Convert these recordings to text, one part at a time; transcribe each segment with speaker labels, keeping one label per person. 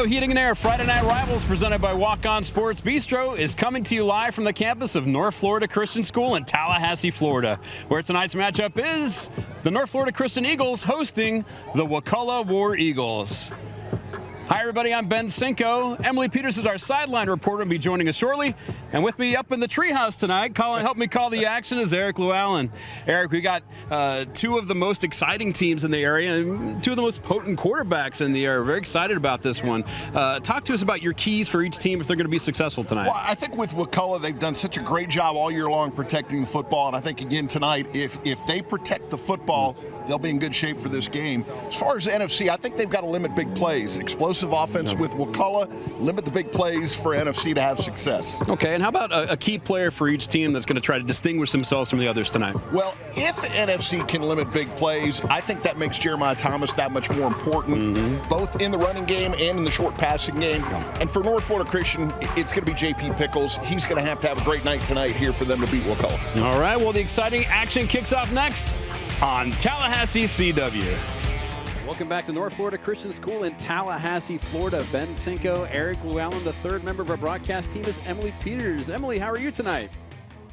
Speaker 1: Barineau Heating and Air Friday Night Rivals, presented by Walk-On Sports Bistreaux, is coming to you live from the campus of North Florida Christian School in Tallahassee, Florida, where tonight's matchup is the North Florida Christian Eagles hosting the Wakulla War Eagles. Hi, everybody. I'm Ben Cinco. Emily Peters is our sideline reporter and will be joining us shortly. And with me up in the treehouse tonight, help me call the action, is Eric Llewellyn. Eric, we got two of the most exciting teams in the area and two of the most potent quarterbacks in the area. Very excited about this one. Talk to us about your keys for each team if they're going to be successful tonight.
Speaker 2: Well, I think with Wakulla, they've done such a great job all year long protecting the football. And I think, again, tonight, if they protect the football, they'll be in good shape for this game. As far as the NFC, I think they've got to limit big plays. Explosive offense with Wakulla, limit the big plays for NFC to have success.
Speaker 1: Okay, and how about a key player for each team that's going to try to distinguish themselves from the others tonight?
Speaker 2: Well, if NFC can limit big plays, I think that makes Jeremiah Thomas that much more important, both in the running game and in the short passing game. And for North Florida Christian, it's going to be J.P. Pickles. He's going to have a great night tonight here for them to beat Wakulla.
Speaker 1: All right, well, the exciting action kicks off next on Tallahassee CW. Welcome back to North Florida Christian School in Tallahassee, Florida. Ben Cinco, Eric Llewellyn, the third member of our broadcast team is Emily Peters. Emily, how are you tonight?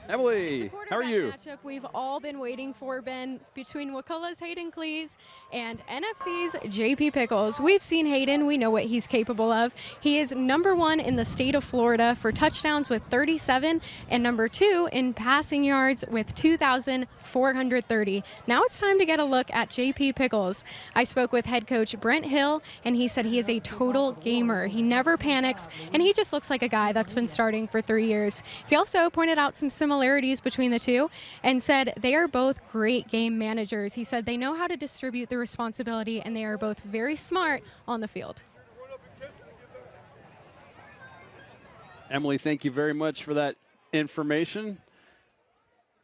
Speaker 1: Emily, how are you?
Speaker 3: Matchup we've all been waiting for, Ben, between Wakulla's Hayden Cleese and NFC's J.P. Pickles. We've seen Hayden. We know what he's capable of. He is #1 in the state of Florida for touchdowns with 37 and #2 in passing yards with 2,430. Now it's time to get a look at J.P. Pickles. I spoke with head coach Brent Hill, and he said he is a total gamer. He never panics, and he just looks like a guy that's been starting for 3 years. He also pointed out some similarities between the two and said they are both great game managers. He said they know how to distribute the responsibility, and they are both very smart on the field.
Speaker 1: Emily, thank you very much for that information.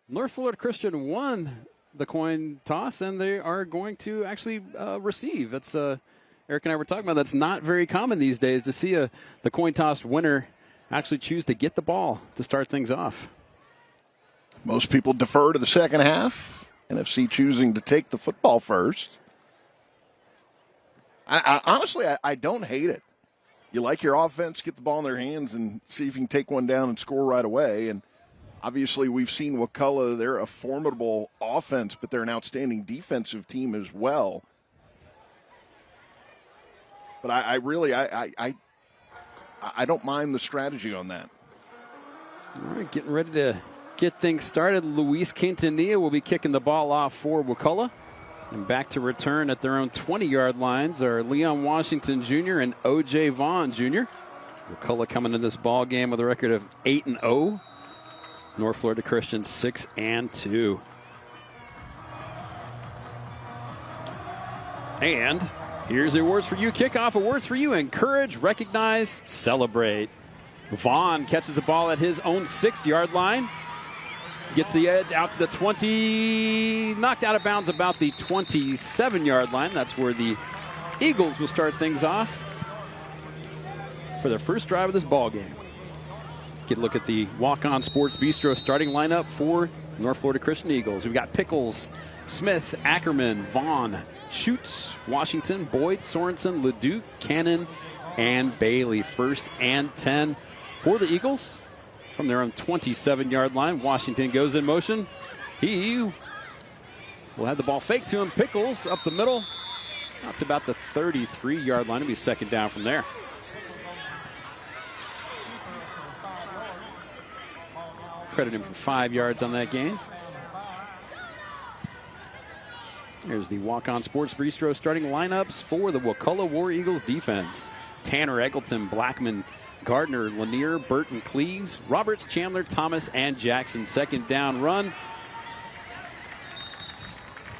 Speaker 1: North Florida Christian won the coin toss, and they are going to actually receive. That's Eric and I were talking about. That's not very common these days to see the coin toss winner actually choose to get the ball to start things off.
Speaker 2: Most people defer to the second half. NFC choosing to take the football first. Honestly, I don't hate it. You like your offense, get the ball in their hands and see if you can take one down and score right away. And obviously we've seen Wakulla, they're a formidable offense, but they're an outstanding defensive team as well. But I don't mind the strategy on that.
Speaker 1: All right, getting ready to get things started. Luis Quintanilla will be kicking the ball off for Wakulla. And back to return at their own 20-yard lines are Leon Washington Jr. and O.J. Vaughn Jr. Wakulla coming into this ball game with a record of 8-0. North Florida Christian 6-2. And here's the awards for you. Kickoff awards for you. Encourage, recognize, celebrate. Vaughn catches the ball at his own 6-yard line. Gets the edge out to the 20, knocked out of bounds about the 27-yard line. That's where the Eagles will start things off for their first drive of this ball game. Get a look at the Walk-On Sports Bistreaux starting lineup for North Florida Christian Eagles. We've got Pickles, Smith, Ackerman, Vaughn, Schutz, Washington, Boyd, Sorensen, Leduc, Cannon, and Bailey. 1st and 10 for the Eagles. From their own 27-yard line, Washington goes in motion. He will have the ball faked to him. Pickles up the middle, out to about the 33-yard line. It'll be 2nd down from there. Credit him for 5 yards on that gain. Here's the Walk-On Sports Bistreaux starting lineups for the Wakulla War Eagles defense. Tanner, Eggleton, Blackman, Gardner, Lanier, Burton, Cleese, Roberts, Chandler, Thomas, and Jackson. 2nd down run.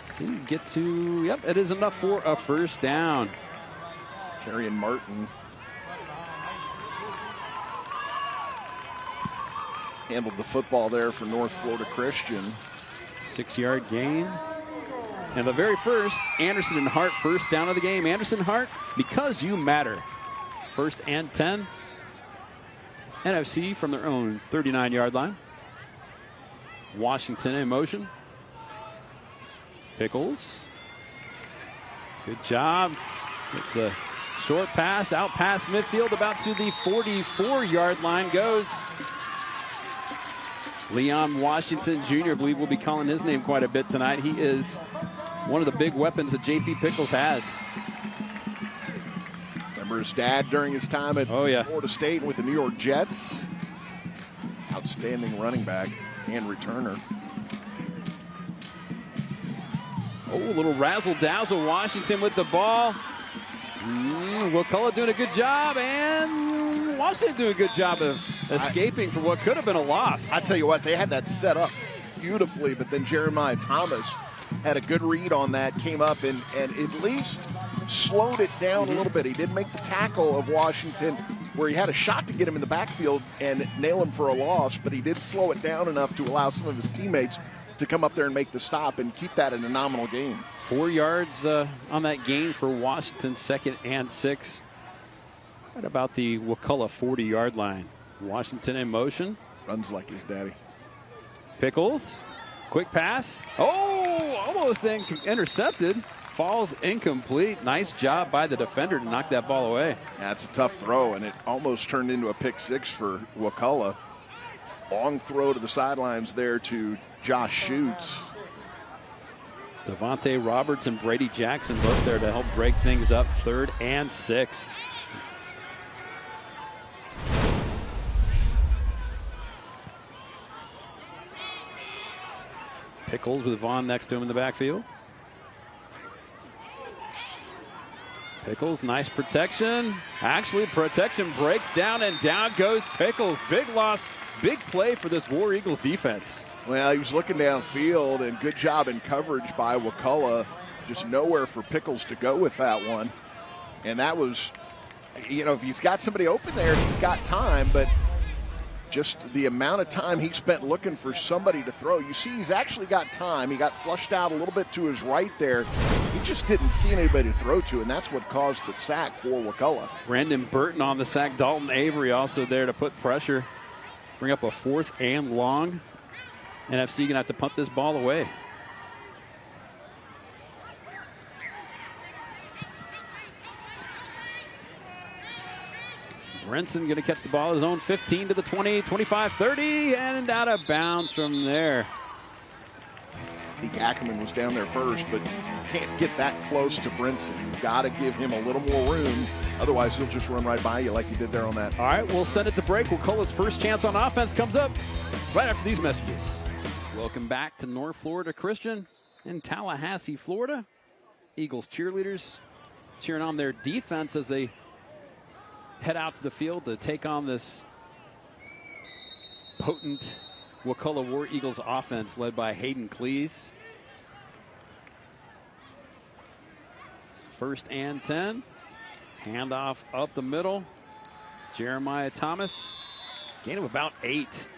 Speaker 1: See, get to, yep, it is enough for a 1st down.
Speaker 2: Terry and Martin handled the football there for North Florida Christian.
Speaker 1: 6-yard gain. And the very first, Anderson and Hart, 1st down of the game. Anderson Hart, because you matter. 1st and 10. NFC from their own 39-yard line. Washington in motion. Pickles. Good job. It's the Short pass out past midfield, about to the 44-yard line goes. Leon Washington Jr., I believe we'll be calling his name quite a bit tonight. He is one of the big weapons that J.P. Pickles has.
Speaker 2: Remember his dad during his time at Florida State and with the New York Jets. Outstanding running back and returner.
Speaker 1: Oh, a little razzle-dazzle. Washington with the ball. Wakulla doing a good job, and Washington doing a good job of escaping from what could have been a loss.
Speaker 2: I tell you what, they had that set up beautifully, but then Jeremiah Thomas had a good read on that, came up and at least slowed it down a little bit. He didn't make the tackle of Washington where he had a shot to get him in the backfield and nail him for a loss, but he did slow it down enough to allow some of his teammates to come up there and make the stop and keep that in a nominal gain.
Speaker 1: 4 yards on that gain for Washington, 2nd and 6. Right about the Wakulla 40-yard line. Washington in motion.
Speaker 2: Runs like his daddy.
Speaker 1: Pickles, quick pass. Oh, almost intercepted. Falls incomplete. Nice job by the defender to knock that ball away.
Speaker 2: That's a tough throw, and it almost turned into a pick six for Wakulla. Long throw to the sidelines there to Josh Schutz.
Speaker 1: Devontae Roberts and Brady Jackson both there to help break things up. 3rd and 6. Pickles with Vaughn next to him in the backfield. Pickles, nice protection. Actually, protection breaks down, and down goes Pickles. Big loss, big play for this War Eagles defense.
Speaker 2: Well, he was looking downfield, and good job in coverage by Wakulla. Just nowhere for Pickles to go with that one. And that was, if he's got somebody open there, he's got time, but just the amount of time he spent looking for somebody to throw. You see, he's actually got time. He got flushed out a little bit to his right there. He just didn't see anybody to throw to, and that's what caused the sack for Wakulla.
Speaker 1: Brandon Burton on the sack. Dalton Avery also there to put pressure. Bring up a 4th and long. NFC going to have to punt this ball away. Brinson going to catch the ball at his own 15 to the 20, 25, 30, and out of bounds from there.
Speaker 2: I think Ackerman was down there first, but can't get that close to Brinson. You've got to give him a little more room. Otherwise, he'll just run right by you like he did there on that.
Speaker 1: All right, we'll send it to break. Wakulla's first chance on offense comes up right after these messages. Welcome back to North Florida Christian in Tallahassee, Florida. Eagles cheerleaders cheering on their defense as they head out to the field to take on this potent Wakulla War Eagles offense led by Hayden Cleese. 1st and 10. Handoff up the middle. Jeremiah Thomas. Gain of about 8.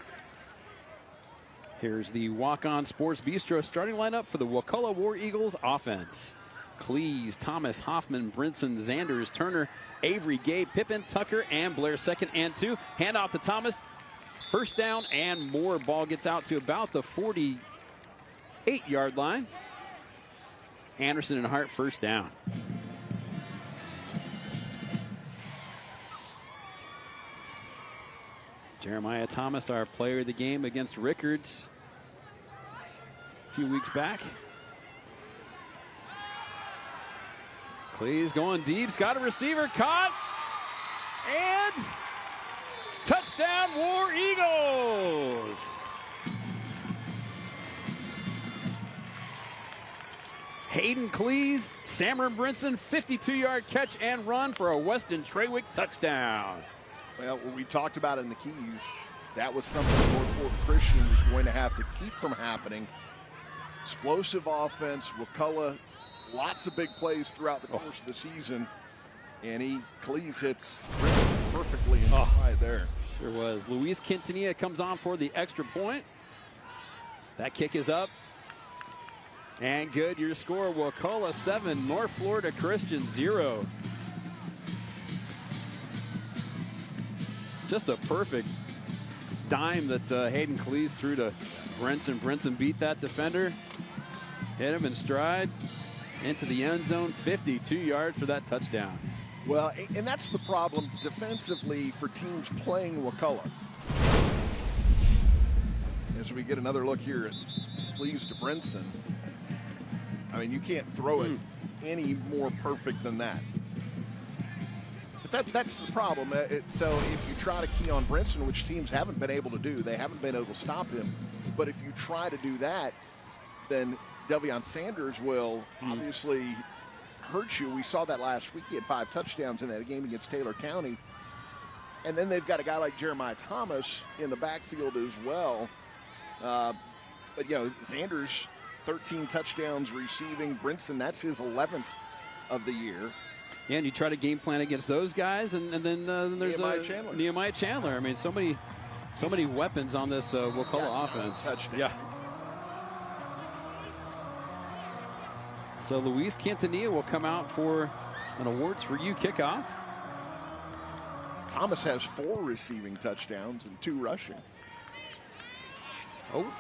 Speaker 1: Here's the Walk-On Sports Bistreaux starting lineup for the Wakulla War Eagles offense. Cleese, Thomas, Hoffman, Brinson, Zanders, Turner, Avery, Gabe, Pippin, Tucker, and Blair. 2nd and 2. Handoff to Thomas. 1st down and more. Ball gets out to about the 48-yard line. Anderson and Hart 1st down. Jeremiah Thomas, our player of the game against Rickards a few weeks back. Cleese going deep, he's got a receiver, caught, and touchdown War Eagles! Hayden Cleese, Cameron Brinson, 52-yard catch and run for a Weston Trawick touchdown.
Speaker 2: Well, what we talked about in the keys, that was something North Florida Christian was going to have to keep from happening. Explosive offense, Wakulla, lots of big plays throughout the course of the season, and Cleese hits perfectly in right there.
Speaker 1: Sure was. Luis Quintanilla comes on for the extra point. That kick is up. And good, your score, Wakulla 7, North Florida Christian 0. Just a perfect dime that Hayden Cleese threw to Brinson. Brinson beat that defender, hit him in stride, into the end zone, 52 yards for that touchdown.
Speaker 2: Well, and that's the problem defensively for teams playing Wakulla. As we get another look here at Please to Brinson. I mean, you can't throw it any more perfect than that. But that's the problem. So if you try to key on Brinson, which teams haven't been able to do, they haven't been able to stop him. But if you try to do that, then Delvion Sanders will obviously hurt you. We saw that last week. He had 5 touchdowns in that game against Taylor County. And then they've got a guy like Jeremiah Thomas in the backfield as well. But, you know, Sanders, 13 touchdowns receiving. Brinson, that's his 11th of the year.
Speaker 1: Yeah, and you try to game plan against those guys, and then there's Nehemiah Chandler. I mean, so many weapons on this Wakulla offense.
Speaker 2: Touchdowns.
Speaker 1: Yeah. So Luis Quintanilla will come out for an Awards for You kickoff.
Speaker 2: Thomas has 4 receiving touchdowns and 2 rushing.
Speaker 1: Oh,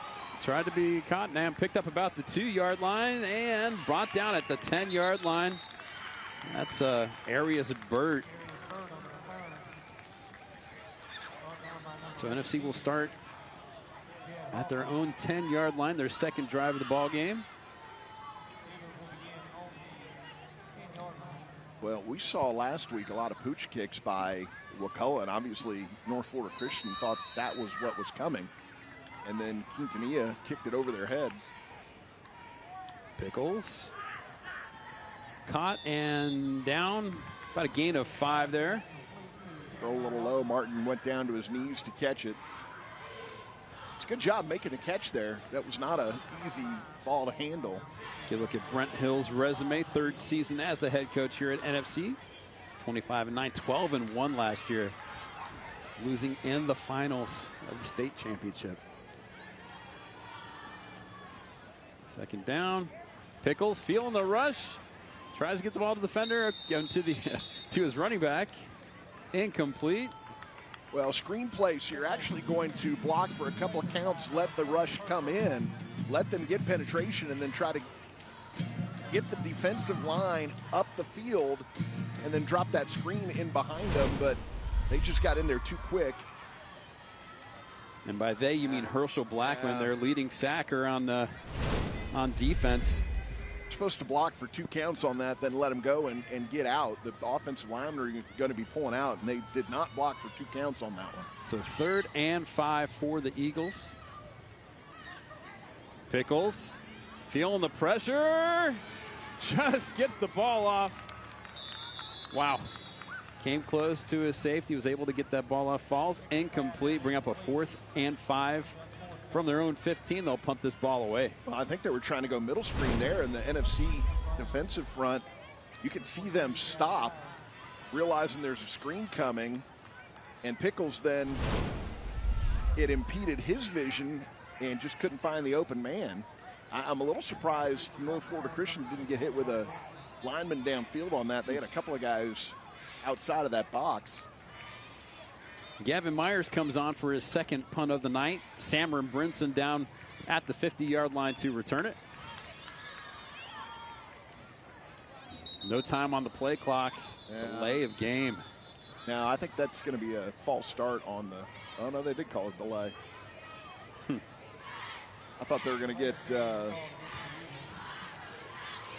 Speaker 1: tried to be caught and picked up about the 2-yard line and brought down at the 10-yard line. That's Arias Burt. So NFC will start at their own 10-yard line, their second drive of the ball game.
Speaker 2: Well, we saw last week a lot of pooch kicks by Wakulla, and obviously North Florida Christian thought that was what was coming. And then Quintanilla kicked it over their heads.
Speaker 1: Pickles. Caught and down. About a gain of 5 there.
Speaker 2: Throw a little low. Martin went down to his knees to catch it. It's a good job making the catch there. That was not an easy ball to handle.
Speaker 1: Good look at Brent Hill's resume. 3rd season as the head coach here at NFC. 25-9, 12-1 last year. Losing in the finals of the state championship. Second down. Pickles feeling the rush. Tries to get the ball to the defender, to his running back. Incomplete.
Speaker 2: Well, screen play, so you're actually going to block for a couple of counts, let the rush come in, let them get penetration, and then try to get the defensive line up the field and then drop that screen in behind them, but they just got in there too quick.
Speaker 1: And by they, you mean Herschel Blackman, their leading sacker on defense.
Speaker 2: Supposed to block for 2 counts on that, then let him go and get out. The offensive linemen are going to be pulling out, and they did not block for 2 counts on that one.
Speaker 1: So 3rd and 5 for the Eagles. Pickles feeling the pressure. Just gets the ball off. Wow. Came close to his safety, was able to get that ball off. Falls incomplete, bring up a 4th and 5. From their own 15, they'll punt this ball away.
Speaker 2: Well, I think they were trying to go middle screen there in the NFC defensive front. You could see them stop, realizing there's a screen coming, and Pickles then, it impeded his vision and just couldn't find the open man. I'm a little surprised North Florida Christian didn't get hit with a lineman downfield on that. They had a couple of guys outside of that box.
Speaker 1: Gavin Myers comes on for his 2nd punt of the night. Cameron Brinson down at the 50-yard line to return it. No time on the play clock. Delay of game.
Speaker 2: Now, I think that's going to be a false start on the... Oh, no, they did call it delay. I thought they were going to get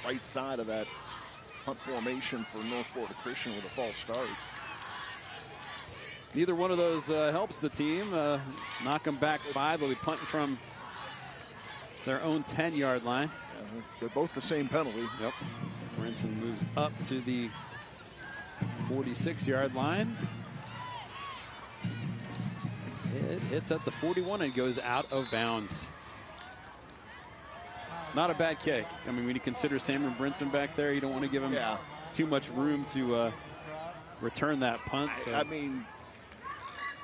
Speaker 2: right side of that punt formation for North Florida Christian with a false start.
Speaker 1: Neither one of those helps the team. Knock them back 5. They'll be punting from their own 10-yard line.
Speaker 2: Yeah, they're both the same penalty.
Speaker 1: Yep. Brinson moves up to the 46-yard line. It hits at the 41 and goes out of bounds. Not a bad kick. I mean, when you consider Cameron Brinson back there, you don't want to give him too much room to return that punt. So.
Speaker 2: I mean,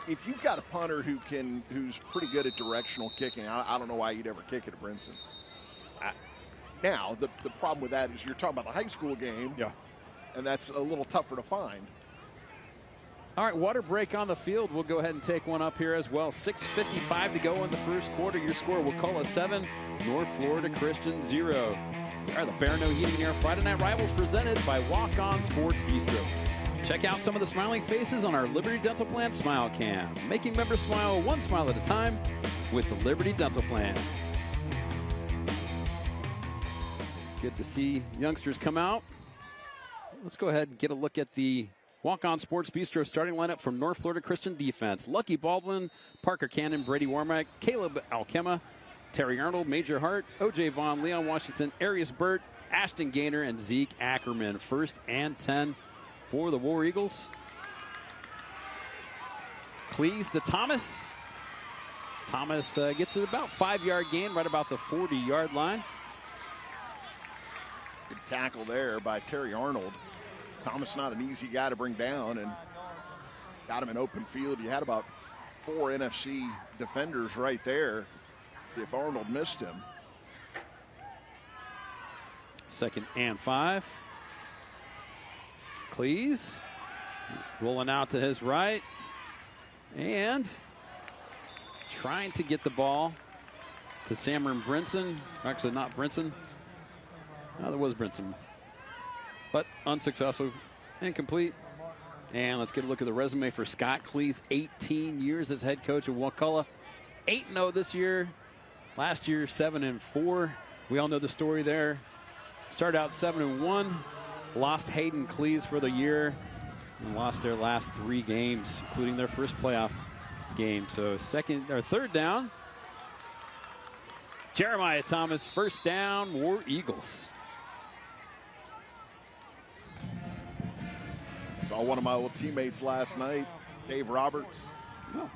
Speaker 2: if you've got a punter who's pretty good at directional kicking, I don't know why you'd ever kick it at Brinson. Now, the problem with that is you're talking about the high school game, and that's a little tougher to find.
Speaker 1: All right, water break on the field. We'll go ahead and take one up here as well. 6:55 to go in the first quarter. Your score, Wakulla 7, North Florida Christian 0. All right, the Barineau Heating and Air Friday Night Rivals presented by Walk On Sports Bistreaux. Check out some of the smiling faces on our Liberty Dental Plan Smile Cam. Making members smile one smile at a time with the Liberty Dental Plan. It's good to see youngsters come out. Let's go ahead and get a look at the Walk-On Sports Bistreaux starting lineup from North Florida Christian Defense. Lucky Baldwin, Parker Cannon, Brady Warmack, Caleb Alkema, Terry Arnold, Major Hart, O.J. Vaughn, Leon Washington, Arius Burt, Ashton Gaynor, and Zeke Ackerman. 1st and 10 for the War Eagles. Cleese to Thomas. Thomas gets it about 5-yard gain, right about the 40-yard line.
Speaker 2: Good tackle there by Terry Arnold. Thomas not an easy guy to bring down, and got him in open field. You had about 4 NFC defenders right there if Arnold missed him.
Speaker 1: 2nd and 5. Cleese rolling out to his right and trying to get the ball to Cameron Brinson. Actually, not Brinson. No, there was Brinson, but unsuccessful, incomplete. And let's get a look at the resume for Scott Cleese. 18 years as head coach of Wakulla. 8-0 this year. Last year, 7-4. We all know the story there. Started out 7-1. Lost Hayden Cleese for the year and lost their last 3 games, including their first playoff game. So 3rd down. Jeremiah Thomas, 1st down, War Eagles.
Speaker 2: Saw one of my old teammates last night, Dave Roberts.
Speaker 1: Oh.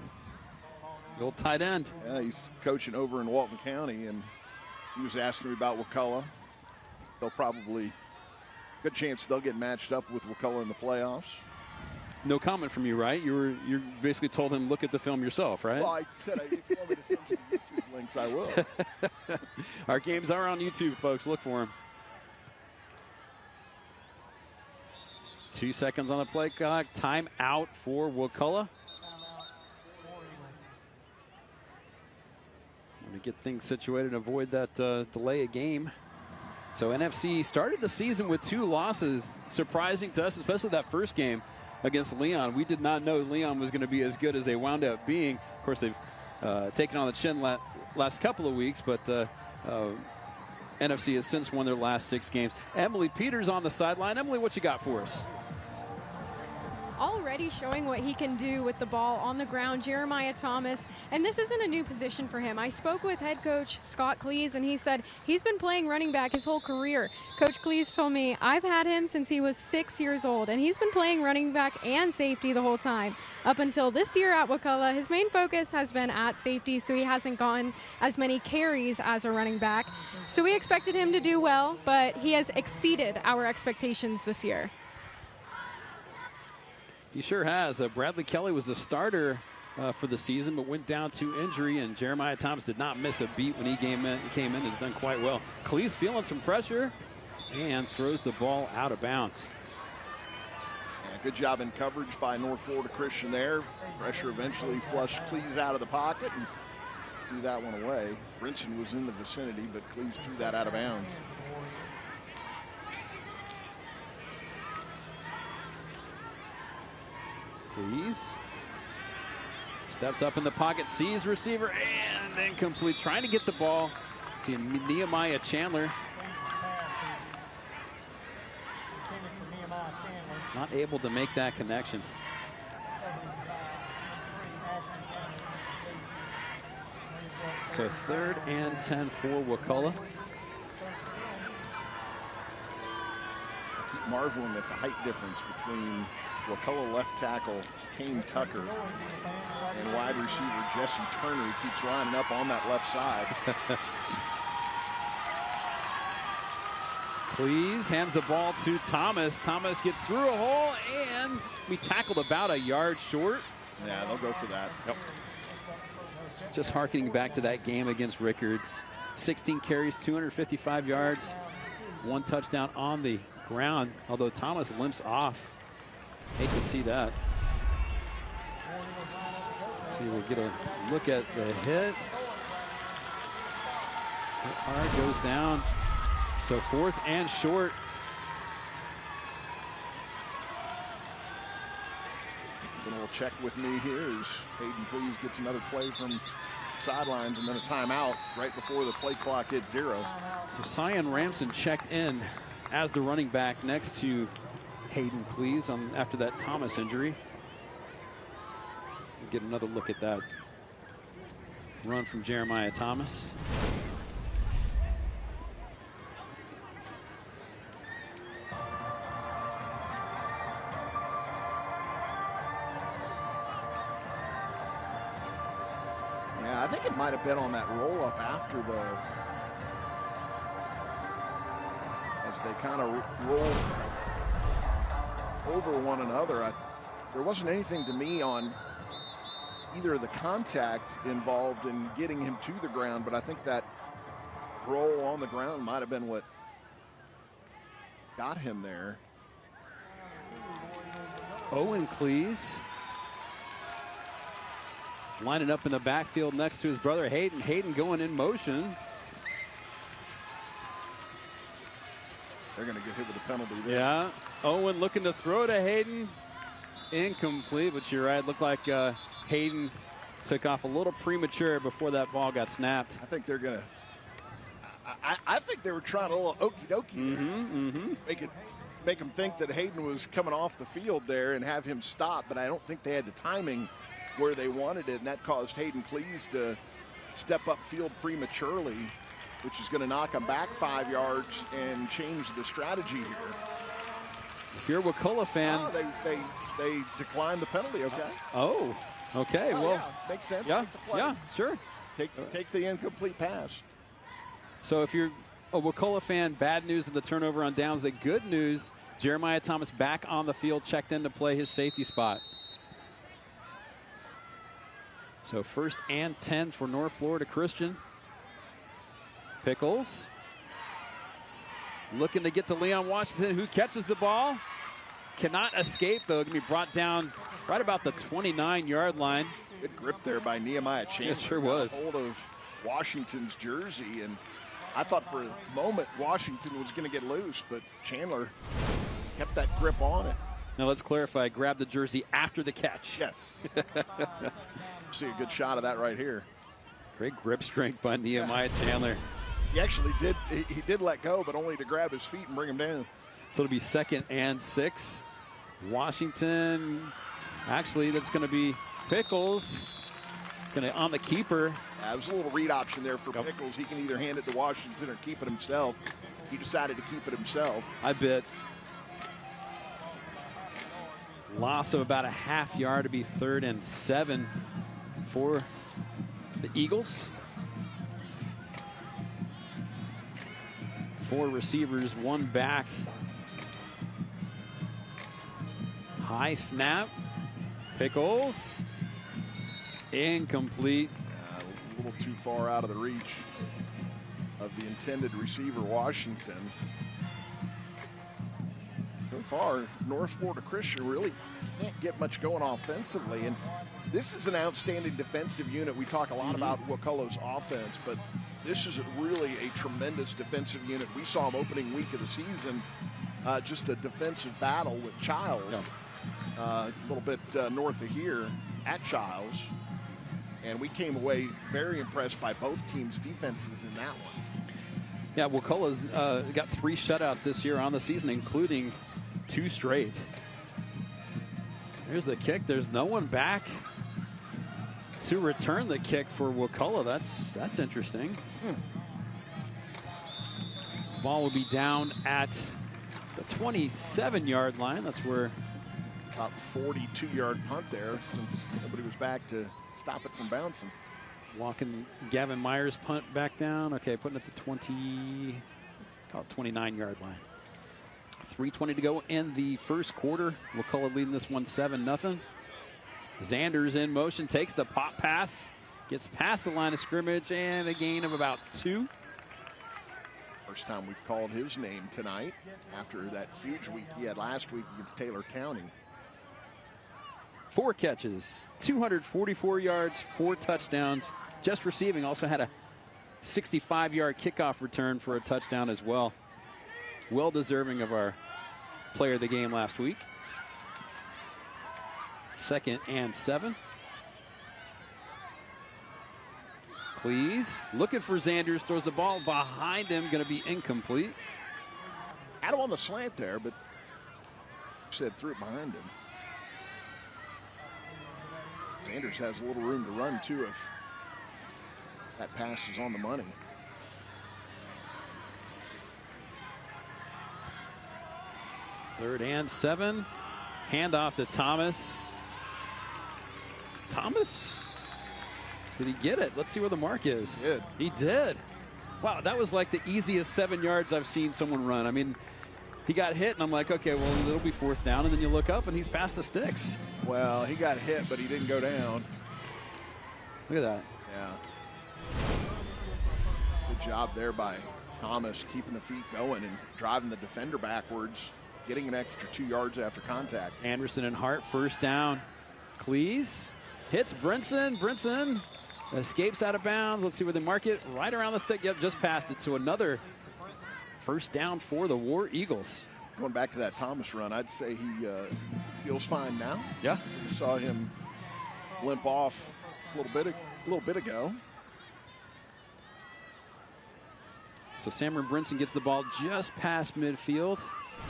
Speaker 1: The old tight end.
Speaker 2: Yeah, he's coaching over in Walton County, and he was asking me about Wakulla. They'll probably, good chance they'll get matched up with Wakulla in the playoffs.
Speaker 1: No comment from you, right? You basically told him, look at the film yourself, right?
Speaker 2: Well, I said if you want me to send you the YouTube links, I will.
Speaker 1: Our games are on YouTube, folks. Look for them. 2 seconds on the play clock. Time out for Wakulla. Want to get things situated and avoid that delay of game. So NFC started the season with 2 losses. Surprising to us, especially that first game against Leon. We did not know Leon was going to be as good as they wound up being. Of course, they've taken on the chin last couple of weeks, but NFC has since won their last 6 games. Emily Peters on the sideline. Emily, what you got for us?
Speaker 3: Already showing what he can do with the ball on the ground, Jeremiah Thomas. And this isn't a new position for him. I spoke with head coach Scott Cleese, and he said he's been playing running back his whole career. Coach Cleese told me, I've had him since he was 6 years old, and he's been playing running back and safety the whole time. Up until this year at Wakulla, his main focus has been at safety, so he hasn't gotten as many carries as a running back. So we expected him to do well, but he has exceeded our expectations this year.
Speaker 1: He sure has. Bradley Kelly was the starter for the season, but went down to injury, and Jeremiah Thomas did not miss a beat when he came in. Has done quite well. Cleese feeling some pressure and throws the ball out of bounds.
Speaker 2: Yeah, good job in coverage by North Florida Christian there. Pressure eventually flushed Cleese out of the pocket and threw that one away. Brinson was in the vicinity, but Cleese threw that out of bounds.
Speaker 1: Cleese steps up in the pocket, sees receiver, and incomplete. Trying to get the ball to Nehemiah Chandler. Not able to make that connection. So 3rd and 10 for Wakulla.
Speaker 2: I keep marveling at the height difference between Wakulla left tackle Kane Tucker and wide receiver Jesse Turner, who keeps lining up on that left side.
Speaker 1: Cleese hands the ball to Thomas. Thomas gets through a hole, and we tackled about a yard short.
Speaker 2: Yeah, they'll go for that.
Speaker 1: Yep. Just harkening back to that game against Rickards. 16 carries, 255 yards, 1 touchdown on the ground, although Thomas limps off. Hate to see that. Let's see, we'll get a look at the hit. Hard goes down. So 4th and short.
Speaker 2: a little check with me here as Hayden Cleese gets another play from sidelines and then a timeout right before the play clock hits 0.
Speaker 1: So Cyan Ramson checked in as the running back next to Hayden Cleese after that Thomas injury. We'll get another look at that run from Jeremiah Thomas.
Speaker 2: Yeah, I think it might have been on that roll up after as they kind of rolled over one another. There wasn't anything to me on either of the contact involved in getting him to the ground, but I think that roll on the ground might have been what got him there.
Speaker 1: Owen Cleese lining up in the backfield next to his brother Hayden. Hayden going in motion.
Speaker 2: They're going to get hit with a penalty there.
Speaker 1: Yeah, Owen looking to throw to Hayden. Incomplete, but you're right. Looked like Hayden took off a little premature before that ball got snapped.
Speaker 2: I think they're going to. I think they were trying a little okie dokie. Make him think that Hayden was coming off the field there and have him stop, but I don't think they had the timing where they wanted it, and that caused Hayden Cleese to step up field prematurely, which is going to knock him back 5 yards and change the strategy here.
Speaker 1: If you're a Wakulla fan,
Speaker 2: they declined the penalty. Okay.
Speaker 1: Okay. Well,
Speaker 2: yeah, makes sense.
Speaker 1: Yeah,
Speaker 2: Take the play.
Speaker 1: yeah, sure.
Speaker 2: Take the incomplete pass.
Speaker 1: So if you're a Wakulla fan, bad news of the turnover on downs. The good news, Jeremiah Thomas back on the field, checked in to play his safety spot. So 1st and 10 for North Florida Christian. Pickles looking to get to Leon Washington, who catches the ball. Cannot escape, though. Going to be brought down right about the 29-yard line.
Speaker 2: Good grip there by Nehemiah Chandler.
Speaker 1: It sure was.
Speaker 2: Hold of Washington's jersey, and I thought for a moment Washington was going to get loose, but Chandler kept that grip on it.
Speaker 1: Now let's clarify, grab the jersey after the catch.
Speaker 2: Yes. See a good shot of that right here.
Speaker 1: Great grip strength by Nehemiah Chandler.
Speaker 2: He actually did let go, but only to grab his feet and bring him down.
Speaker 1: So it'll be 2nd and 6. Washington, actually that's going to be Pickles. Going to on the keeper.
Speaker 2: It was a little read option there for Pickles. He can either hand it to Washington or keep it himself. He decided to keep it himself.
Speaker 1: I bet. Loss of about a half yard to be 3rd and 7 for the Eagles. 4 receivers, 1 back. High snap. Pickles. Incomplete.
Speaker 2: A little too far out of the reach of the intended receiver, Washington. So far, North Florida Christian really can't get much going offensively, and this is an outstanding defensive unit. We talk a lot about Wakulla's offense, but this is really a tremendous defensive unit. We saw them opening week of the season, just a defensive battle with Childs, a little bit north of here at Childs, and we came away very impressed by both teams' defenses in that one.
Speaker 1: Yeah, Wakulla's got 3 shutouts this year on the season, including 2 straight. There's the kick. There's no one back to return the kick for Wakulla. That's interesting. Ball will be down at the 27-yard line. That's where
Speaker 2: about 42-yard punt there, since nobody was back to stop it from bouncing.
Speaker 1: Walking Gavin Myers punt back down. Okay, putting it at the 29-yard line. 3:20 to go in the first quarter. Wakulla leading this one 7-0. Zanders in motion, takes the pop pass, gets past the line of scrimmage, and a gain of about 2.
Speaker 2: First time we've called his name tonight after that huge week he had last week against Taylor County.
Speaker 1: 4 catches, 244 yards, 4 touchdowns. Just receiving, also had a 65-yard kickoff return for a touchdown as well. Well deserving of our player of the game last week. 2nd and 7. Cleese looking for Zanders, throws the ball behind him, going to be incomplete.
Speaker 2: Had him on the slant there, but said threw it behind him. Zanders has a little room to run too if that pass is on the money.
Speaker 1: Third and 7. Handoff to Thomas. Thomas? Did he get it? Let's see where the mark is.
Speaker 2: He did.
Speaker 1: He did. Wow, that was like the easiest 7 yards I've seen someone run. I mean, he got hit, and I'm like, okay, well, it'll be 4th down, and then you look up, and he's past the sticks.
Speaker 2: Well, he got hit, but he didn't go down.
Speaker 1: Look at that.
Speaker 2: Yeah. Good job there by Thomas, keeping the feet going and driving the defender backwards, getting an extra 2 yards after contact.
Speaker 1: Anderson and Hart, 1st down. Cleese hits Brinson. Brinson escapes out of bounds. Let's see where they mark it. Right around the stick. Yep, just past it. So another 1st down for the War Eagles.
Speaker 2: Going back to that Thomas run, I'd say he feels fine now.
Speaker 1: Yeah.
Speaker 2: We saw him limp off a little bit ago.
Speaker 1: So Cameron Brinson gets the ball just past midfield.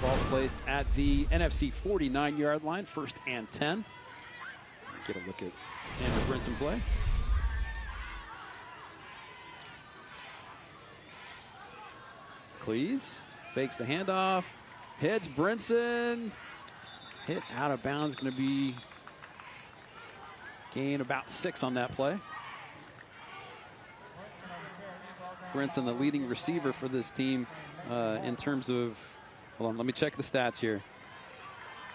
Speaker 1: Ball placed at the NFC 49-yard line, 1st and 10. Get a look at Cameron Brinson play. Cleese fakes the handoff, hits Brinson, hit out of bounds, going to be gain about 6 on that play. Brinson, the leading receiver for this team in terms of, hold on, let me check the stats here.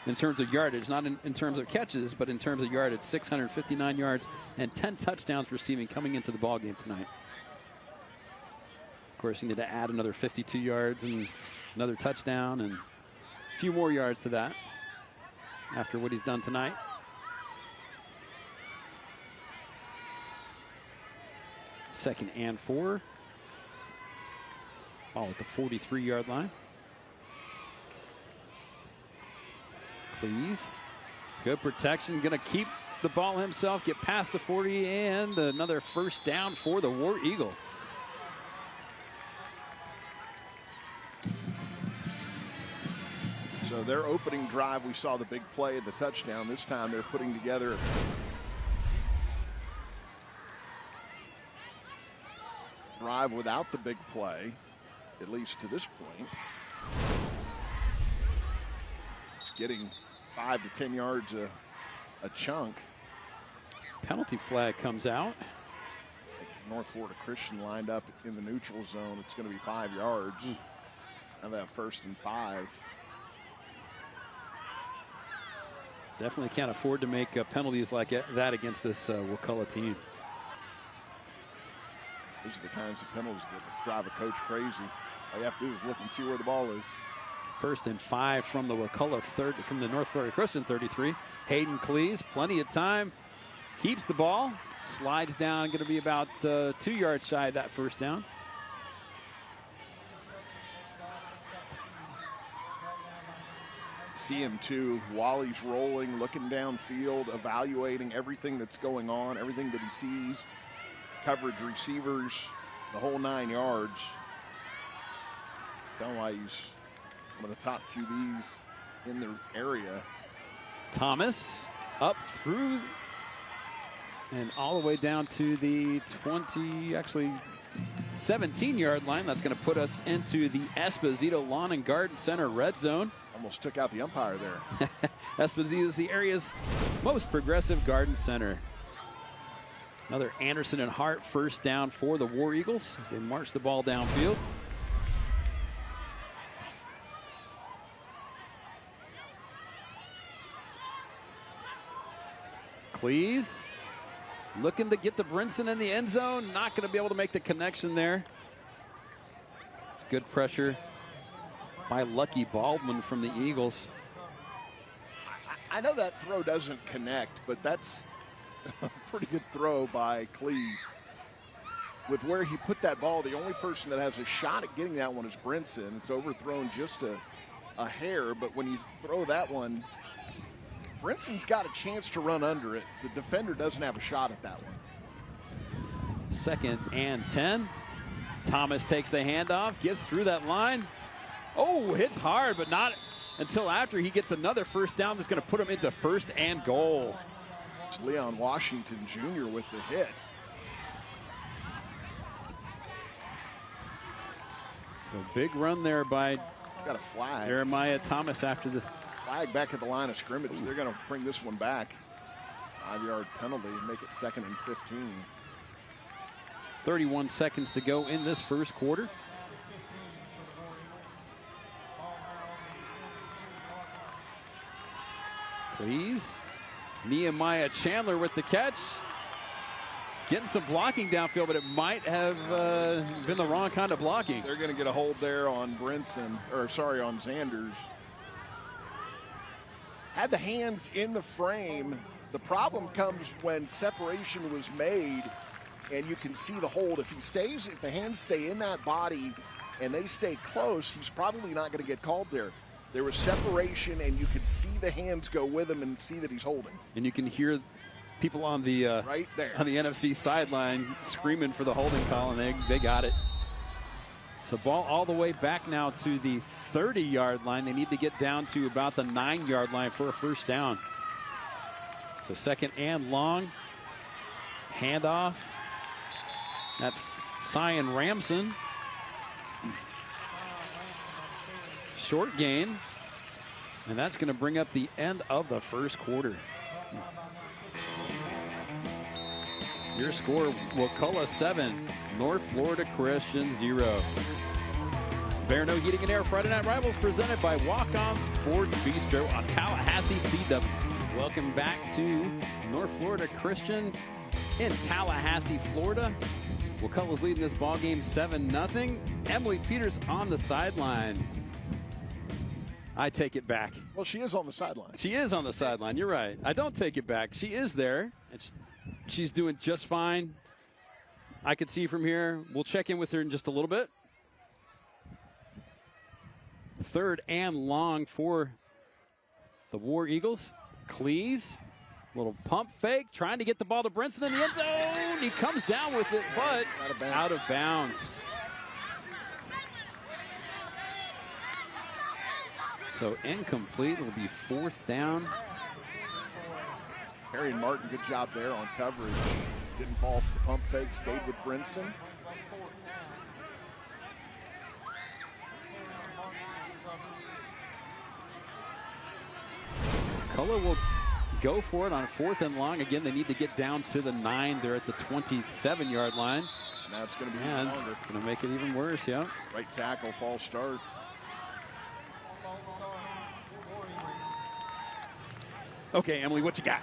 Speaker 1: In terms of yardage, not in terms of catches, but in terms of yardage, 659 yards and 10 touchdowns receiving coming into the ball game tonight. Of course, you need to add another 52 yards and another touchdown and a few more yards to that after what he's done tonight. Second and 4. Ball at the 43-yard line. Please. Good protection. Going to keep the ball himself, get past the 40, and another 1st down for the War Eagles.
Speaker 2: So their opening drive, we saw the big play and the touchdown. This time they're putting together drive without the big play, at least to this point. It's getting 5 to 10 yards a chunk.
Speaker 1: Penalty flag comes out.
Speaker 2: North Florida Christian lined up in the neutral zone. It's going to be 5 yards. Now that 1st and 5.
Speaker 1: Definitely can't afford to make penalties like that against this Wakulla team.
Speaker 2: These are the kinds of penalties that drive a coach crazy. All you have to do is look and see where the ball is.
Speaker 1: 1st and 5 from the Wakulla from the North Florida Christian 33. Hayden Cleese, plenty of time, keeps the ball, slides down, going to be about 2 yards shy of that 1st down.
Speaker 2: See him too while he's rolling, looking downfield, evaluating everything that's going on, everything that he sees, coverage, receivers, the whole 9 yards. Sounds like he's one of the top QBs in the area.
Speaker 1: Thomas up through and all the way down to the 17-yard line. That's going to put us into the Esposito Lawn and Garden Center red zone.
Speaker 2: Almost took out the umpire there.
Speaker 1: Esposito is the area's most progressive garden center. Another Anderson and Hart 1st down for the War Eagles as they march the ball downfield. Cleese looking to get the Brinson in the end zone. Not going to be able to make the connection there. It's good pressure by Lucky Baldwin from the Eagles.
Speaker 2: I know that throw doesn't connect, but that's a pretty good throw by Cleese. With where he put that ball, the only person that has a shot at getting that one is Brinson. It's overthrown just a hair, but when you throw that one Brinson's got a chance to run under it. The defender doesn't have a shot at that one.
Speaker 1: 2nd and 10. Thomas takes the handoff, gets through that line. Oh, hits hard, but not until after he gets another first down that's going to put him into 1st and goal.
Speaker 2: It's Leon Washington Jr. with the hit.
Speaker 1: So big run there by
Speaker 2: got a flag.
Speaker 1: Jeremiah Thomas after the
Speaker 2: flag back at the line of scrimmage. They're going to bring this one back. 5-yard penalty, make it 2nd and 15.
Speaker 1: 31 seconds to go in this first quarter. Please. Nehemiah Chandler with the catch. Getting some blocking downfield, but it might have been the wrong kind of blocking.
Speaker 2: They're going to get a hold there on Brinson, or sorry, on Zanders. Had the hands in the frame. The problem comes when separation was made and you can see the hold. If the hands stay in that body and they stay close, he's probably not going to get called there. There was separation and you could see the hands go with him and see that he's holding.
Speaker 1: And you can hear people on the
Speaker 2: right there
Speaker 1: on the NFC sideline screaming for the holding call, and they got it. So ball all the way back now to the 30-yard line. They need to get down to about the 9-yard line for a first down. So 2nd and long. Handoff. That's Cyan Ramson. Short gain. And that's going to bring up the end of the first quarter. Your score, Wakulla 7, North Florida Christian 0. It's the Barineau Heating and Air Friday Night Rivals presented by Walk-On Sports Bistreaux on Tallahassee CW. Welcome back to North Florida Christian in Tallahassee, Florida. Wakulla's leading this ball game 7-0. Emily Peters on the sideline. I take it back.
Speaker 2: Well, she is on the sideline.
Speaker 1: She is on the sideline. You're right. I don't take it back. She is there. She's doing just fine. I could see from here. We'll check in with her in just a little bit. 3rd and long for the War Eagles. Cleese, little pump fake, trying to get the ball to Brinson in the end zone. He comes down with it, but out of bounds. So incomplete. It will be 4th down.
Speaker 2: Harry and Martin, good job there on coverage. Didn't fall for the pump fake, stayed with Brinson.
Speaker 1: Wakulla will go for it on 4th and long. Again, they need to get down to the 9. They're at the 27-yard line.
Speaker 2: Now it's going to be
Speaker 1: longer.
Speaker 2: Going
Speaker 1: to make it even worse, yeah.
Speaker 2: Right tackle, false start.
Speaker 1: Okay, Emily, what you got?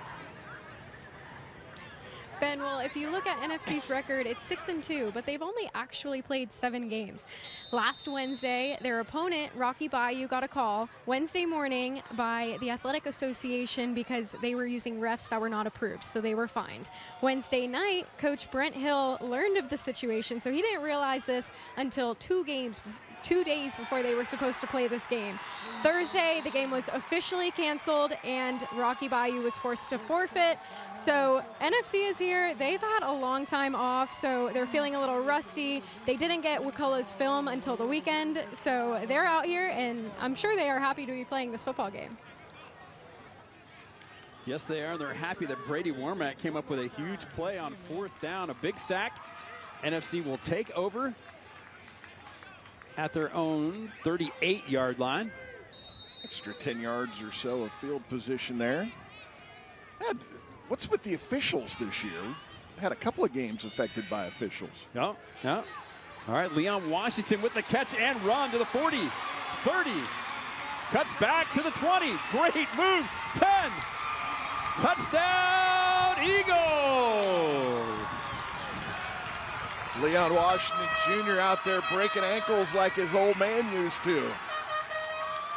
Speaker 3: Ben, well, if you look at NFC's record, it's 6-2, but they've only actually played 7 games. Last Wednesday, their opponent, Rocky Bayou, got a call Wednesday morning by the Athletic Association because they were using refs that were not approved, so they were fined. Wednesday night, Coach Brent Hill learned of the situation, so he didn't realize this until 2 days before they were supposed to play this game. Thursday, the game was officially canceled and Rocky Bayou was forced to forfeit. So NFC is here. They've had a long time off, so they're feeling a little rusty. They didn't get Wakulla's film until the weekend, so they're out here, and I'm sure they are happy to be playing this football game.
Speaker 1: Yes, they are. They're happy that Brady Warmack came up with a huge play on 4th down, a big sack. NFC will take over at their own 38-yard line.
Speaker 2: Extra 10 yards or so of field position there. What's with the officials this year? Had a couple of games affected by officials.
Speaker 1: Yeah. All right, Leon Washington with the catch and run to the 40, 30. Cuts back to the 20. Great move. 10. Touchdown, Eagles.
Speaker 2: Leon Washington Jr. out there breaking ankles like his old man used to.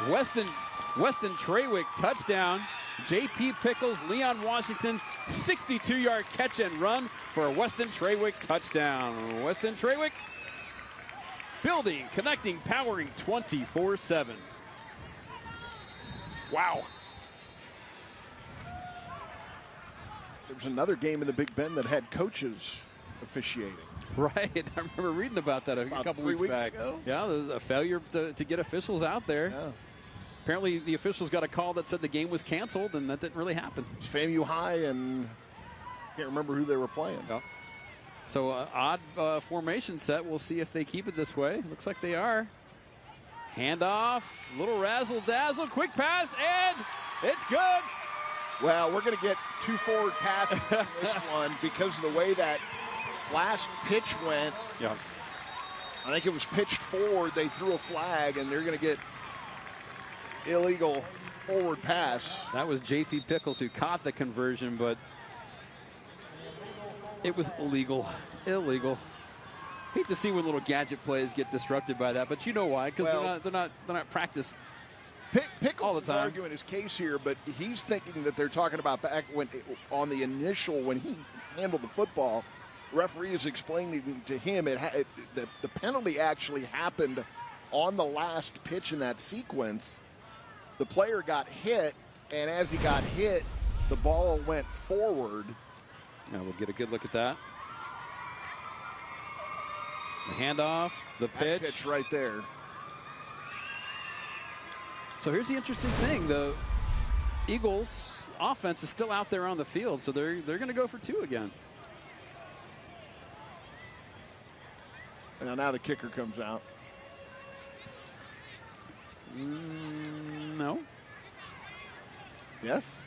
Speaker 1: Weston Trawick touchdown. J.P. Pickles, Leon Washington, 62-yard catch and run for a Weston Trawick touchdown. Weston Trawick building, connecting, powering 24/7. Wow.
Speaker 2: There was another game in the Big Bend that had coaches officiating.
Speaker 1: Right. I remember reading about that a couple weeks back.
Speaker 2: Ago.
Speaker 1: Yeah, there's a failure to get officials out there.
Speaker 2: Yeah.
Speaker 1: Apparently, the officials got a call that said the game was canceled, and that didn't really happen.
Speaker 2: It was FAMU High, and can't remember who they were playing.
Speaker 1: Yeah. So, odd formation set. We'll see if they keep it this way. Looks like they are. Handoff, little razzle-dazzle, quick pass, and it's good.
Speaker 2: Well, we're going to get 2 forward passes in this one because of the way that last pitch went.
Speaker 1: Yeah.
Speaker 2: I think it was pitched forward. They threw a flag, and they're going to get illegal forward pass.
Speaker 1: That was J.P. Pickles who caught the conversion, but it was illegal. Illegal. Hate to see when little gadget plays get disrupted by that, but you know why? Because they're not practiced
Speaker 2: Pickles
Speaker 1: all the time.
Speaker 2: Is arguing his case here, but he's thinking that they're talking about back when on the initial when he handled the football. Referee is explaining to him that the penalty actually happened on the last pitch in that sequence. The player got hit, and as he got hit, the ball went forward.
Speaker 1: Now we'll get a good look at that. The handoff, the pitch.
Speaker 2: That pitch right there.
Speaker 1: So here's the interesting thing: the Eagles' offense is still out there on the field, so they're going to go for 2 again.
Speaker 2: Now the kicker comes out.
Speaker 1: No.
Speaker 2: Yes.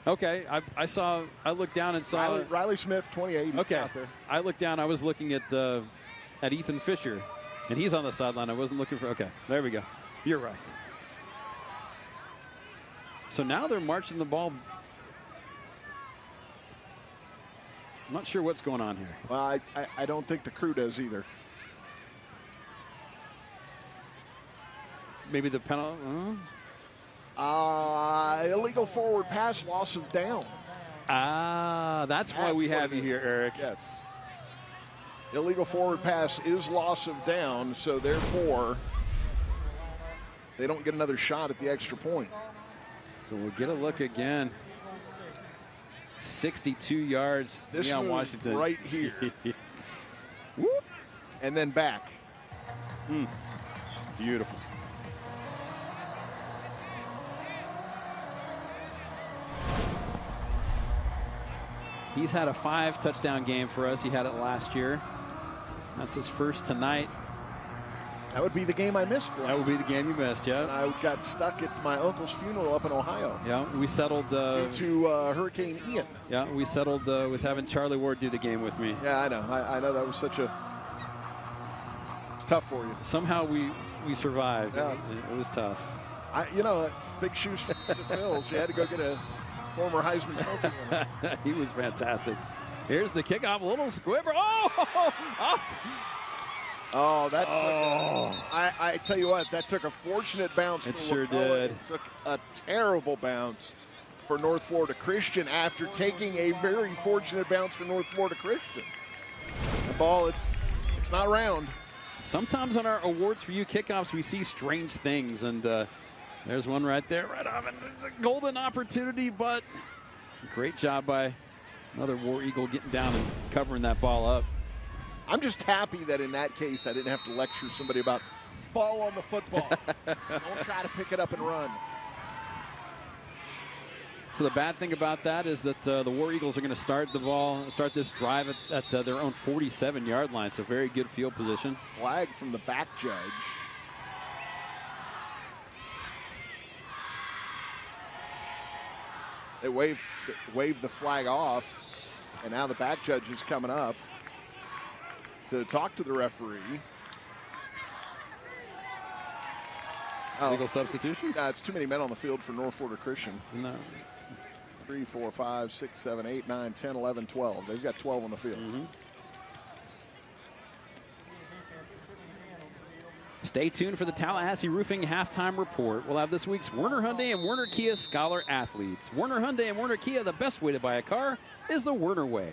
Speaker 1: Okay, I looked down and saw
Speaker 2: Riley Smith, 28.
Speaker 1: Okay,
Speaker 2: Out there.
Speaker 1: I looked down. I was looking at Ethan Fisher, and he's on the sideline. I wasn't looking for. Okay, there we go. You're right. So now they're marching the ball. I'm not sure what's going on here.
Speaker 2: Well, I don't think the crew does either.
Speaker 1: Maybe the penalty.
Speaker 2: Illegal forward pass, loss of down.
Speaker 1: That's why we have you here, Eric.
Speaker 2: Yes. Illegal forward pass is loss of down, so therefore they don't get another shot at the extra point.
Speaker 1: So we'll get a look again. 62 yards.
Speaker 2: This move
Speaker 1: Washington.
Speaker 2: right here. Whoop. And then back.
Speaker 1: Beautiful. He's had a 5-touchdown game for us. He had it last year. That's his first tonight.
Speaker 2: That would be the game I missed.
Speaker 1: That would be the game you missed, yeah.
Speaker 2: And I got stuck at my uncle's funeral up in Ohio.
Speaker 1: Yeah, we settled.
Speaker 2: Due to Hurricane Ian.
Speaker 1: Yeah, we settled with having Charlie Ward do the game with me.
Speaker 2: Yeah, I know. I know that was such a. It's tough for you.
Speaker 1: Somehow we survived.
Speaker 2: Yeah.
Speaker 1: It was tough.
Speaker 2: It's big shoes to fill. So you had to go get a former Heisman Trophy winner.
Speaker 1: He was fantastic. Here's the kickoff, a little squibber. Oh, off.
Speaker 2: Oh, that took I tell you what, that took a fortunate bounce.
Speaker 1: It
Speaker 2: for
Speaker 1: sure
Speaker 2: Wakulla.
Speaker 1: did.
Speaker 2: It took a terrible bounce for North Florida Christian after taking a very fortunate bounce for North Florida Christian. The ball, it's not round.
Speaker 1: Sometimes on our awards for you kickoffs, we see strange things, and there's one right there, right off, and it's a golden opportunity, but great job by another War Eagle getting down and covering that ball up.
Speaker 2: I'm just happy that in that case I didn't have to lecture somebody about fall on the football. Don't try to pick it up and run.
Speaker 1: So the bad thing about that is that the War Eagles are going to start this drive at their own 47-yard line. So very good field position.
Speaker 2: Flag from the back judge. They wave the flag off, and now the back judge is coming up to talk to the referee.
Speaker 1: Legal substitution?
Speaker 2: No, it's too many men on the field for North Florida Christian.
Speaker 1: No.
Speaker 2: 3, 4, 5, 6, 7, 8, 9, 10, 11, 12. They've got 12 on the field.
Speaker 1: Mm-hmm. Stay tuned for the Tallahassee Roofing Halftime Report. We'll have this week's Werner Hyundai and Werner Kia Scholar Athletes. Werner Hyundai and Werner Kia, the best way to buy a car is the Werner way.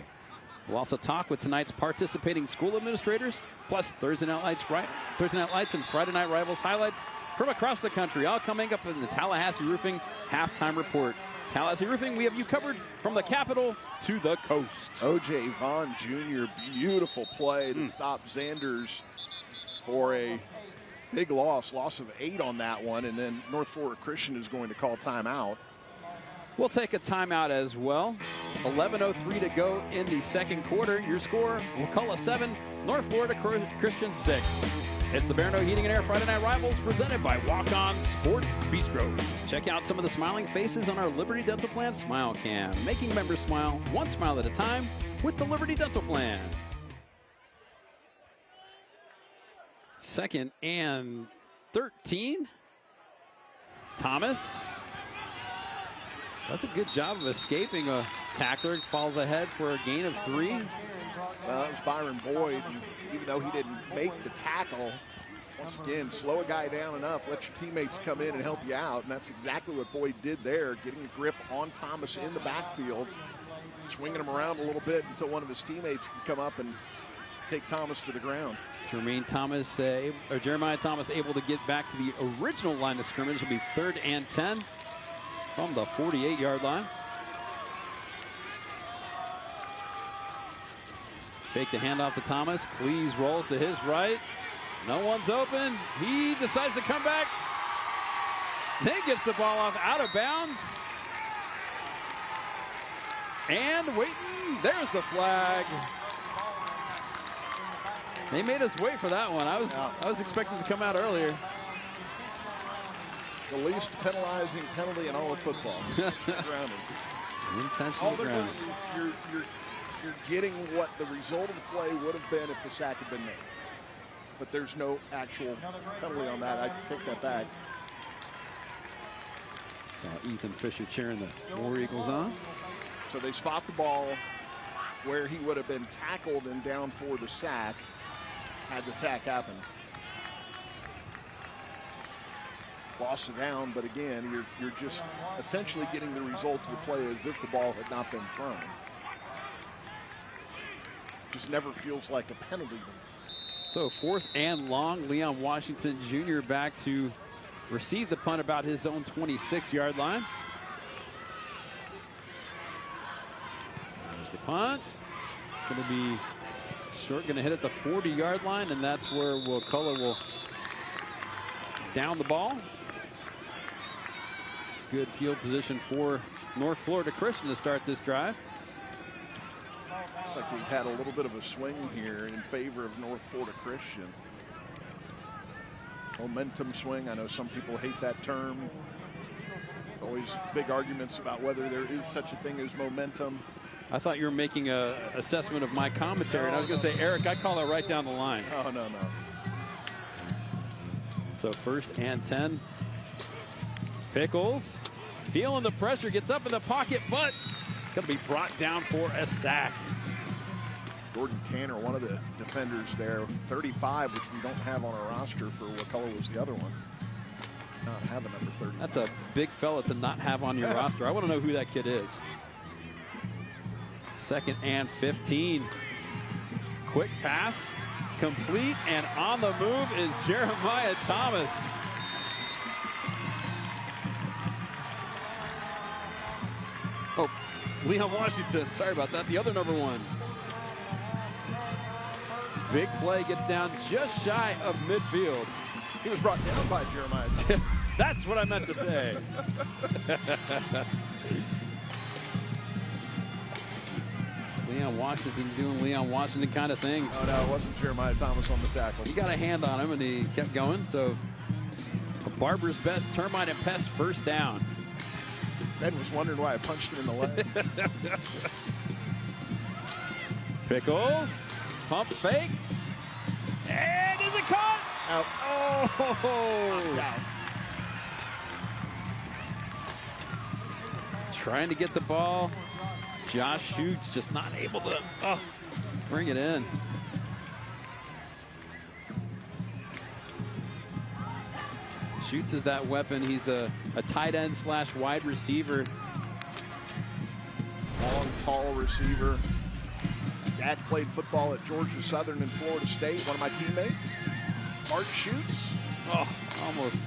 Speaker 1: We'll also talk with tonight's participating school administrators, plus Thursday Night Lights and Friday Night Rivals highlights from across the country, all coming up in the Tallahassee Roofing halftime report. Tallahassee Roofing, we have you covered from the capital to the coast.
Speaker 2: O.J. Vaughn Jr., beautiful play to stop Xanders for a big loss of 8 on that one, and then North Florida Christian is going to call timeout.
Speaker 1: We'll take a timeout as well. 11:03 to go in the second quarter. Your score, Wakulla 7, North Florida Christian 6. It's the Barineau Heating and Air Friday Night Rivals presented by Walk-On Sports Bistreaux. Check out some of the smiling faces on our Liberty Dental Plan Smile Cam. Making members smile, one smile at a time with the Liberty Dental Plan. 2nd and 13. Thomas does a good job of escaping a tackler. Falls ahead for a gain of 3.
Speaker 2: Well, that was Byron Boyd. And even though he didn't make the tackle, once again, slow a guy down enough, let your teammates come in and help you out. And that's exactly what Boyd did there, getting a grip on Thomas in the backfield, swinging him around a little bit until one of his teammates could come up and take Thomas to the ground.
Speaker 1: Jeremiah Thomas able to get back to the original line of scrimmage. Will be 3rd and 10 from the 48-yard line. Fake the handoff to Thomas. Cleese rolls to his right. No one's open. He decides to come back. Then gets the ball off out of bounds. And waiting. There's the flag. They made us wait for that one. I was expecting to come out earlier.
Speaker 2: The least penalizing penalty in all of football.
Speaker 1: Intentional
Speaker 2: all they're
Speaker 1: ground.
Speaker 2: doing is you're getting what the result of the play would have been if the sack had been made. But there's no actual penalty on that. I take that back.
Speaker 1: Saw Ethan Fisher cheering the War Eagles on.
Speaker 2: So they spot the ball where he would have been tackled and down for the sack had the sack happened. Loss of down, but again, you're just essentially getting the result of the play as if the ball had not been thrown. Just never feels like a penalty.
Speaker 1: So 4th and long. Leon Washington Jr. back to receive the punt about his own 26-yard line. There's the punt. Going to be short, going to hit at the 40-yard line, and that's where Wakulla will down the ball. Good field position for North Florida Christian to start this drive.
Speaker 2: Like we've had a little bit of a swing here in favor of North Florida Christian. Momentum swing. I know some people hate that term. Always big arguments about whether there is such a thing as momentum.
Speaker 1: I thought you were making an assessment of my commentary, and I was going to say, Eric, I call it right down the line.
Speaker 2: Oh, no.
Speaker 1: So 1st and 10. Pickles feeling the pressure, gets up in the pocket, but going to be brought down for a sack.
Speaker 2: Jordan Tanner, one of the defenders there, 35, which we don't have on our roster. For Wakulla was the other one. Not having number 30.
Speaker 1: That's a big fella to not have on your roster. I want to know who that kid is. 2nd and 15. Quick pass, complete, and on the move is Jeremiah Thomas. Oh, Leon Washington, sorry about that. The other number 1. Big play, gets down just shy of midfield.
Speaker 2: He was brought down by Jeremiah Thomas.
Speaker 1: That's what I meant to say. Leon Washington doing Leon Washington kind of things.
Speaker 2: Oh, no, it wasn't Jeremiah Thomas on the tackle.
Speaker 1: He got a hand on him, and he kept going. So a barber's best termite and pest 1st down.
Speaker 2: Ben was wondering why I punched him in the leg.
Speaker 1: Pickles, pump fake, and is it caught?
Speaker 2: Out.
Speaker 1: Oh!
Speaker 2: Out.
Speaker 1: Trying to get the ball. Josh Schutz just not able to bring it in. Schutz is that weapon. He's a tight end / wide receiver.
Speaker 2: Long, tall receiver. Dad played football at Georgia Southern and Florida State. One of my teammates, Mark Schutz.
Speaker 1: Oh, almost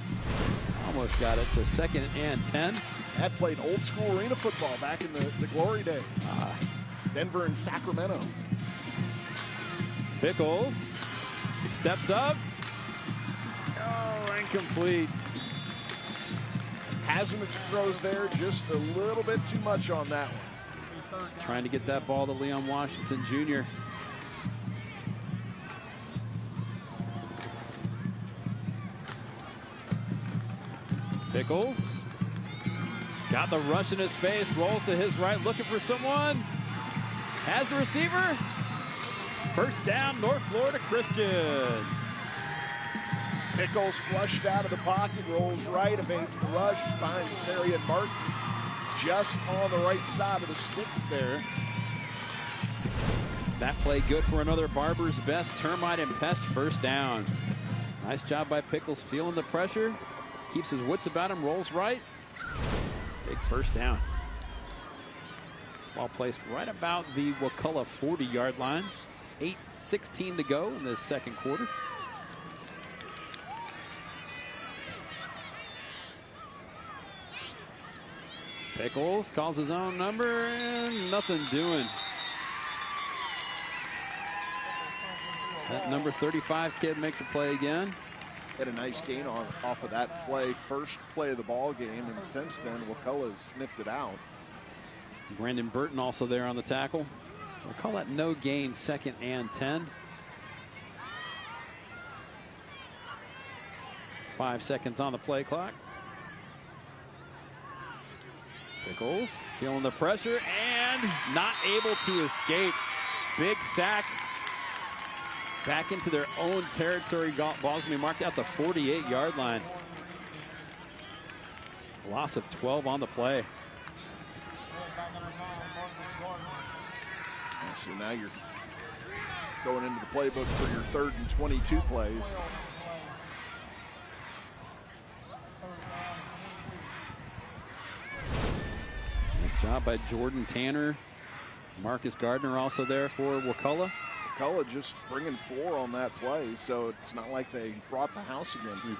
Speaker 1: Almost got it. So 2nd and 10.
Speaker 2: Had played old school arena football back in the glory days. Denver and Sacramento.
Speaker 1: Pickles steps up. Oh, incomplete.
Speaker 2: Azimuth throws there just a little bit too much on that one.
Speaker 1: Trying to get that ball to Leon Washington Jr. Pickles got the rush in his face, rolls to his right, looking for someone. Has the receiver. First down, North Florida Christian.
Speaker 2: Pickles flushed out of the pocket, rolls right, evades the rush, finds Terry and Martin just on the right side of the sticks there.
Speaker 1: That play good for another Barber's Best termite and pest first down. Nice job by Pickles, feeling the pressure. Keeps his wits about him, rolls right. Big first down. Ball placed right about the Wakulla 40-yard line. 8:16 to go in the second quarter. Pickles calls his own number and nothing doing. That number 35 kid makes a play again.
Speaker 2: Had a nice gain off of that play, first play of the ball game, and since then Wakulla sniffed it out.
Speaker 1: Brandon Burton also there on the tackle. So we'll call that no gain, 2nd and 10. 5 seconds on the play clock. Pickles feeling the pressure and not able to escape. Big sack. Back into their own territory. Ball's going to be marked out the 48-yard line. Loss of 12 on the play.
Speaker 2: So now you're going into the playbook for your 3rd and 22 plays.
Speaker 1: Nice job by Jordan Tanner. Marcus Gardner also there for Wakulla.
Speaker 2: Wakulla just bringing 4 on that play, so it's not like they brought the house against it.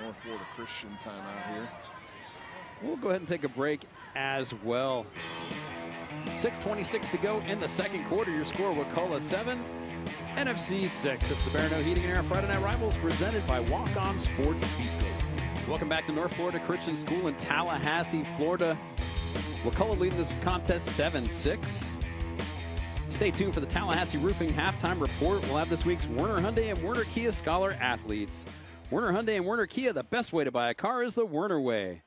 Speaker 2: North Florida Christian timeout here.
Speaker 1: We'll go ahead and take a break as well. 6:26 to go in the second quarter. Your score, Wakulla 7, NFC 6. It's the Barineau Heating and Air Friday Night Rivals presented by Walk-On Sports Bistreaux. Welcome back to North Florida Christian School in Tallahassee, Florida. Wakulla leading this contest 7-6. Stay tuned for the Tallahassee Roofing halftime report. We'll have this week's Werner Hyundai and Werner Kia Scholar athletes. Werner Hyundai and Werner Kia, the best way to buy a car is the Werner way.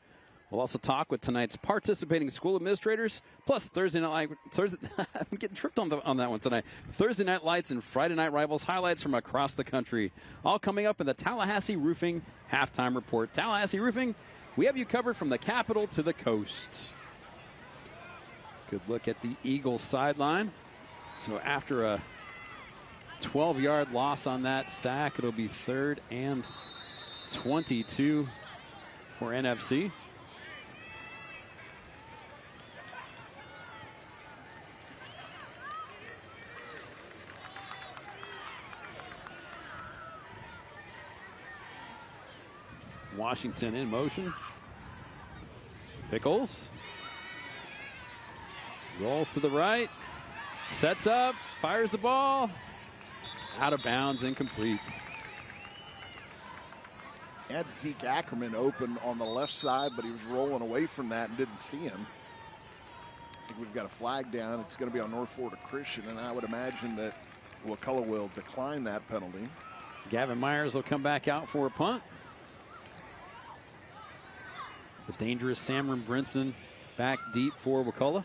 Speaker 1: We'll also talk with tonight's participating school administrators, plus Thursday night. I'm getting tripped on that one tonight. Thursday night lights and Friday night rivals highlights from across the country. All coming up in the Tallahassee Roofing halftime report. Tallahassee Roofing, we have you covered from the capital to the coast. Good look at the Eagles sideline. So after a 12-yard loss on that sack, it'll be 3rd and 22 for NFC. Washington in motion. Pickles rolls to the right, sets up, fires the ball, out of bounds, incomplete.
Speaker 2: Had Zeke Ackerman open on the left side, but he was rolling away from that and didn't see him. I think we've got a flag down. It's going to be on North Florida Christian, and I would imagine that Wakulla will decline that penalty.
Speaker 1: Gavin Myers will come back out for a punt. The dangerous Samron Brinson back deep for Wakulla.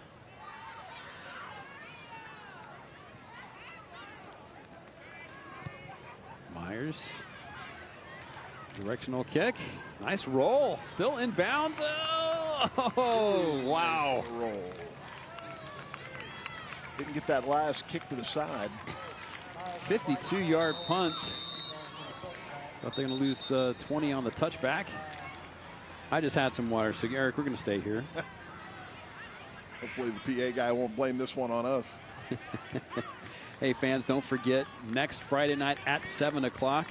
Speaker 1: Myers. Directional kick. Nice roll. Still in bounds. Oh, wow.
Speaker 2: Nice roll. Didn't get that last kick to the side.
Speaker 1: 52-yard punt. But they're going to lose 20 on the touchback. I just had some water, so Eric, we're going to stay here.
Speaker 2: Hopefully the PA guy won't blame this one on us.
Speaker 1: Hey, fans, don't forget, next Friday night at 7 o'clock,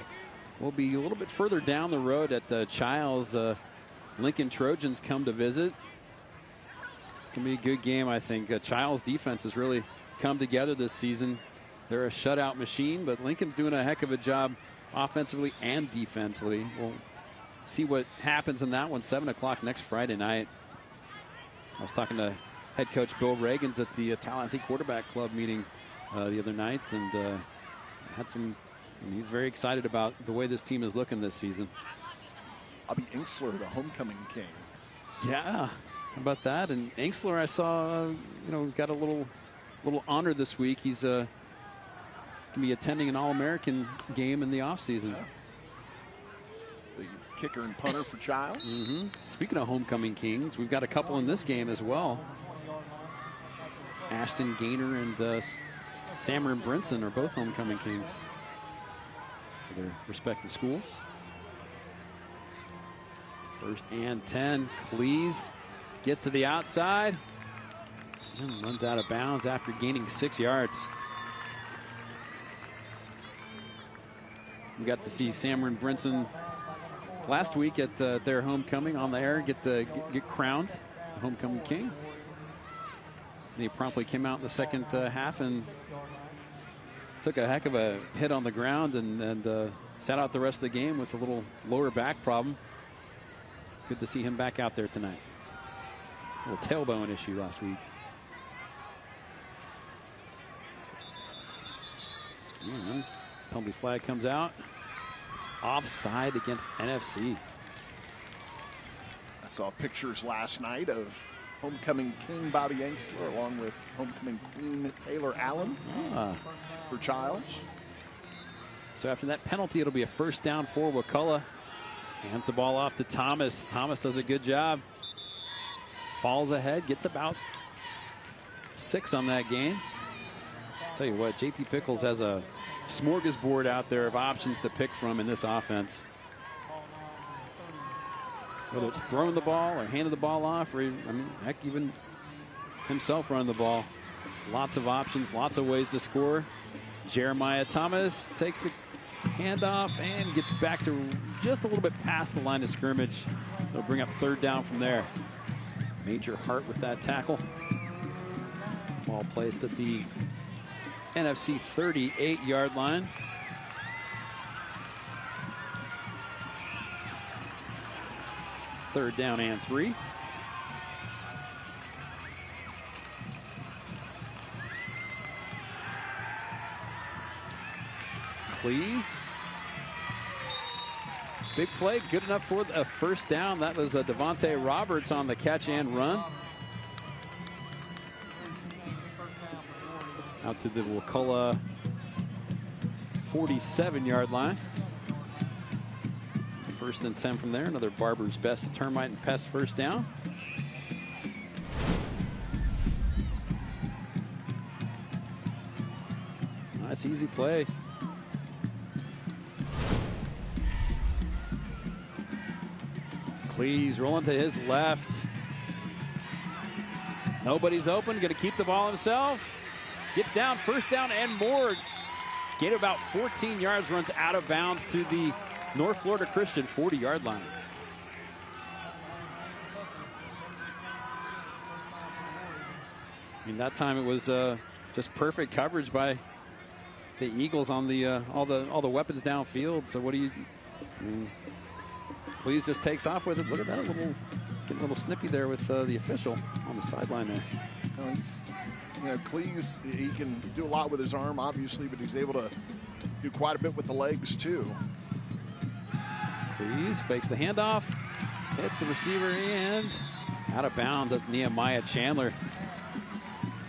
Speaker 1: we'll be a little bit further down the road at Childs. Lincoln Trojans come to visit. It's going to be a good game, I think. Childs' defense has really come together this season. They're a shutout machine, but Lincoln's doing a heck of a job offensively and defensively. We'll see what happens in that one. 7 o'clock next Friday night. I was talking to head coach Bill Reagans at the Tallahassee Quarterback Club meeting the other night, and had some. He's very excited about the way this team is looking this season.
Speaker 2: Bobby Inksler, the homecoming king.
Speaker 1: Yeah, how about that? And Inksler, I saw, he's got a little honor this week. He's going to be attending an All-American game in the offseason.
Speaker 2: Yeah. The kicker and punter for Childs.
Speaker 1: Speaking of homecoming kings, we've got a couple in this game as well. Ashton Gaynor and Cameron Brinson are both homecoming kings for their respective schools. First and 10. Cleese gets to the outside and runs out of bounds after gaining 6 yards. We got to see Cameron Brinson last week at their homecoming on the air, get crowned the homecoming king. He promptly came out in the second half and took a heck of a hit on the ground and sat out the rest of the game with a little lower back problem. Good to see him back out there tonight. A little tailbone issue last week. And penalty flag comes out. Offside against NFC.
Speaker 2: I saw pictures last night of homecoming king Bobby Inksler along with homecoming queen Taylor Allen for Childs.
Speaker 1: So after that penalty, it'll be a first down for Wakulla. Hands the ball off to Thomas. Thomas does a good job. Falls ahead, gets about 6 on that game. Tell you what, JP Pickles has a smorgasbord out there of options to pick from in this offense. Whether it's throwing the ball or handing the ball off, or heck, even himself running the ball. Lots of options, lots of ways to score. Jeremiah Thomas takes the handoff and gets back to just a little bit past the line of scrimmage. They'll bring up third down from there. Major Hart with that tackle. Ball placed at the NFC 38-yard line. Third down and 3. Cleese. Big play, good enough for a first down. That was Devontae Roberts on the catch and run. Out to the Wakulla 47-yard line. First and 10 from there. Another Barber's Best termite and pest first down. Nice, easy play. Cleese rolling to his left. Nobody's open. Going to keep the ball himself. Gets down, first down and more. Gain about 14 yards, runs out of bounds to the North Florida Christian 40-yard line. That time it was just perfect coverage by the Eagles on the all the weapons downfield. So what do you? Cleese just takes off with it. Look at that, getting a little snippy there with the official on the sideline there.
Speaker 2: Cleese, he can do a lot with his arm, obviously, but he's able to do quite a bit with the legs too.
Speaker 1: Cleese fakes the handoff, hits the receiver, and out of bounds. That's Nehemiah Chandler.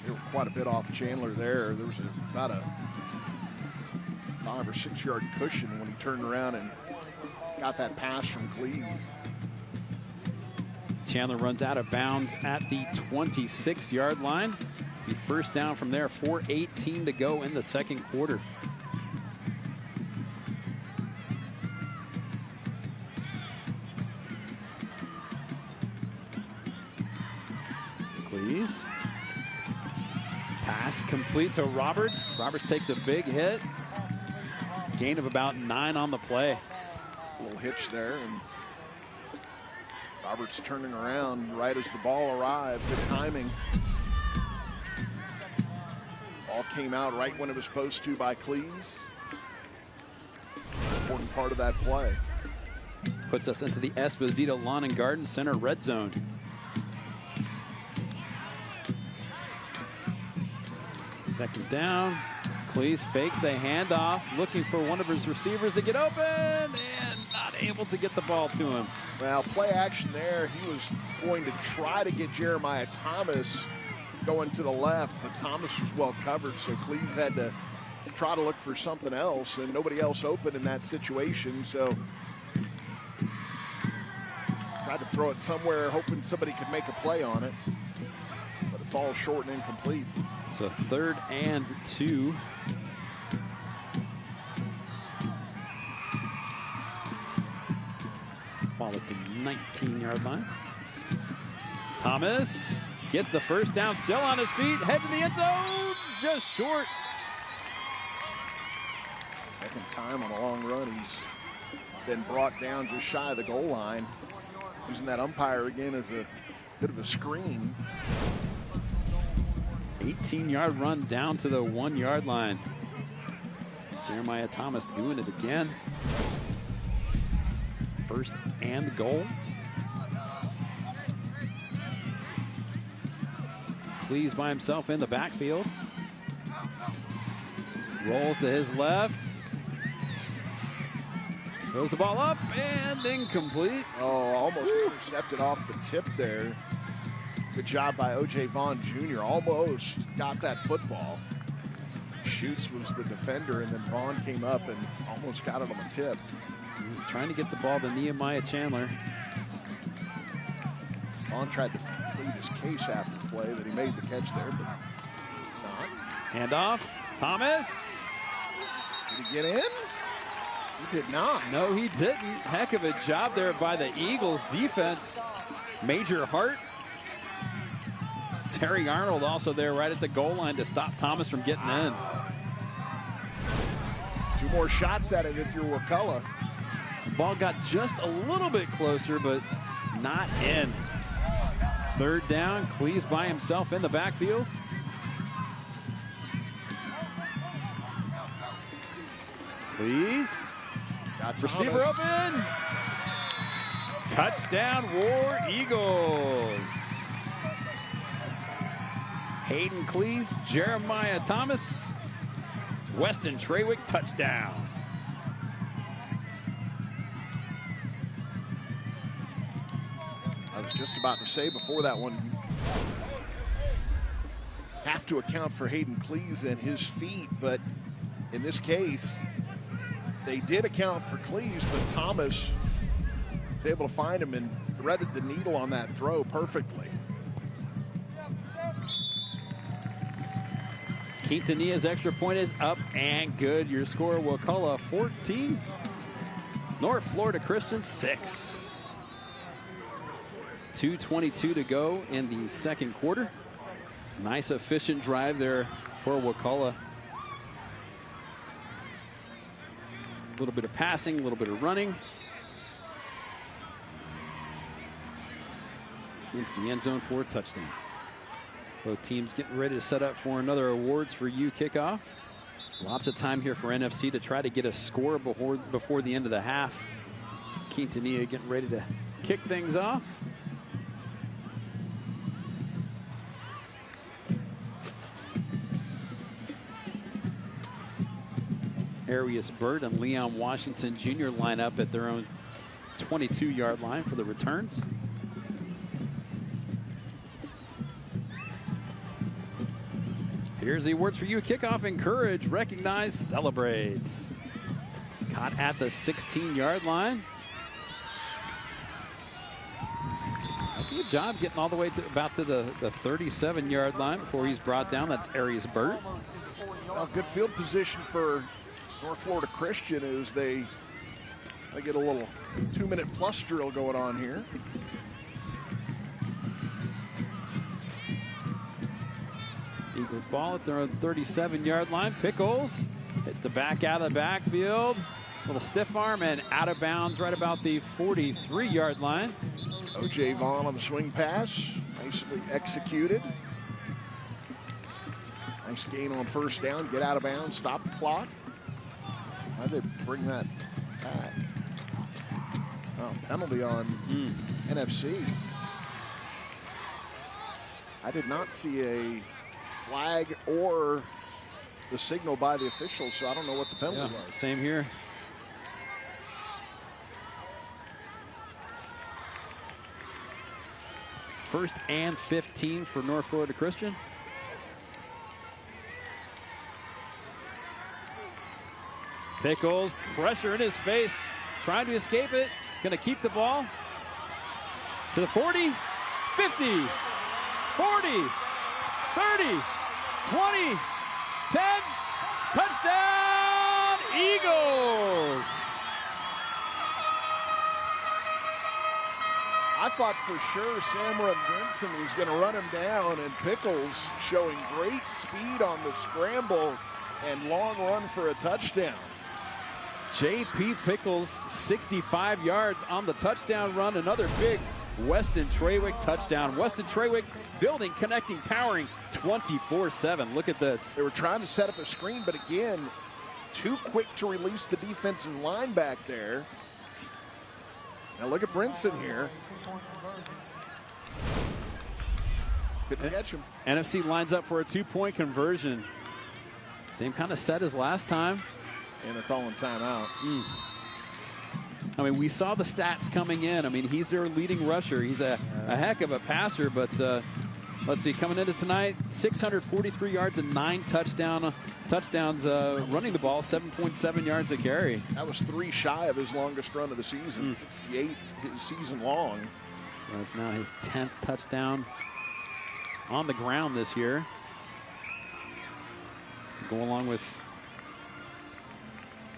Speaker 2: They were quite a bit off Chandler there. There was about a 5 or 6 yard cushion when he turned around and got that pass from Cleese.
Speaker 1: Chandler runs out of bounds at the 26-yard line. Be first down from there. 4:18 to go in the second quarter. Cleese Pass complete to Roberts. Roberts takes a big hit. Gain of about 9 on the play.
Speaker 2: A little hitch there, and Roberts turning around right as the ball arrived. Good timing. Ball came out right when it was supposed to by Cleese. Important part of that play.
Speaker 1: Puts us into the Esposito Lawn and Garden Center red zone. Second down. Cleese fakes the handoff, looking for one of his receivers to get open, and not able to get the ball to him.
Speaker 2: Well, play action there. He was going to try to get Jeremiah Thomas going to the left, but Thomas was well covered, so Cleese had to try to look for something else, and nobody else open in that situation, so tried to throw it somewhere, hoping somebody could make a play on it, but it falls short and incomplete.
Speaker 1: So 3rd and 2. Ball at the 19-yard line. Thomas gets the first down, still on his feet, head to the end zone, just short.
Speaker 2: Second time on a long run, he's been brought down just shy of the goal line. Using that umpire again as a bit of a screen.
Speaker 1: 18-yard run down to the 1-yard line. Jeremiah Thomas doing it again. 1st and goal. Cleese by himself in the backfield. Rolls to his left. Throws the ball up and incomplete.
Speaker 2: Oh, almost intercepted off the tip there. Good job by O.J. Vaughn Jr. Almost got that football. Schutz was the defender, and then Vaughn came up and almost got it on the tip.
Speaker 1: He was trying to get the ball to Nehemiah Chandler.
Speaker 2: Vaughn tried to plead his case after the play that he made the catch there, but not.
Speaker 1: Handoff. Thomas.
Speaker 2: Did he get in? He did not.
Speaker 1: No, he didn't. Heck of a job there by the Eagles defense. Major Hart. Terry Arnold also there right at the goal line to stop Thomas from getting in.
Speaker 2: 2 more shots at it if you're Wakulla.
Speaker 1: Ball got just a little bit closer, but not in. 3rd down, Cleese by himself in the backfield. Cleese.
Speaker 2: Got
Speaker 1: Receiver open. Touchdown, War Eagles. Hayden Cleese, Jeremiah Thomas, Weston Trawick, touchdown.
Speaker 2: I was just about to say before that one, have to account for Hayden Cleese and his feet, but in this case, they did account for Cleese, but Thomas was able to find him and threaded the needle on that throw perfectly.
Speaker 1: Quintanilla's extra point is up and good. Your score, Wakulla 14, North Florida Christian 6. 2:22 to go in the 2nd quarter. Nice efficient drive there for Wakulla. A little bit of passing, a little bit of running. Into the end zone for a touchdown. Both teams getting ready to set up for another Awards for You kickoff. Lots of time here for NFC to try to get a score before the end of the half. Quintanilla getting ready to kick things off. Arius Burt and Leon Washington Jr. line up at their own 22-yard line for the returns. Here's the Awards for You kickoff. Encourage, recognize, celebrate. Caught at the 16-yard line. Good job getting all the way to about to the 37-yard line before he's brought down. That's Arius Burt.
Speaker 2: Well, good field position for North Florida Christian as they get a little 2-minute plus drill going on here.
Speaker 1: Eagles ball at their 37-yard line. Pickles hits the back out of the backfield. Little stiff arm and out of bounds right about the 43-yard line.
Speaker 2: O.J. Vaughn on the swing pass. Nicely executed. Nice gain on first down. Get out of bounds. Stop the clock. Why'd they bring that back? Oh, penalty on NFC. I did not see a flag or the signal by the officials, so I don't know what the penalty was.
Speaker 1: Same here. First and 15 for North Florida Christian. Pickles, pressure in his face, trying to escape it. Going to keep the ball to the 40, 50, 40, 30, 20, 10, touchdown, Eagles!
Speaker 2: I thought for sure Samra Brinson was going to run him down, and Pickles showing great speed on the scramble and long run for a touchdown.
Speaker 1: J.P. Pickles, 65 yards on the touchdown run. Another big Weston Trawick touchdown. Weston Trawick building, connecting, powering 24/7. Look at this.
Speaker 2: They were trying to set up a screen, but again, too quick to release the defensive line back there. Now look at Brinson here. Couldn't catch him.
Speaker 1: NFC lines up for a 2-point conversion. Same kind of set as last time.
Speaker 2: And they're calling timeout.
Speaker 1: I mean, we saw the stats coming in. I mean, he's their leading rusher. He's a heck of a passer, but let's see, coming into tonight, 643 yards and 9 touchdowns, running the ball, 7.7 yards a carry.
Speaker 2: That was 3 shy of his longest run of the season, 68 his season long.
Speaker 1: So it's now his 10th touchdown on the ground this year. To go along with,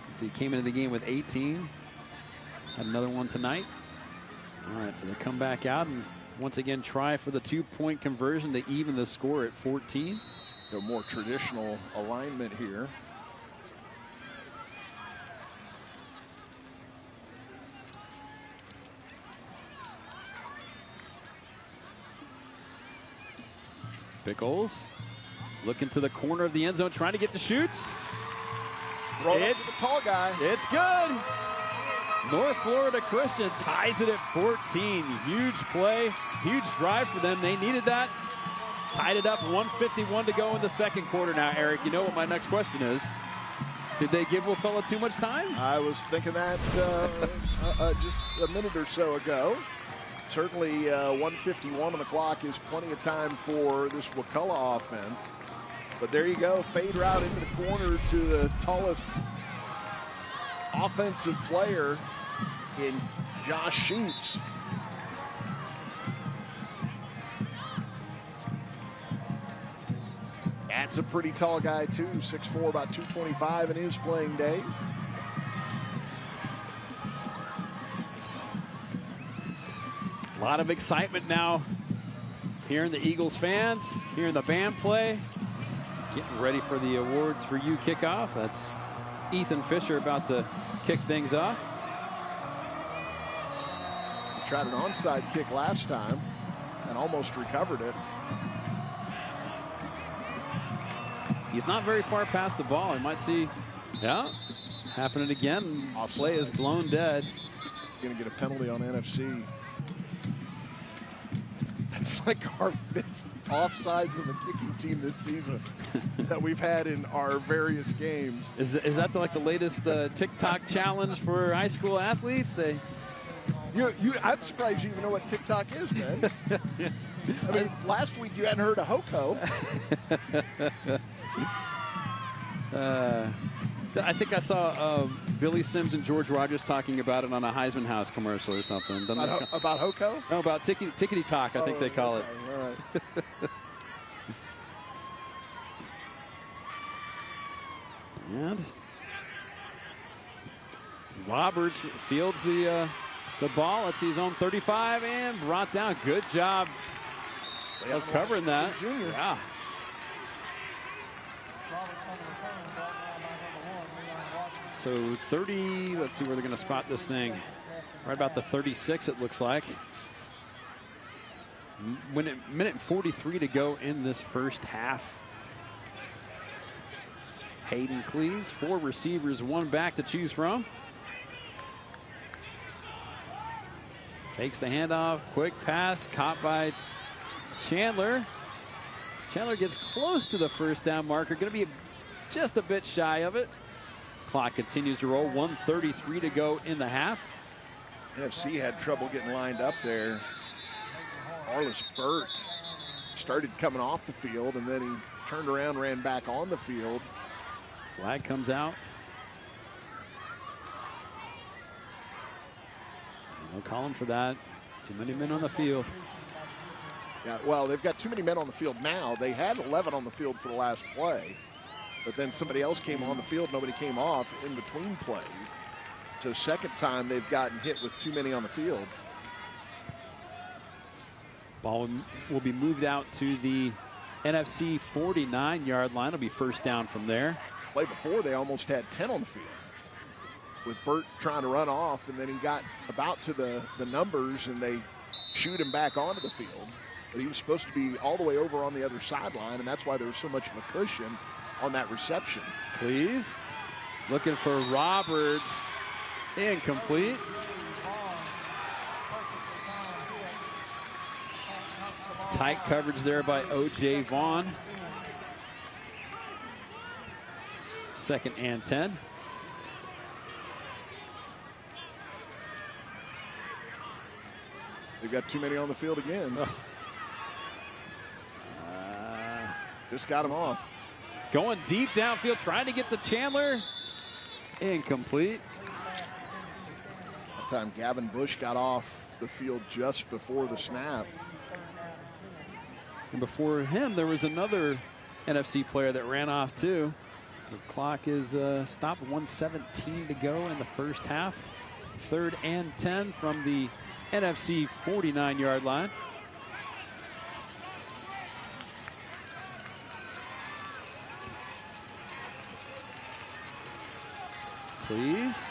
Speaker 1: let's see, he came into the game with 18. Had another one tonight. All right, so they come back out and once again try for the 2-point conversion to even the score at 14.
Speaker 2: A more traditional alignment here.
Speaker 1: Pickles looking to the corner of the end zone, trying to get the shoots.
Speaker 2: It's a tall guy.
Speaker 1: It's good. North Florida Christian ties it at 14. Huge play, huge drive for them. They needed that. Tied it up, 1:51 to go in the second quarter. Now, Eric, you know what my next question is. Did they give Wakulla too much time?
Speaker 2: I was thinking that just a minute or so ago. Certainly 1:51 on the clock is plenty of time for this Wakulla offense. But there you go, fade route into the corner to the tallest offensive player in Josh Schutz. That's a pretty tall guy too, 6'4", about 225 in his playing days.
Speaker 1: A lot of excitement now hearing the Eagles fans, hearing the band play, getting ready for the Awards for You kickoff. That's Ethan Fisher about to kick things off.
Speaker 2: He tried an onside kick last time and almost recovered it.
Speaker 1: He's not very far past the ball. He might see, happening again. Play is blown dead.
Speaker 2: Going to get a penalty on NFC. It's like our 5th offsides on the kicking team this season that we've had in our various games.
Speaker 1: Is that like the latest TikTok challenge for high school athletes?
Speaker 2: I'm surprised you even know what TikTok is, man. I mean, last week you hadn't heard of Hoko.
Speaker 1: I think I saw Billy Sims and George Rogers talking about it on a Heisman House commercial or something.
Speaker 2: About Hoko?
Speaker 1: No, about Tickety Talk, I think they call it.
Speaker 2: All right.
Speaker 1: And Roberts fields the ball. Let's see, his own 35 and brought down. Good job of covering that.
Speaker 2: Junior.
Speaker 1: Yeah. So 30, let's see where they're going to spot this thing. Right about the 36, it looks like. Minute and 43 to go in this first half. Hayden Cleese, 4 receivers, 1 back to choose from. Fakes the handoff, quick pass, caught by Chandler. Chandler gets close to the first down marker, going to be just a bit shy of it. Clock continues to roll, 1:33 to go in the half.
Speaker 4: NFC had trouble getting lined up there. Arliss Burt started coming off the field, and then he turned around, ran back on the field.
Speaker 1: Flag comes out. No calling for that. Too many men on the field.
Speaker 4: Yeah, well, they've got too many men on the field now. They had 11 on the field for the last play, but then somebody else came on the field. Nobody came off in between plays. So second time they've gotten hit with too many on the field.
Speaker 1: Ball will be moved out to the NFC 49-yard line. It'll be first down from there.
Speaker 4: Play before, they almost had 10 on the field, with Burt trying to run off, and then he got about to the numbers, and they shoot him back onto the field. But he was supposed to be all the way over on the other sideline, and that's why there was so much of a cushion on that reception.
Speaker 1: Please, looking for Roberts. Incomplete. Tight coverage there by O.J. Vaughn. 2nd and 10.
Speaker 4: They've got too many on the field again. Just got him off.
Speaker 1: Going deep downfield, trying to get to Chandler. Incomplete.
Speaker 4: That time Gavin Bush got off the field just before the snap.
Speaker 1: And before him, there was another NFC player that ran off too. So clock is stopped, 1:17 to go in the first half. 3rd and 10 from the NFC 49-yard line. Please.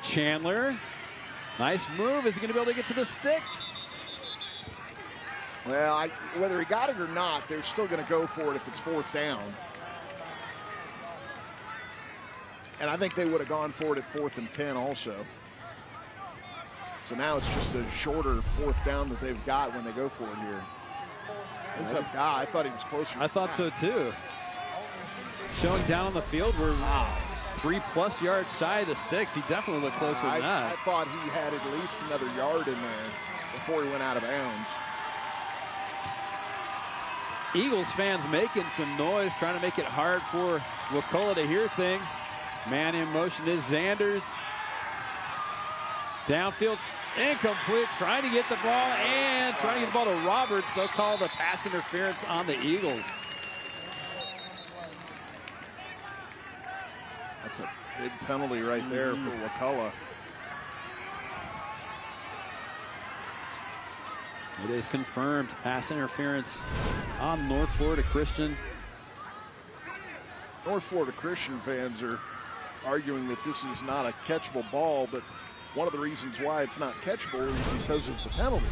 Speaker 1: Chandler. Nice move. Is he going to be able to get to the sticks?
Speaker 4: Well, whether he got it or not, they're still going to go for it if it's 4th down. And I think they would have gone for it at 4th and 10 also. So now it's just a shorter 4th down that they've got when they go for it here. Ends up guy. I thought he was closer.
Speaker 1: I thought so too. Showing down on the field, we're 3+ yards shy of the sticks. He definitely looked closer than that.
Speaker 4: I thought he had at least another yard in there before he went out of bounds.
Speaker 1: Eagles fans making some noise, trying to make it hard for Wakulla to hear things. Man in motion is Zanders. Downfield, incomplete, trying to get the ball and trying to get the ball to Roberts. They'll call the pass interference on the Eagles.
Speaker 4: That's a big penalty right there for Wakulla.
Speaker 1: It is confirmed. Pass interference on North Florida Christian.
Speaker 4: North Florida Christian fans are arguing that this is not a catchable ball, but one of the reasons why it's not catchable is because of the penalty.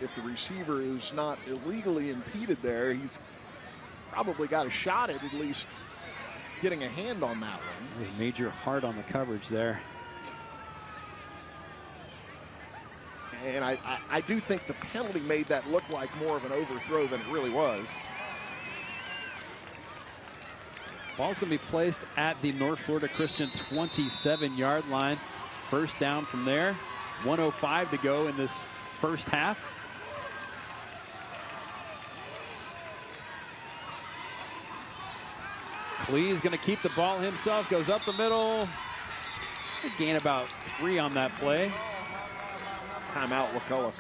Speaker 4: If the receiver is not illegally impeded there, he's probably got a shot at least getting a hand on that one.
Speaker 1: It was major hard on the coverage there.
Speaker 4: And I do think the penalty made that look like more of an overthrow than it really was.
Speaker 1: Ball's going to be placed at the North Florida Christian 27-yard line. First down from there. 1:05 to go in this first half. Cleese going to keep the ball himself. Goes up the middle. Gain about 3 on that play.
Speaker 4: Timeout, Wakulla.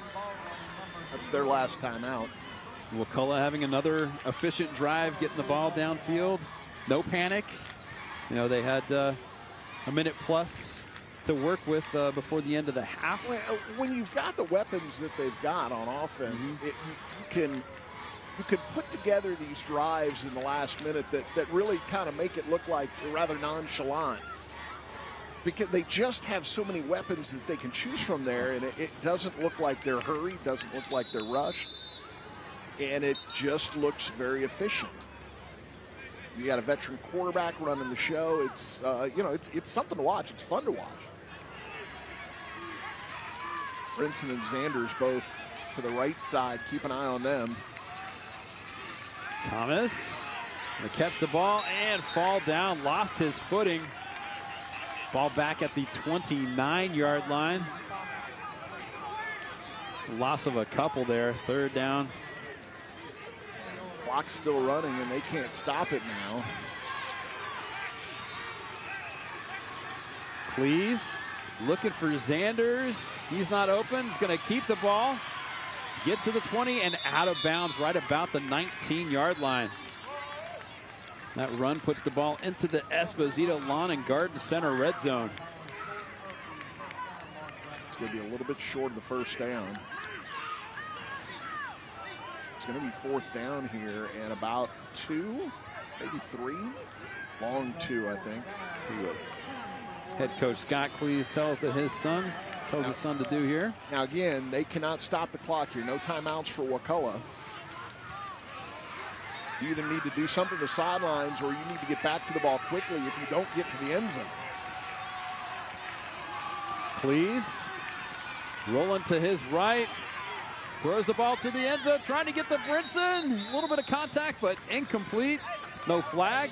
Speaker 4: That's their last timeout.
Speaker 1: Wakulla having another efficient drive, getting the ball downfield. No panic. You know, they had a minute plus to work with before the end of the half.
Speaker 4: Well, when you've got the weapons that they've got on offense, you can you could put together these drives in the last minute that really kind of make it look like rather nonchalant, because they just have so many weapons that they can choose from there, and it doesn't look like they're hurried, doesn't look like they're rushed, and it just looks very efficient. You got a veteran quarterback running the show. It's it's something to watch. It's fun to watch. Brinson and Zanders both to the right side. Keep an eye on them.
Speaker 1: Thomas will catch the ball and fall down. Lost his footing. Ball back at the 29-yard line. Loss of a couple there. Third down.
Speaker 4: Clock's still running, and they can't stop it now.
Speaker 1: Please looking for Zanders. He's not open. He's going to keep the ball. Gets to the 20 and out of bounds right about the 19-yard line. That run puts the ball into the Esposito Lawn and Garden Center red zone.
Speaker 4: It's going to be a little bit short of the first down. It's going to be fourth down here and about 2, maybe 3. Long 2, I think.
Speaker 1: Let's see what head coach Scott Cleese tells his son to do here.
Speaker 4: Now again, they cannot stop the clock here. No timeouts for Wakulla. You either need to do something to the sidelines or you need to get back to the ball quickly if you don't get to the end zone.
Speaker 1: Cleese rolling to his right. Throws the ball to the end zone, trying to get to Brinson. A little bit of contact, but incomplete. No flag.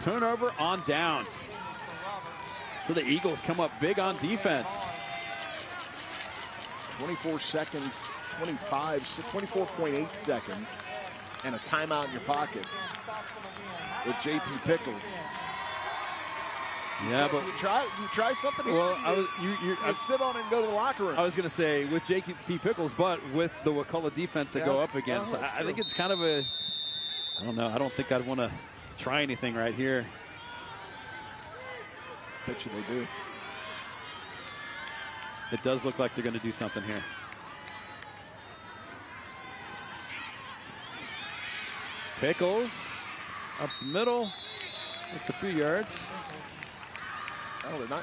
Speaker 1: Turnover on downs. So the Eagles come up big on defense.
Speaker 4: 24 seconds, 24.8 seconds, and a timeout in your pocket with JP Pickles.
Speaker 1: Yeah, but
Speaker 4: you try something.
Speaker 1: Well,
Speaker 4: you sit on it and go to the locker room.
Speaker 1: I was going to say with JP Pickles, but with the Wakulla defense to go up against, I think it's kind of a. I don't know. I don't think I'd want to try anything right here.
Speaker 4: Bet you they do.
Speaker 1: It does look like they're going to do something here. Pickles up the middle. It's a few yards.
Speaker 4: Well, they're not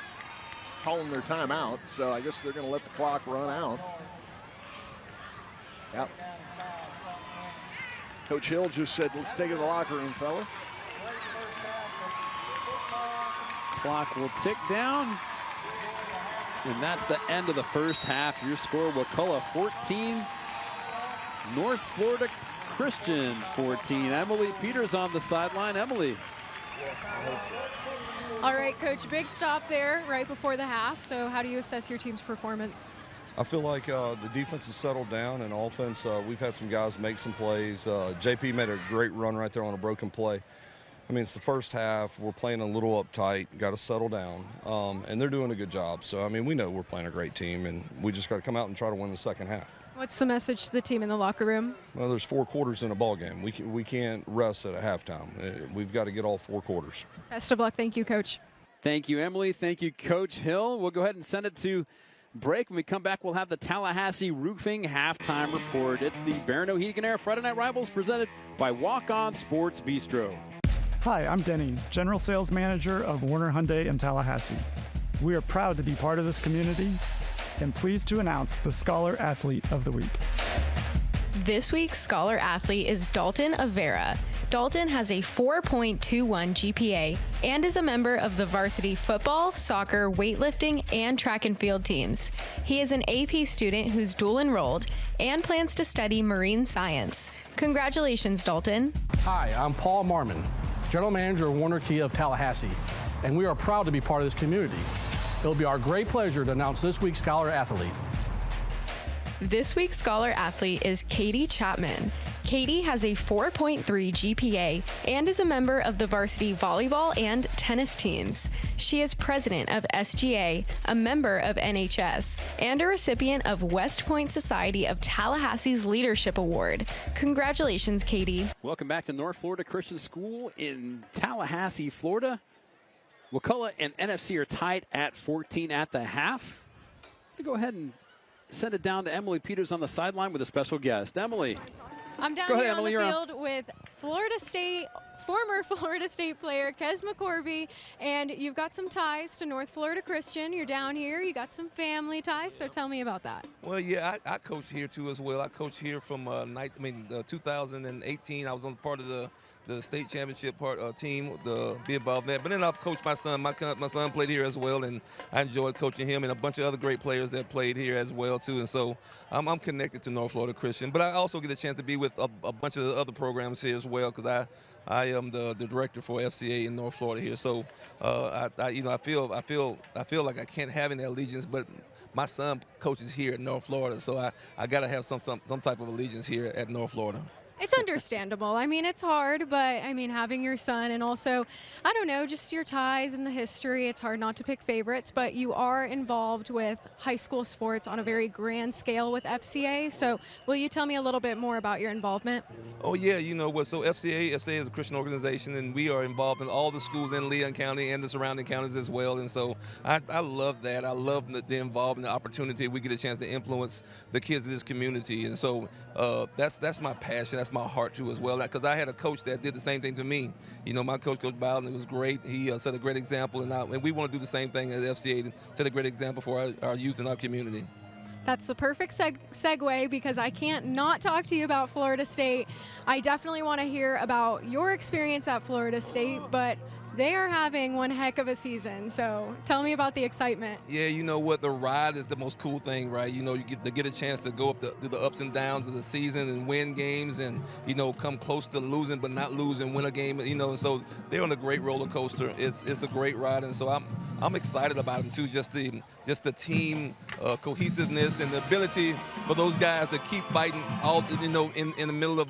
Speaker 4: calling their timeout, so I guess they're going to let the clock run out. Yep. Coach Hill just said, let's take it to the locker room, fellas.
Speaker 1: Clock will tick down. And that's the end of the first half. Your score, Wakulla 14, North Florida Christian 14. Emily Peters on the sideline. Emily.
Speaker 3: All right, Coach, big stop there right before the half. So how do you assess your team's performance?
Speaker 5: I feel like the defense has settled down, and offense, we've had some guys make some plays. JP made a great run right there on a broken play. I mean, it's the first half. We're playing a little uptight, got to settle down, and they're doing a good job. So, I mean, we know we're playing a great team, and we just got to come out and try to win the second half.
Speaker 3: What's the message to the team in the locker room?
Speaker 5: Well, there's 4 quarters in a ball game. We can't rest at a halftime. We've got to get all 4 quarters.
Speaker 3: Best of luck. Thank you, Coach.
Speaker 1: Thank you, Emily. Thank you, Coach Hill. We'll go ahead and send it to break. When we come back, we'll have the Tallahassee Roofing halftime report. It's the Barineau Heating & Air Friday Night Rivals presented by Walk-On Sports Bistreaux.
Speaker 6: Hi, I'm Denny, General Sales Manager of Warner Hyundai in Tallahassee. We are proud to be part of this community and pleased to announce the Scholar Athlete of the Week.
Speaker 3: This week's Scholar Athlete is Dalton Avera. Dalton has a 4.21 GPA and is a member of the varsity football, soccer, weightlifting, and track and field teams. He is an AP student who's dual enrolled and plans to study marine science. Congratulations, Dalton.
Speaker 7: Hi, I'm Paul Marmon, General Manager of Warner Kia of Tallahassee, and we are proud to be part of this community. It will be our great pleasure to announce this week's Scholar Athlete.
Speaker 3: This week's Scholar Athlete is Katie Chapman. Katie has a 4.3 GPA and is a member of the varsity volleyball and tennis teams. She is president of SGA, a member of NHS, and a recipient of West Point Society of Tallahassee's Leadership Award. Congratulations, Katie.
Speaker 1: Welcome back to North Florida Christian School in Tallahassee, Florida. Wakulla and NFC are tied at 14 at the half. Go ahead and send it down to Emily Peters on the sideline with a special guest. Emily.
Speaker 3: I'm down
Speaker 1: Go ahead,
Speaker 3: here
Speaker 1: Emily,
Speaker 3: on
Speaker 1: you're
Speaker 3: the
Speaker 1: on.
Speaker 3: field with former Florida State player Kes McCorvey, and you've got some ties to North Florida Christian. You're down here. You got some family ties, so tell me about that.
Speaker 8: Well, yeah, I coach here too as well. I coach here from 2018. I was on part of the state championship team, be involved in that. But then I've coached my son. My son played here as well, and I enjoyed coaching him and a bunch of other great players that played here as well too. And so I'm connected to North Florida Christian. But I also get a chance to be with a bunch of the other programs here as well, because I am the director for FCA in North Florida here. So I feel like I can't have any allegiance, but my son coaches here at North Florida, so I got to have some type of allegiance here at North Florida.
Speaker 3: It's understandable. I mean, it's hard, but I mean, having your son and also, I don't know, just your ties and the history, it's hard not to pick favorites, but you are involved with high school sports on a very grand scale with FCA. So will you tell me a little bit more about your involvement?
Speaker 8: Oh, yeah. You know what? So FCA is a Christian organization, and we are involved in all the schools in Leon County and the surrounding counties as well. And so I love that. I love the involvement, the opportunity. We get a chance to influence the kids of this community. And so that's my passion. That's my heart too as well, because I had a coach that did the same thing to me. You know, my coach Bowden, it was great. He set a great example, and we want to do the same thing at FCA, to set a great example for our youth and our community.
Speaker 3: That's the perfect segue, because I can't not talk to you about Florida State. I definitely want to hear about your experience at Florida State, but they are having one heck of a season. So tell me about the excitement.
Speaker 8: Yeah, you know what? The ride is the most cool thing, right? You know, you get a chance to go up through the ups and downs of the season and win games, and, you know, come close to losing but not lose and win a game. You know, and so they're on a great roller coaster. It's a great ride, and so I'm excited about them too. Just the team cohesiveness and the ability for those guys to keep fighting all, you know, in the middle of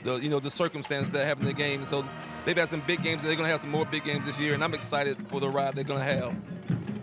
Speaker 8: the circumstance that happened in the game. So they've had some big games, and they're going to have some more big games this year, and I'm excited for the ride they're going to have.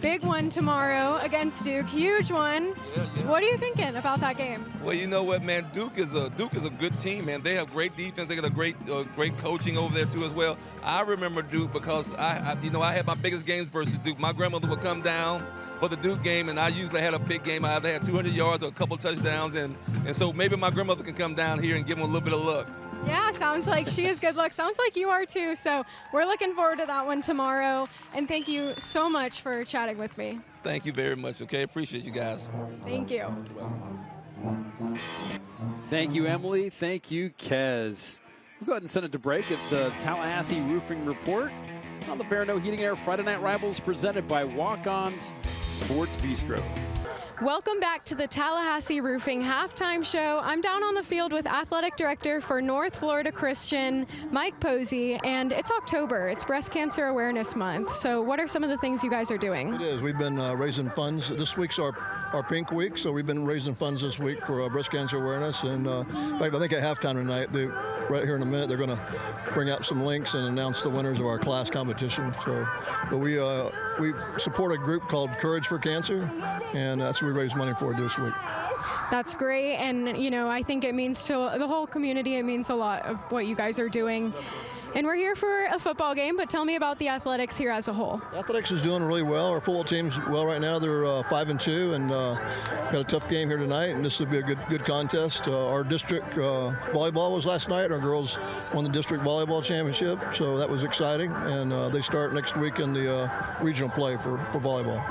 Speaker 3: Big one tomorrow against Duke, huge one.
Speaker 8: Yeah.
Speaker 3: What are you thinking about that game?
Speaker 8: Well, you know what, man, Duke is a good team, man. They have great defense. They got a great coaching over there too as well. I remember Duke because I had my biggest games versus Duke. My grandmother would come down for the Duke game, and I usually had a big game. I either had 200 yards or a couple touchdowns, and so maybe my grandmother can come down here and give them a little bit of luck.
Speaker 3: Yeah, sounds like she is good luck. Sounds like you are too. So we're looking forward to that one tomorrow. And thank you so much for chatting with me.
Speaker 8: Thank you very much, okay? Appreciate you guys.
Speaker 3: Thank you.
Speaker 1: Thank you, Emily. Thank you, Kes. We'll go ahead and send it to break. It's a Tallahassee Roofing Report on the Barineau Heating Air Friday Night Rivals, presented by Walk-On's Sports Bistreaux.
Speaker 3: Welcome back to the Tallahassee Roofing Halftime Show. I'm down on the field with Athletic Director for North Florida Christian, Mike Posey, and it's October. It's Breast Cancer Awareness Month. So what are some of the things you guys are doing?
Speaker 9: It is. We've been raising funds. This week's our pink week, so we've been raising funds this week for breast cancer awareness. And in fact, I think at halftime tonight, right here in a minute, they're going to bring out some links and announce the winners of our class competition. But we support a group called Courage for Cancer, and that's what we raise money for this week.
Speaker 3: That's great, and you know, I think it means to the whole community, it means a lot of what you guys are doing. And we're here for a football game, but tell me about the athletics here as a whole.
Speaker 9: Athletics is doing really well. Our football team's well right now. They're 5-2, and got a tough game here tonight, and this will be a good contest. Our district volleyball was last night. Our girls won the district volleyball championship, so that was exciting. And they start next week in the regional play for volleyball.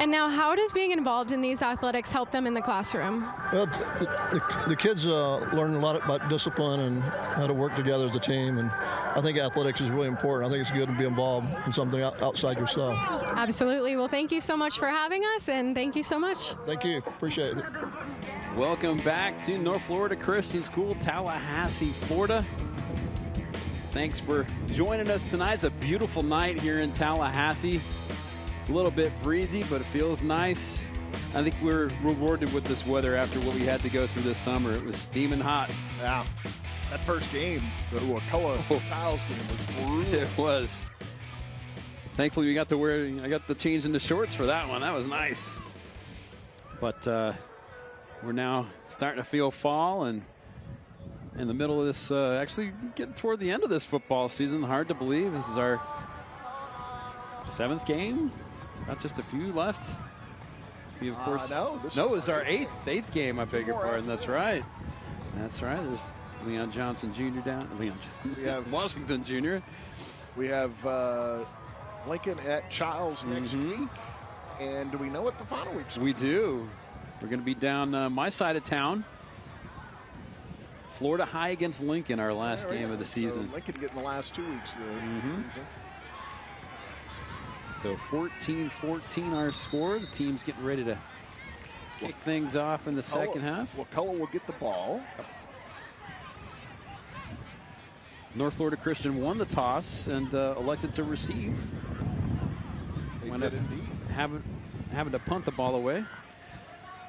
Speaker 3: And now, how does being involved in these athletics help them in the classroom?
Speaker 9: Well, the kids learn a lot about discipline and how to work together as a team, and I think athletics is really important. I think it's good to be involved in something outside yourself.
Speaker 3: Absolutely. Well, thank you so much for having us, and thank you so much.
Speaker 9: Thank you. Appreciate it.
Speaker 1: Welcome back to North Florida Christian School, Tallahassee, Florida. Thanks for joining us tonight. It's a beautiful night here in Tallahassee. A little bit breezy, but it feels nice. I think we're rewarded with this weather after what we had to go through this summer. It was steaming hot.
Speaker 4: Yeah. That first game, the Wakulla Styles game, was brutal.
Speaker 1: It was. Thankfully, I got the change into shorts for that one. That was nice. But we're now starting to feel fall, and in the middle of this, actually getting toward the end of this football season. Hard to believe. This is our 7th game. Not just a few left. We, of course,
Speaker 4: no,
Speaker 1: it's our eighth game. I beg your pardon. That's right. That's right. There's Leon Johnson Jr. down. Leon
Speaker 4: We have
Speaker 1: Washington Jr.
Speaker 4: We have Lincoln at Childs next week. And do we know what the final week's
Speaker 1: We do. We're going to be down my side of town. Florida High against Lincoln, our last game of the season.
Speaker 4: So Lincoln getting the last 2 weeks there.
Speaker 1: So 14-14 our score. The team's getting ready to kick things off in the second half.
Speaker 4: Wakulla will get the ball.
Speaker 1: North Florida Christian won the toss and elected to receive.
Speaker 4: They did indeed.
Speaker 1: Having to punt the ball away.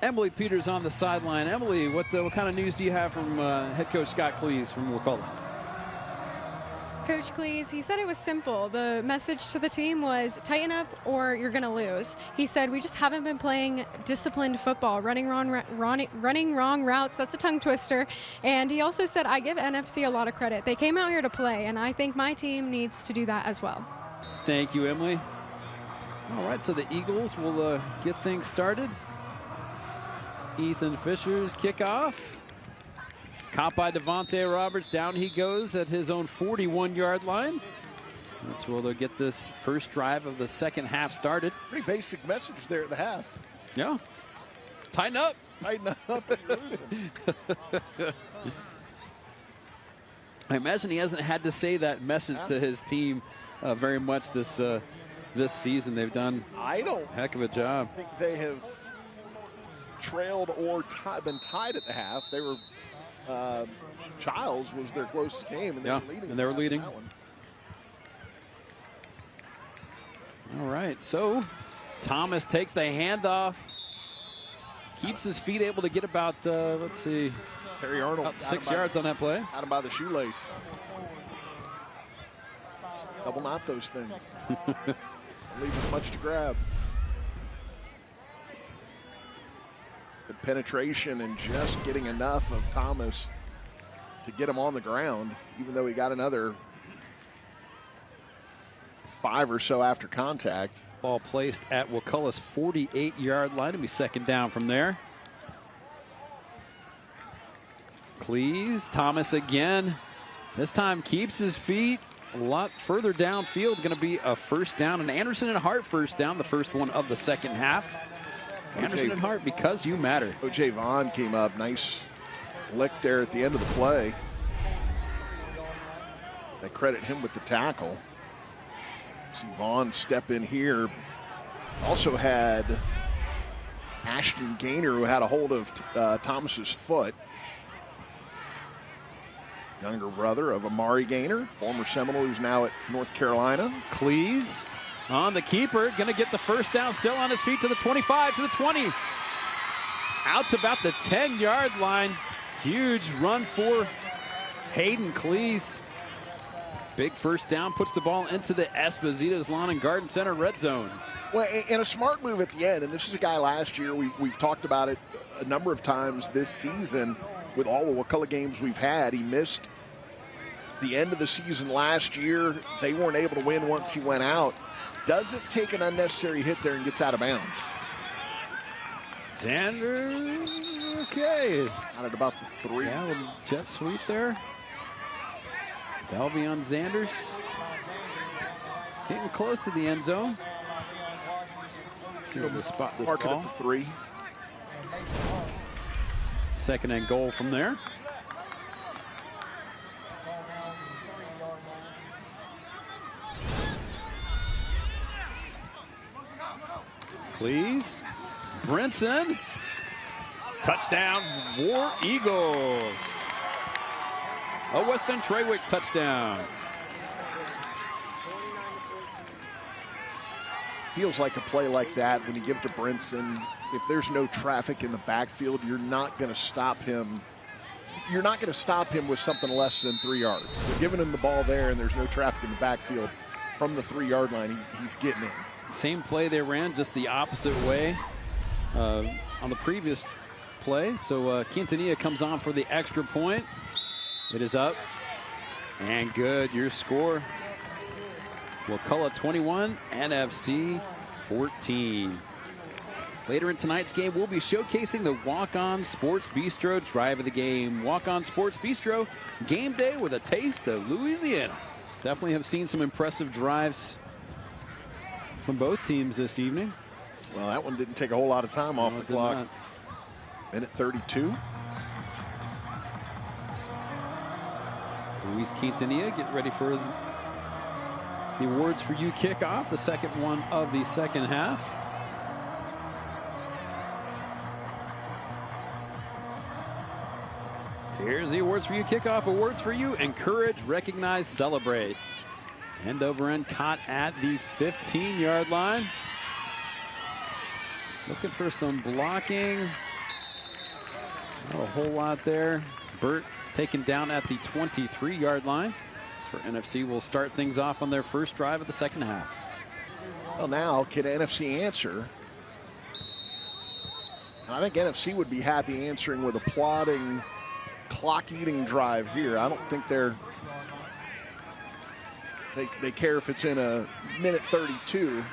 Speaker 1: Emily Peters on the sideline. Emily, what kind of news do you have from head coach Scott Cleese from Wakulla?
Speaker 3: Coach Cleese, he said it was simple. The message to the team was tighten up or you're going to lose. He said we just haven't been playing disciplined football, running wrong routes. That's a tongue twister. And he also said I give NFC a lot of credit. They came out here to play, and I think my team needs to do that as well.
Speaker 1: Thank you, Emily. All right, so the Eagles will get things started. Ethan Fisher's kickoff. Caught by Devontae Roberts. Down he goes at his own 41-yard line. That's where they'll get this first drive of the second half started.
Speaker 4: Pretty basic message there at the half.
Speaker 1: Yeah. Tighten up.
Speaker 4: Tighten up and you're losing.
Speaker 1: I imagine he hasn't had to say that message to his team very much this season. They've done a heck of a job.
Speaker 4: I think they have trailed or been tied at the half. They were Childs was their closest game, and they were leading.
Speaker 1: And they were leading.
Speaker 4: That one.
Speaker 1: All right, so Thomas takes the handoff, keeps his feet, able to get about let's see,
Speaker 4: Terry Arnold
Speaker 1: about 6 yards on that play.
Speaker 4: Got him by the shoelace. Double knot those things. Leave as much to grab. Good penetration and just getting enough of Thomas to get him on the ground, even though he got another 5 or so after contact.
Speaker 1: Ball placed at Wakulla's 48-yard line. It'll be second down from there. Cleese, Thomas again. This time keeps his feet a lot further downfield. Going to be a first down. And Anderson and Hart first down, the first one of the second half. Anderson and Hart, because you matter.
Speaker 4: O.J. Vaughn came up. Nice lick there at the end of the play. They credit him with the tackle. See Vaughn step in here. Also had Ashton Gaynor, who had a hold of Thomas's foot. Younger brother of Amari Gaynor, former Seminole, who's now at North Carolina.
Speaker 1: Cleese on the keeper, going to get the first down, still on his feet to the 25, to the 20. Out to about the 10-yard line. Huge run for Hayden Cleese. Big first down, puts the ball into the Esposito's Lawn and Garden Center red zone.
Speaker 4: Well, and a smart move at the end, and this is a guy last year, we've talked about it a number of times this season with all the Wakulla games we've had. He missed the end of the season last year. They weren't able to win once he went out. Doesn't take an unnecessary hit there and gets out of bounds.
Speaker 1: Xander, okay.
Speaker 4: Out at about the 3.
Speaker 1: Yeah, a little jet sweep there. That'll be on Xanders. Getting close to the end zone. See where we spot this
Speaker 4: ball.
Speaker 1: ball.
Speaker 4: Mark it at the 3.
Speaker 1: Second and goal from there. Cleese, Brinson, touchdown, War Eagles. A Weston Trawick touchdown.
Speaker 4: Feels like a play like that when you give it to Brinson. If there's no traffic in the backfield, you're not going to stop him. You're not going to stop him with something less than 3 yards. So giving him the ball there and there's no traffic in the backfield from the 3-yard line, he's getting in.
Speaker 1: Same play they ran, just the opposite way on the previous play. So Quintanilla comes on for the extra point. It is up and good. Your score: Wakulla 21, NFC 14. Later in tonight's game, we'll be showcasing the Walk-On Sports Bistreaux drive of the game. Walk-On Sports Bistreaux, game day with a taste of Louisiana. Definitely have seen some impressive drives from both teams this evening.
Speaker 4: Well, that one didn't take a whole lot of time off the clock.
Speaker 1: Not.
Speaker 4: Minute 32.
Speaker 1: Luis Quintanilla getting ready for the awards for you kickoff, the second one of the second half. Here's the awards for you kickoff. Awards for you: encourage, recognize, celebrate. End over end caught at the 15-yard line. Looking for some blocking. Not a whole lot there. Burt taken down at the 23-yard line. For NFC will start things off on their first drive of the second half.
Speaker 4: Well, now can NFC answer? I think NFC would be happy answering with a plodding, clock-eating drive here. I don't think they care if it's in a minute 32.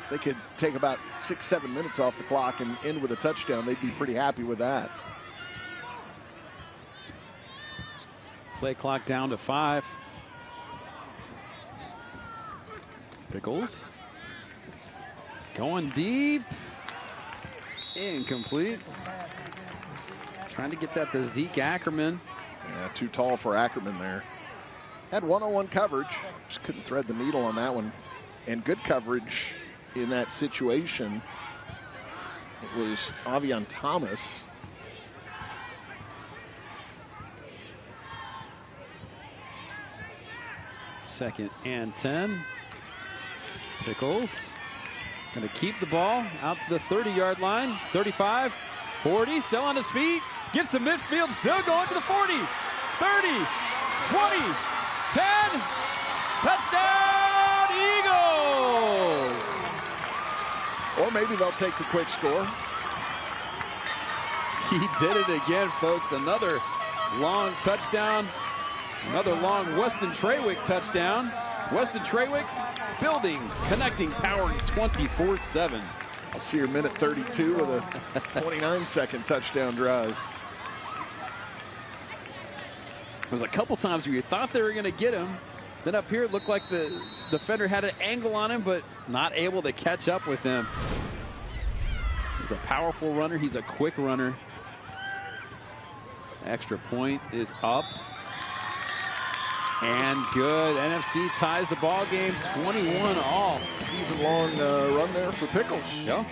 Speaker 4: They could take about 6-7 minutes off the clock and end with a touchdown. They'd be pretty happy with that.
Speaker 1: Play clock down to 5. Pickles going deep. Incomplete. Trying to get that to Zeke Ackerman.
Speaker 4: Yeah, too tall for Ackerman there. Had one-on-one coverage. Just couldn't thread the needle on that one. And good coverage in that situation. It was Avion Thomas.
Speaker 1: Second and 10. Pickles going to keep the ball out to the 30-yard line. 35, 40, still on his feet. Gets to midfield, still going to the 40, 30, 20, 10. Touchdown, Eagles!
Speaker 4: Or maybe they'll take the quick score.
Speaker 1: He did it again, folks. Another long touchdown. Another long Weston Trawick touchdown. Weston Trawick building, connecting, powering 24/7.
Speaker 4: I'll see your minute 32 with a 29-second touchdown drive.
Speaker 1: There was a couple times where you thought they were going to get him. Then up here, it looked like the defender had an angle on him, but not able to catch up with him. He's a powerful runner. He's a quick runner. Extra point is up. And good. NFC ties the ball game 21-all.
Speaker 4: Season-long run there for Pickles.
Speaker 1: Yeah.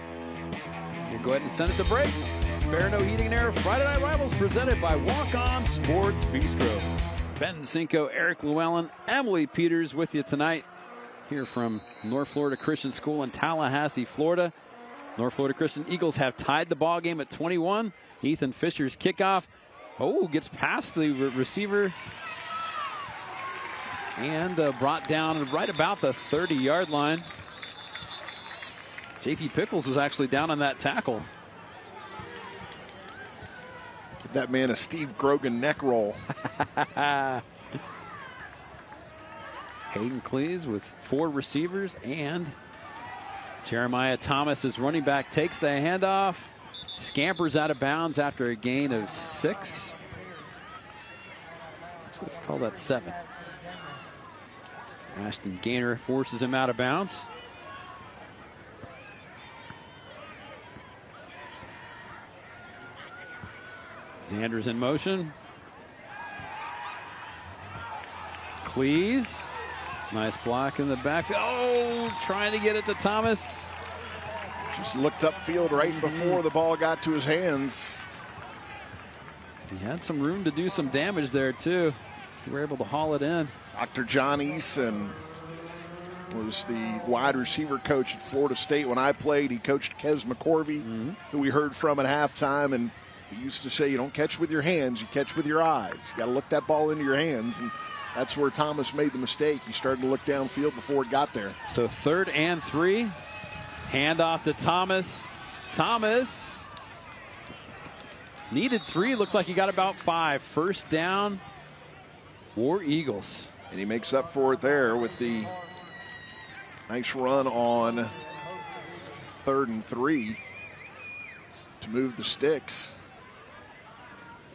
Speaker 1: We'll go ahead and send it to break. Barineau Heating and Air Friday Night Rivals presented by Walk-On Sports Bistreaux. Ben Cinco, Eric Llewellyn, Emily Peters with you tonight here from North Florida Christian School in Tallahassee, Florida. North Florida Christian Eagles have tied the ball game at 21. Ethan Fisher's kickoff. Oh, gets past the receiver and brought down right about the 30-yard line. JP Pickles was actually down on that tackle.
Speaker 4: Give that man a Steve Grogan neck roll.
Speaker 1: Hayden Cleese with 4 receivers, and Jeremiah Thomas, as running back, takes the handoff, scampers out of bounds after a gain of 6. So let's call that 7. Ashton Gaynor forces him out of bounds. Xander's in motion. Cleese. Nice block in the backfield. Oh, trying to get it to Thomas.
Speaker 4: Just looked upfield right before the ball got to his hands.
Speaker 1: He had some room to do some damage there, too. We were able to haul it in.
Speaker 4: Dr. John Eason was the wide receiver coach at Florida State when I played. He coached Kez McCorvey, who we heard from at halftime, and he used to say, you don't catch with your hands, you catch with your eyes. You got to look that ball into your hands, and that's where Thomas made the mistake. He started to look downfield before it got there.
Speaker 1: So 3rd and 3. Handoff to Thomas. Thomas needed 3. Looked like he got about 5. First down, War Eagles.
Speaker 4: And he makes up for it there with the nice run on 3rd and 3. to move the sticks.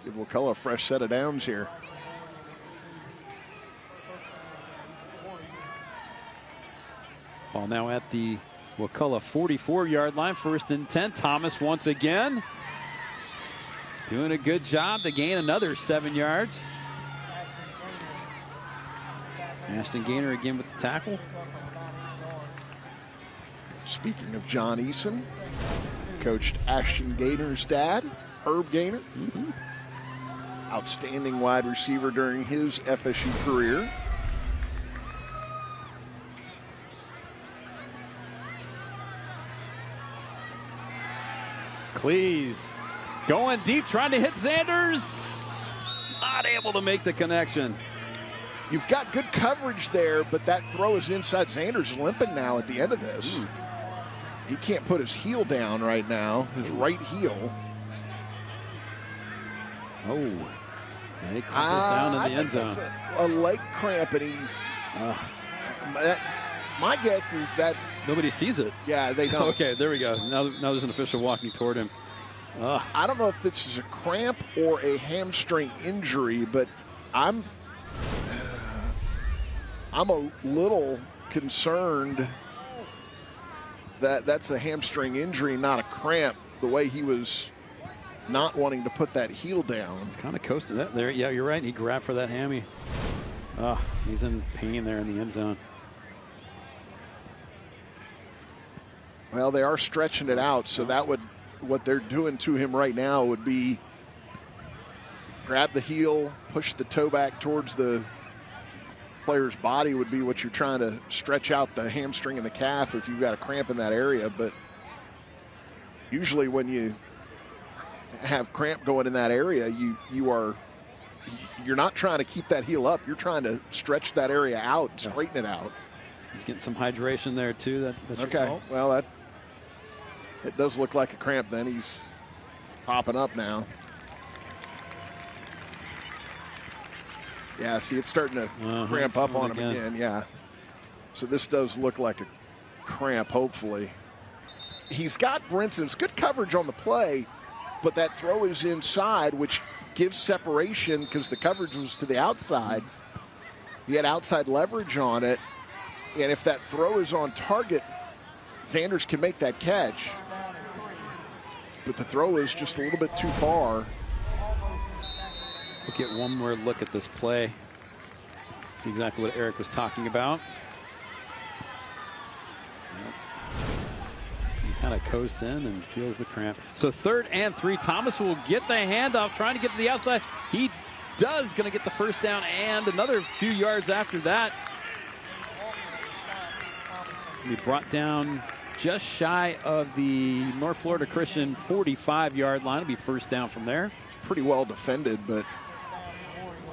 Speaker 4: Give Wakulla a fresh set of downs here.
Speaker 1: Ball now at the Wakulla 44-yard line, 1st and 10. Thomas once again doing a good job to gain another 7 yards. Ashton Gaynor again with the tackle.
Speaker 4: Speaking of John Eason, coached Ashton Gaynor's dad, Herb Gaynor. Outstanding wide receiver during his FSU career.
Speaker 1: Cleese going deep, trying to hit Zanders. Not able to make the connection.
Speaker 4: You've got good coverage there, but that throw is inside. Zanders limping now at the end of this. He can't put his heel down right now, his right heel.
Speaker 1: Oh, he crumples down in the end zone.
Speaker 4: That's a leg cramp, and he's. My guess is that's.
Speaker 1: Nobody sees it.
Speaker 4: Yeah, they don't.
Speaker 1: Okay, there we go. Now there's an official walking toward him.
Speaker 4: I don't know if this is a cramp or a hamstring injury, but I'm a little concerned that that's a hamstring injury, not a cramp, the way he was not wanting to put that heel down.
Speaker 1: It's kind of coasting that there. Yeah, you're right. He grabbed for that hammy. He's in pain there in the end zone.
Speaker 4: Well, they are stretching it out, so that would, what they're doing to him right now would be grab the heel, push the toe back towards the player's body would be what you're trying to stretch out the hamstring and the calf if you've got a cramp in that area. But usually when you have cramp going in that area, you're not trying to keep that heel up. You're trying to stretch that area out and straighten it out.
Speaker 1: He's getting some hydration there too. That's
Speaker 4: okay. Well, it does look like a cramp then. He's popping up now. Yeah, see, it's starting to cramp up on him again. Yeah. So this does look like a cramp, hopefully. He's got Brinson's good coverage on the play, but that throw is inside, which gives separation because the coverage was to the outside. He had outside leverage on it, and if that throw is on target, Zanders can make that catch. But the throw is just a little bit too far.
Speaker 1: We'll get one more look at this play. See exactly what Eric was talking about. He kind of coasts in and feels the cramp. So 3rd and 3. Thomas will get the handoff, trying to get to the outside. He does, going to get the first down and another few yards after that. He brought down just shy of the North Florida Christian 45-yard line. It'll be first down from there.
Speaker 4: It's pretty well defended, but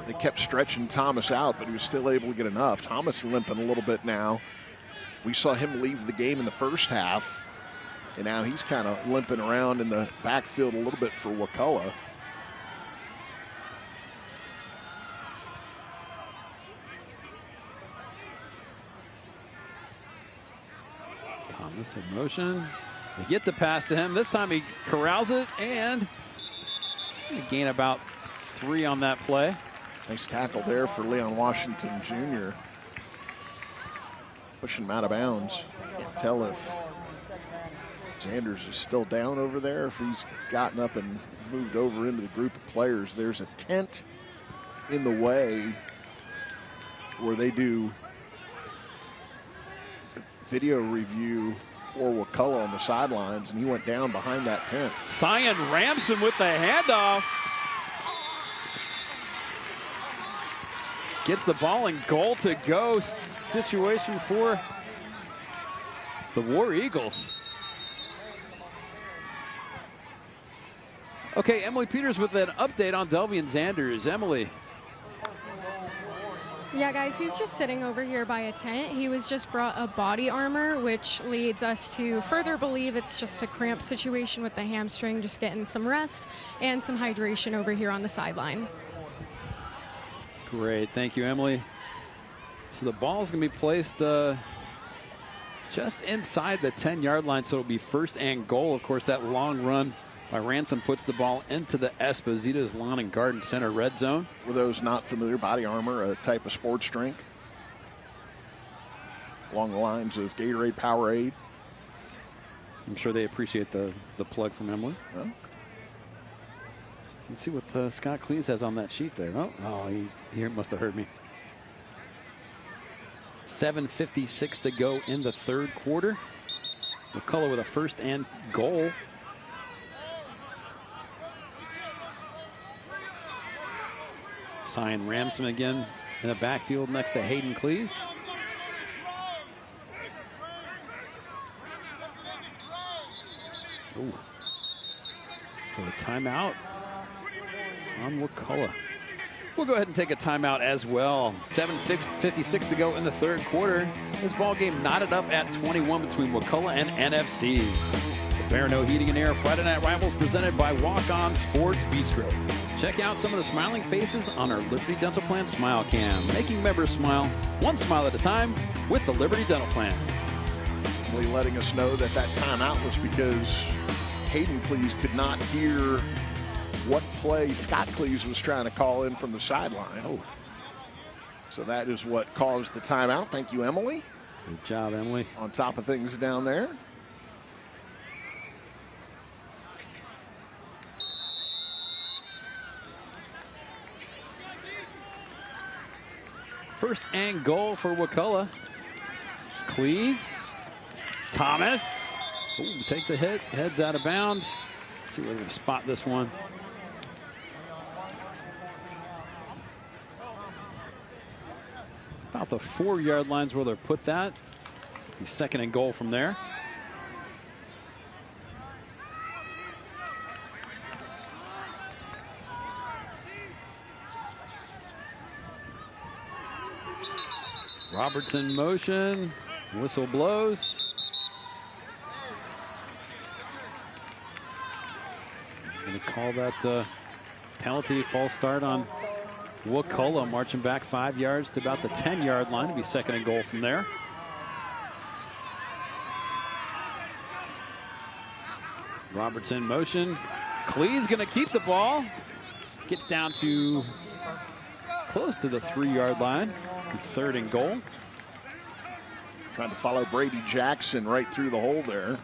Speaker 4: they kept stretching Thomas out, but he was still able to get enough. Thomas limping a little bit now. We saw him leave the game in the first half, and now he's kind of limping around in the backfield a little bit for Wakulla.
Speaker 1: Thomas in motion. They get the pass to him. This time he corrals it and gain about 3 on that play.
Speaker 4: Nice tackle there for Leon Washington Jr. Pushing him out of bounds. Can't tell if Zanders is still down over there, if he's gotten up and moved over into the group of players. There's a tent in the way where they do video review for Wakulla on the sidelines, and he went down behind that tent.
Speaker 1: Sion Ramson with the handoff. Gets the ball in goal to go situation for the War Eagles. Okay, Emily Peters with an update on Delvian Zanders. Emily.
Speaker 3: Yeah, guys, he's just sitting over here by a tent. He was just brought a body armor, which leads us to further believe it's just a cramp situation with the hamstring, just getting some rest and some hydration over here on the sideline.
Speaker 1: Great, thank you, Emily. So the ball's gonna be placed just inside the 10-yard line, so it'll be first and goal. Of course, that long run by Ransom puts the ball into the Esposito's Lawn and Garden Center red zone.
Speaker 4: For those not familiar, body armor, a type of sports drink along the lines of Gatorade, Powerade.
Speaker 1: I'm sure they appreciate the plug from Emily.
Speaker 4: Well,
Speaker 1: let's see what Scott Cleese has on that sheet there. Oh, he must have heard me. 7:56 to go in the third quarter. McCullough with a first and goal. Cyan Ramson again in the backfield next to Hayden Cleese. Ooh. So a timeout on Wakulla. We'll go ahead and take a timeout as well. 7:56 to go in the third quarter. This ball game knotted up at 21 between Wakulla and NFC. The Barineau Heating and Air Friday Night Rivals presented by Walk-On Sports Bistreaux. Check out some of the smiling faces on our Liberty Dental Plan Smile Cam, making members smile one smile at a time with the Liberty Dental Plan.
Speaker 4: Emily letting us know that timeout was because Hayden Cleese could not hear what play Scott Cleese was trying to call in from the sideline.
Speaker 1: Oh.
Speaker 4: So that is what caused the timeout. Thank you, Emily.
Speaker 1: Good job, Emily.
Speaker 4: On top of things down there.
Speaker 1: First and goal for Wakulla. Cleese. Thomas. Ooh, takes a hit. Heads out of bounds. Let's see where we're going to spot this one. About the 4-yard lines where they'll put that. Be second and goal from there. Robertson motion. Whistle blows. Going to call that penalty, false start on Wakulla, marching back 5 yards to about the 10-yard line to be second and goal from there. Robertson motion. Cleese going to keep the ball. Gets down to close to the 3-yard line. Third and goal.
Speaker 4: Trying to follow Brady Jackson right through the hole there.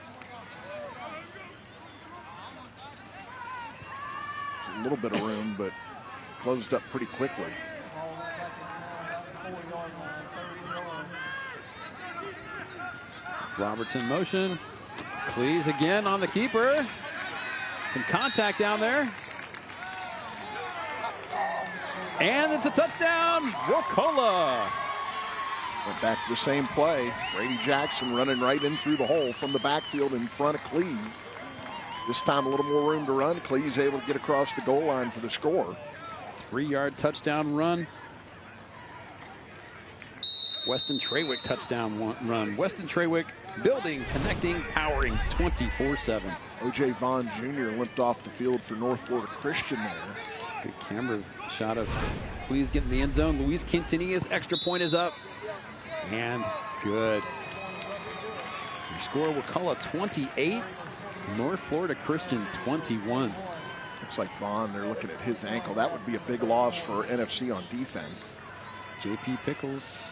Speaker 4: A little bit of room, but closed up pretty quickly.
Speaker 1: Robertson motion. Cleese again on the keeper. Some contact down there. And it's a touchdown, Wakulla.
Speaker 4: Went back to the same play. Brady Jackson running right in through the hole from the backfield in front of Cleese. This time a little more room to run. Cleese able to get across the goal line for the score.
Speaker 1: 3-yard touchdown run. Weston Trawick touchdown run. Weston Trawick building, connecting, powering 24/7.
Speaker 4: O.J. Vaughn Jr. limped off the field for North Florida Christian there.
Speaker 1: Good camera shot of Cleese getting the end zone. Luis Quintanilla's extra point is up. And good. The score, Wakulla 28, North Florida Christian 21.
Speaker 4: Looks like Vaughn, they're looking at his ankle. That would be a big loss for NFC on defense.
Speaker 1: J.P. Pickles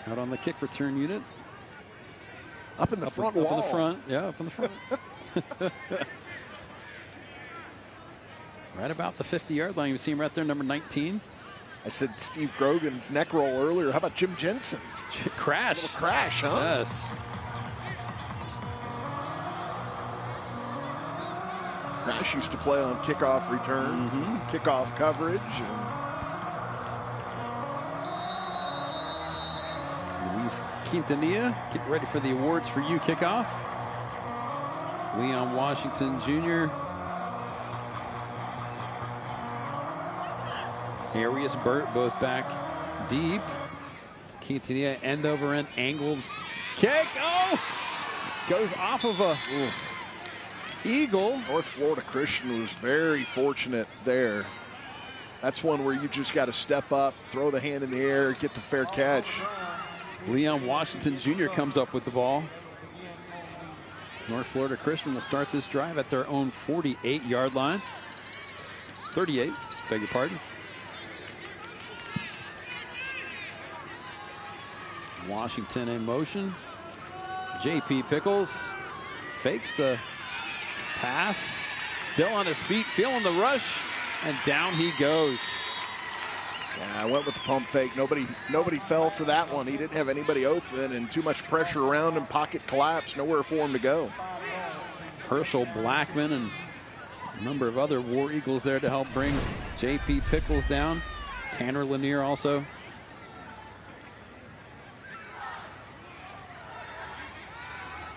Speaker 1: out on the kick return unit.
Speaker 4: Up in the front wall.
Speaker 1: Up in the front, yeah, up in the front. Right about the 50-yard line. You see him right there, number 19.
Speaker 4: I said Steve Grogan's neck roll earlier. How about Jim Jensen?
Speaker 1: Crash.
Speaker 4: A little crash, huh?
Speaker 1: Yes.
Speaker 4: Crash used to play on kickoff returns, kickoff coverage.
Speaker 1: Luis Quintanilla getting ready for the Awards for You kickoff. Leon Washington Jr. Arias Burt both back deep. Quintanilla end over end angled kick. Oh! Goes off of a Eagle.
Speaker 4: North Florida Christian was very fortunate there. That's one where you just got to step up, throw the hand in the air, get the fair catch.
Speaker 1: Leon Washington Jr. comes up with the ball. North Florida Christian will start this drive at their own 48-yard line. 38, beg your pardon. Washington in motion. J.P. Pickles fakes the pass. Still on his feet, feeling the rush, and down he goes.
Speaker 4: Yeah, I went with the pump fake. Nobody fell for that one. He didn't have anybody open, and too much pressure around him. Pocket collapse. Nowhere for him to go.
Speaker 1: Herschel Blackman and a number of other War Eagles there to help bring J.P. Pickles down. Tanner Lanier also.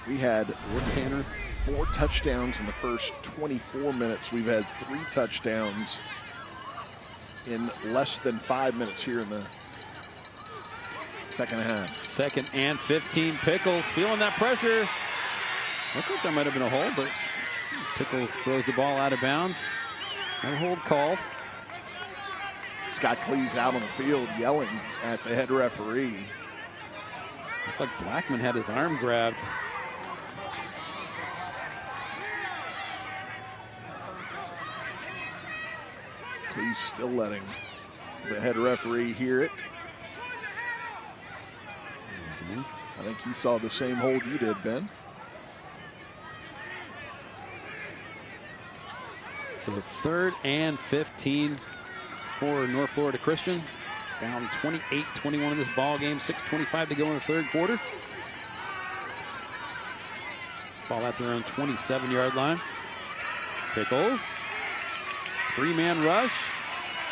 Speaker 4: We had 4 touchdowns in the first 24 minutes. We've had 3 touchdowns in less than 5 minutes here in the second half.
Speaker 1: 2nd and 15. Pickles feeling that pressure. Looked like there might have been a hold, but Pickles throws the ball out of bounds. No hold called.
Speaker 4: Scott Cleese out on the field yelling at the head referee.
Speaker 1: Looked like Blackman had his arm grabbed.
Speaker 4: Cleese still letting the head referee hear it. I think he saw the same hold you did, Ben.
Speaker 1: So 3rd and 15 for North Florida Christian. Down 28-21 in this ball game. 6:25 to go in the 3rd quarter. Ball at their own 27-yard line. Pickles. 3-man rush.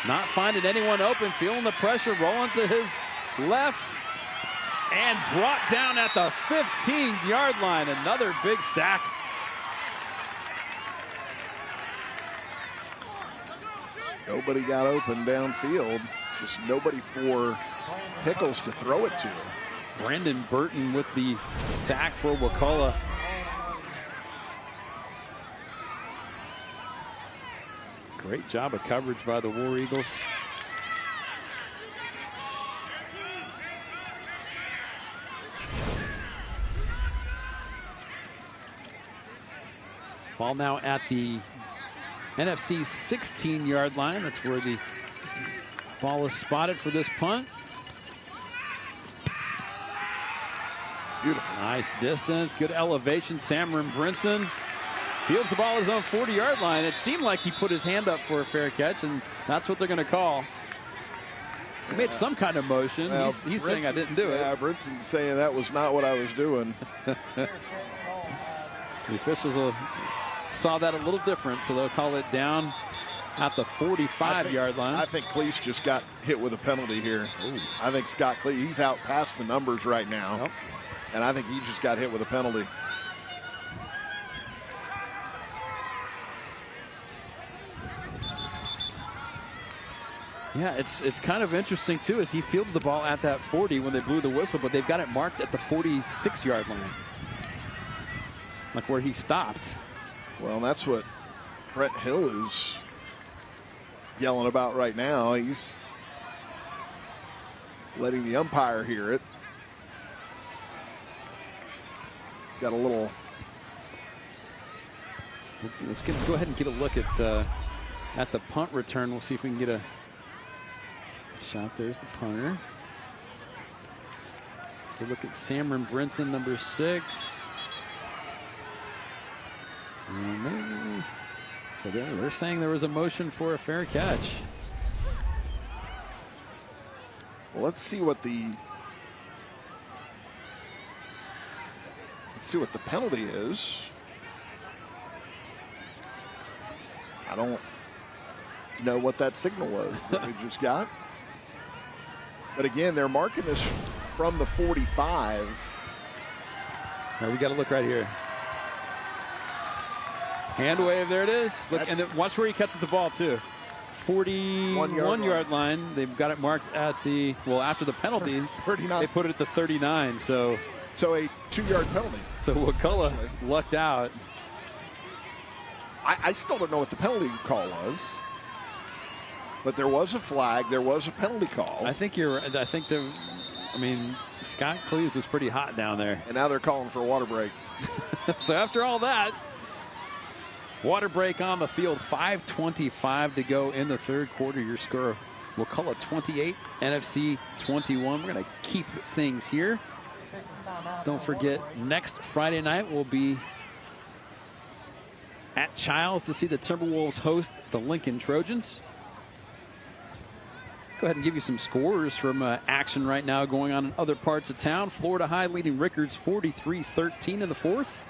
Speaker 1: Not finding anyone open. Feeling the pressure. Rolling to his left. And brought down at the 15-yard line. Another big sack.
Speaker 4: Nobody got open downfield. Just nobody for Pickles to throw it to.
Speaker 1: Brandon Burton with the sack for Wakulla. Great job of coverage by the War Eagles. Ball now at the NFC 16-yard line. That's where the ball is spotted for this punt.
Speaker 4: Beautiful.
Speaker 1: Nice distance, good elevation. Cameron Brinson fields the ball at his own 40-yard line. It seemed like he put his hand up for a fair catch, and that's what they're going to call. He made some kind of motion. Well, he's saying I didn't do it.
Speaker 4: Yeah, Brinson's saying that was not what I was doing.
Speaker 1: The officials saw that a little different, so they'll call it down at the 45-yard line.
Speaker 4: I think Cleese just got hit with a penalty here.
Speaker 1: Ooh.
Speaker 4: I think Scott Cleese, he's out past the numbers right now.
Speaker 1: Yep.
Speaker 4: And I think he just got hit with a penalty.
Speaker 1: Yeah, it's kind of interesting, too, as he fielded the ball at that 40 when they blew the whistle, but they've got it marked at the 46-yard line, like where he stopped.
Speaker 4: Well, that's what Brett Hill is yelling about right now. He's letting the umpire hear it. Got a little.
Speaker 1: Let's go ahead and get a look at the punt return. We'll see if we can get a shot. There's the punter. Good look at Cameron Brinson, number 6. So they're saying there was a motion for a fair catch.
Speaker 4: Well, let's see what the penalty is. I don't know what that signal was that we just got. But again, they're marking this from the 45.
Speaker 1: All right, we got to look right here. Hand wave, there it is. Look, and watch where he catches the ball, too. 41-yard line. They've got it marked at the, well, after the penalty,
Speaker 4: 39.
Speaker 1: They put it at the 39. So
Speaker 4: a 2-yard penalty.
Speaker 1: So Wakulla lucked out.
Speaker 4: I still don't know what the penalty call was. But there was a flag. There was a penalty call.
Speaker 1: I think you're right. I think Scott Cleese was pretty hot down there.
Speaker 4: And now they're calling for a water break.
Speaker 1: So after all that, water break on the field, 5:25 to go in the third quarter. Your score, Wakulla 28, NFC 21. We're going to keep things here. Don't forget, next Friday night we'll be at Childs to see the Timberwolves host the Lincoln Trojans. Let's go ahead and give you some scores from action right now going on in other parts of town. Florida High leading Rickards 43-13 in the fourth.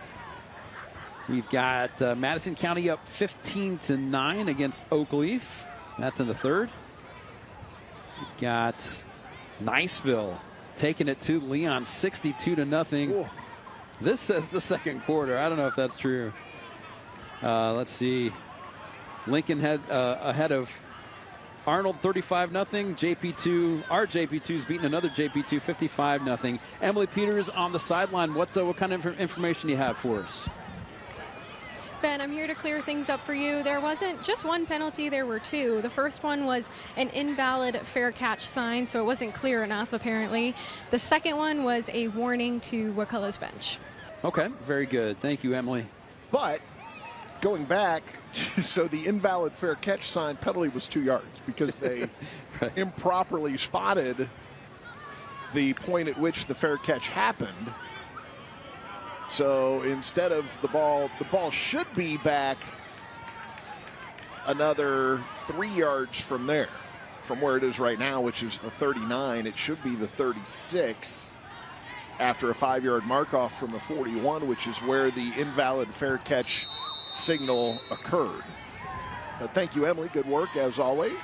Speaker 1: We've got Madison County up 15-9 against Oakleaf. That's in the third. We've got Niceville taking it to Leon 62-0. This says the second quarter. I don't know if that's true. Let's see. Lincoln had ahead of Arnold 35-0. JP2, our JP2's beating another JP2 55-0. Emily Peters on the sideline. What kind of information do you have for us?
Speaker 3: Ben, I'm here to clear things up for you. There wasn't just one penalty, there were two. The first one was an invalid fair catch sign, so it wasn't clear enough, apparently. The second one was a warning to Wakulla's bench.
Speaker 1: Okay, very good. Thank you, Emily.
Speaker 4: But going back, so the invalid fair catch sign penalty was 2 yards because they
Speaker 1: right.
Speaker 4: improperly spotted the point at which the fair catch happened. So instead of the ball should be back another 3 yards from there, from where it is right now, which is the 39. It should be the 36 after a 5-yard mark off from the 41, which is where the invalid fair catch signal occurred. But thank you, Emily. Good work, as always.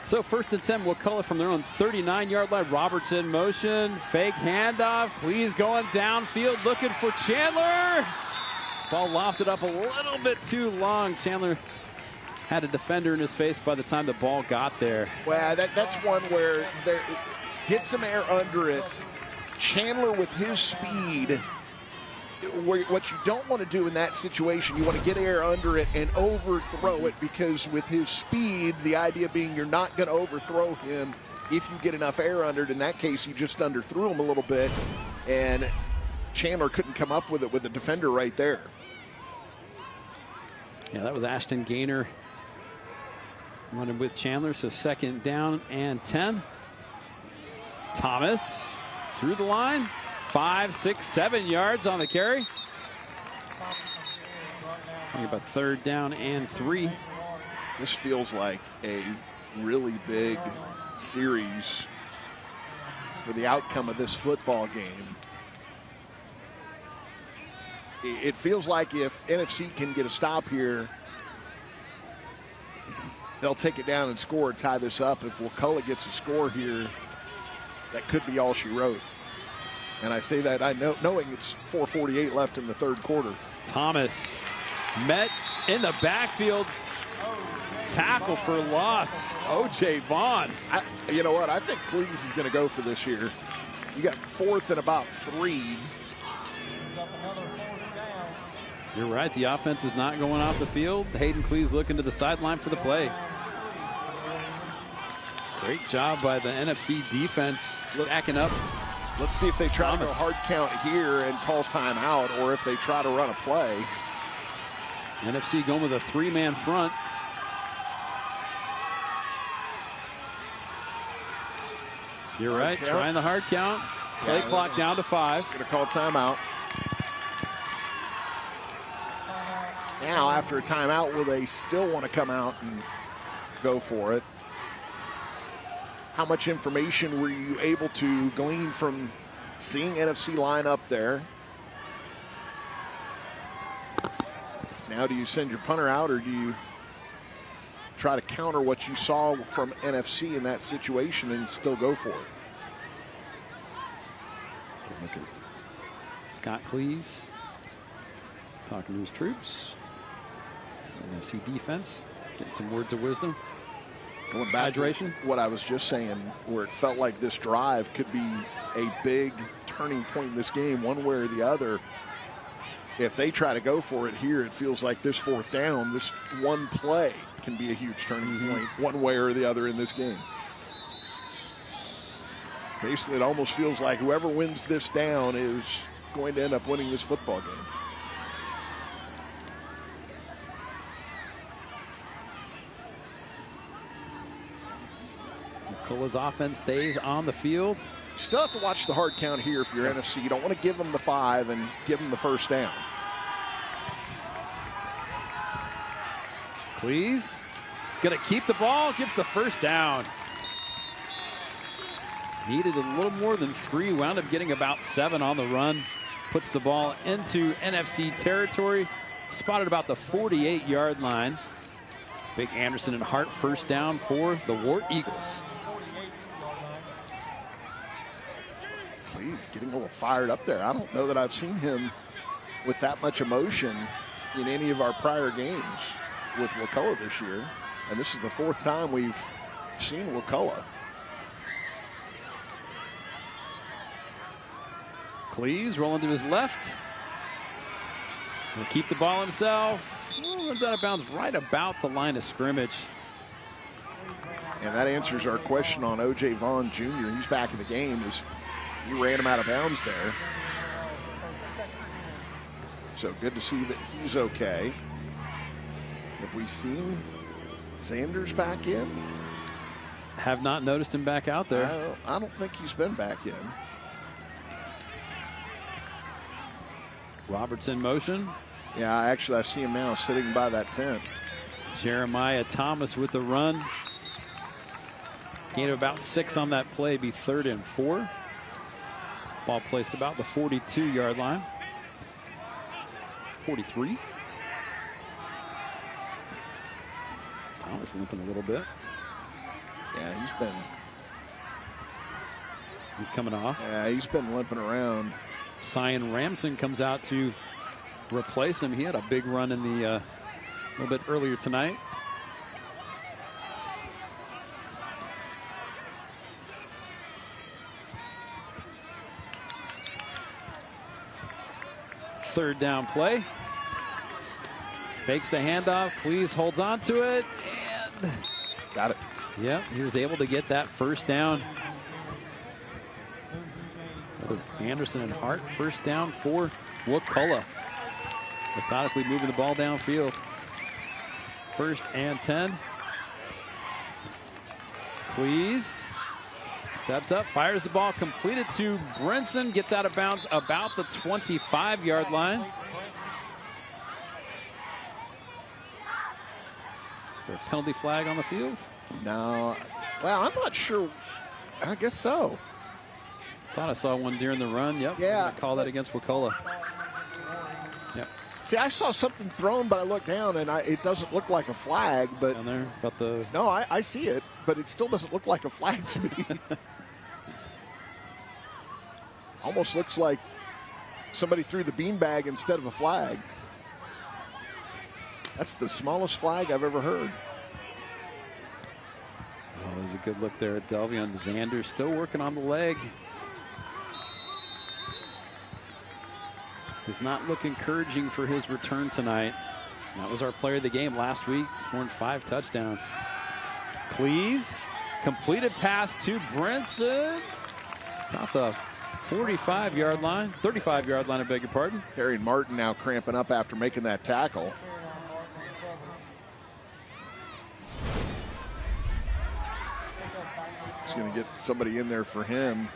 Speaker 1: So 1st and 10, Wakulla from their own 39-yard line. Roberts in motion. Fake handoff. Please going downfield looking for Chandler. Ball lofted up a little bit too long. Chandler had a defender in his face by the time the ball got there.
Speaker 4: Well, that's one where there, get some air under it. Chandler with his speed, what you don't want to do in that situation, you want to get air under it and overthrow it, because with his speed, the idea being you're not going to overthrow him if you get enough air under it. In that case, you just underthrew him a little bit, and Chandler couldn't come up with it with the defender right there.
Speaker 1: Yeah, that was Ashton Gaynor running with Chandler, so 2nd down and 10. Thomas through the line. 5, 6, 7 yards on the carry. About 3rd down and 3.
Speaker 4: This feels like a really big series for the outcome of this football game. It feels like if NFC can get a stop here, they'll take it down and score, tie this up. If Wakulla gets a score here, that could be all she wrote. And I say that knowing it's 4:48 left in the third quarter.
Speaker 1: Thomas met in the backfield. Tackle for loss. O.J. Vaughn.
Speaker 4: You know what? I think Cleese is going to go for this here. You got 4th and about 3.
Speaker 1: You're right. The offense is not going off the field. Hayden Cleese looking to the sideline for the play. Great job by the NFC defense stacking up.
Speaker 4: Let's see if they try to go hard count here and call timeout, or if they try to run a play.
Speaker 1: NFC going with a 3-man front. You're right. Trying the hard count. Play clock down to 5.
Speaker 4: Going to call timeout. Now, after a timeout, will they still want to come out and go for it? How much information were you able to glean from seeing NFC line up there? Now, do you send your punter out, or do you try to counter what you saw from NFC in that situation and still go for it?
Speaker 1: Look at Scott Cleese talking to his troops. NFC defense getting some words of wisdom.
Speaker 4: Going back to what I was just saying, where it felt like this drive could be a big turning point in this game, one way or the other. If they try to go for it here, it feels like this 4th down, this one play can be a huge turning point, one way or the other in this game. Basically, it almost feels like whoever wins this down is going to end up winning this football game.
Speaker 1: Wakulla's offense stays on the field.
Speaker 4: Still have to watch the hard count here if you're NFC. You don't want to give them the 5 and give them the first down.
Speaker 1: Cleese gonna keep the ball, gets the first down. Needed a little more than 3, wound up getting about 7 on the run. Puts the ball into NFC territory, spotted about the 48-yard line. Big Anderson and Hart first down for the War Eagles.
Speaker 4: Cleese getting a little fired up there. I don't know that I've seen him with that much emotion in any of our prior games with Wakulla this year. And this is the 4th time we've seen Wakulla.
Speaker 1: Cleese rolling to his left. He'll keep the ball himself. Runs out of bounds right about the line of scrimmage.
Speaker 4: And that answers our question on O.J. Vaughn Jr. He's back in the game. He ran him out of bounds there. So good to see that he's okay. Have we seen Sanders back in?
Speaker 1: Have not noticed him back out there.
Speaker 4: I don't think he's been back in.
Speaker 1: Roberts in motion.
Speaker 4: Yeah, I see him now sitting by that tent.
Speaker 1: Jeremiah Thomas with the run. Gain of about 6 on that play, be 3rd and 4. Ball placed about the 42-yard line. 43. Thomas limping a little bit.
Speaker 4: Yeah,
Speaker 1: he's coming off.
Speaker 4: Yeah, he's been limping around.
Speaker 1: Cyan Ramson comes out to replace him. He had a big run in the a little bit earlier tonight. Third down play. Fakes the handoff. Cleese holds on to it and
Speaker 4: got it.
Speaker 1: Yep, he was able to get that first down. Anderson and Hart first down for Wakulla. Methodically moving the ball downfield. 1st and 10. Cleese steps up, fires the ball, completed to Brinson, gets out of bounds about the 25-yard line. Is there a penalty flag on the field?
Speaker 4: No, well, I'm not sure. I guess so.
Speaker 1: Thought I saw one during the run. Yep.
Speaker 4: Yeah.
Speaker 1: Call that against Wakulla. Yep.
Speaker 4: See, I saw something thrown, but I looked down and it doesn't look like a flag. But
Speaker 1: down there, about the.
Speaker 4: No, I see it, but it still doesn't look like a flag to me. Almost looks like somebody threw the beanbag instead of a flag. That's the smallest flag I've ever heard.
Speaker 1: Oh, there's a good look there at Delvion Xander, still working on the leg. Does not look encouraging for his return tonight. That was our player of the game last week. He's scored 5 touchdowns. Cleese, completed pass to Brinson. About the 45-yard line, 35-yard line, I beg your pardon.
Speaker 4: Terry Martin now cramping up after making that tackle. He's going to get somebody in there for him.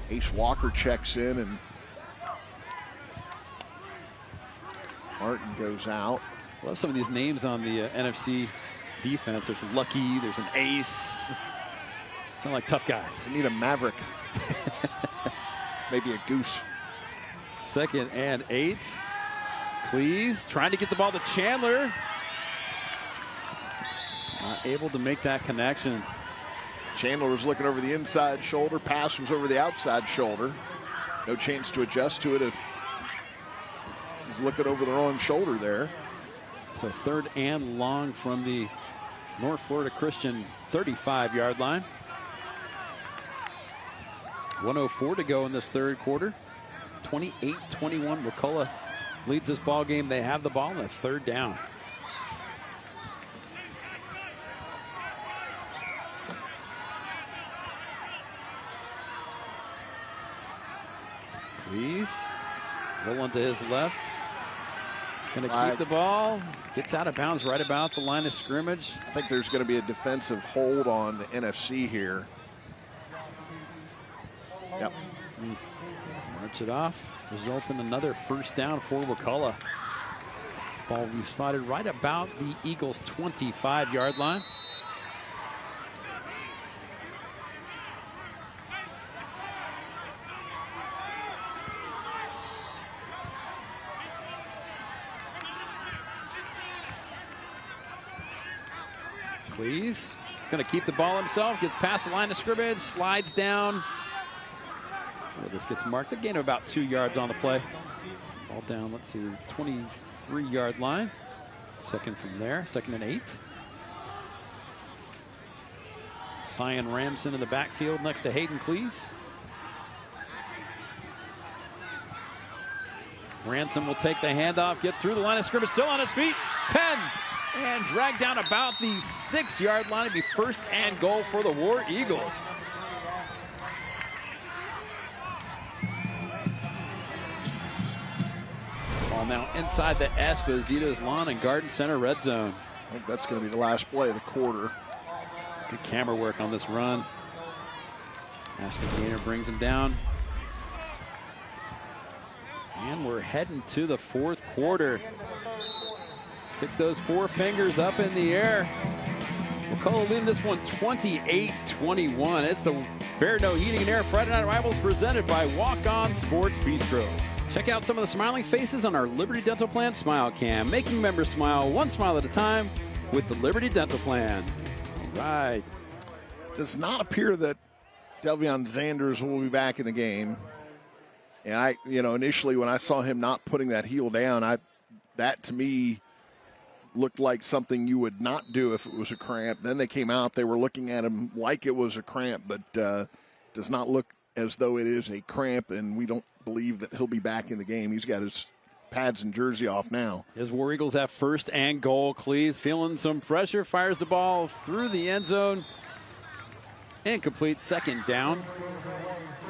Speaker 4: Ace Walker checks in and Martin goes out.
Speaker 1: Love some of these names on the NFC defense. There's Lucky, there's an Ace. Sound like tough guys.
Speaker 4: We need a Maverick. Maybe a Goose.
Speaker 1: 2nd and 8. Cleese trying to get the ball to Chandler. Not able to make that connection.
Speaker 4: Chandler was looking over the inside shoulder. Pass was over the outside shoulder. No chance to adjust to it if he's looking over the wrong shoulder there.
Speaker 1: So 3rd and long from the North Florida Christian 35-yard line. 1:04 to go in this 3rd quarter. 28-21. Wakulla leads this ball game. They have the ball on a 3rd down. Cleese rolling to his left. Going to keep the ball. Gets out of bounds right about the line of scrimmage.
Speaker 4: I think there's going to be a defensive hold on the NFC here. Yep.
Speaker 1: March it off. Result in another first down for Wakulla. Ball will be spotted right about the Eagles' 25-yard line. Cleese going to keep the ball himself, gets past the line of scrimmage, slides down. So this gets marked. A gain of about 2 yards on the play. Ball down, let's see, 23-yard line. Second from there, 2nd and 8. Cyan Ramson in the backfield next to Hayden Cleese. Ransom will take the handoff, get through the line of scrimmage, still on his feet. 10. And dragged down about the 6-yard line. It'd be 1st and goal for the War Eagles. Ball now inside the Esposito's lawn and Garden Center red zone.
Speaker 4: I think that's going to be the last play of the quarter.
Speaker 1: Good camera work on this run. Ashton Gainer brings him down. And we're heading to the 4th quarter. Stick those 4 fingers up in the air. Wakulla leading this one 28-21. It's the Barineau Heating and Air Friday Night Rivals presented by Walk-On Sports Bistreaux. Check out some of the smiling faces on our Liberty Dental Plan Smile Cam, making members smile one smile at a time with the Liberty Dental Plan. All right.
Speaker 4: Does not appear that Delvion Zanders will be back in the game. And initially when I saw him not putting that heel down, that to me looked like something you would not do if it was a cramp. Then they came out, they were looking at him like it was a cramp, but does not look as though it is a cramp, and we don't believe that he'll be back in the game. He's got his pads and jersey off now.
Speaker 1: His War Eagles have 1st and goal. Cleese feeling some pressure, fires the ball through the end zone. Incomplete, 2nd down.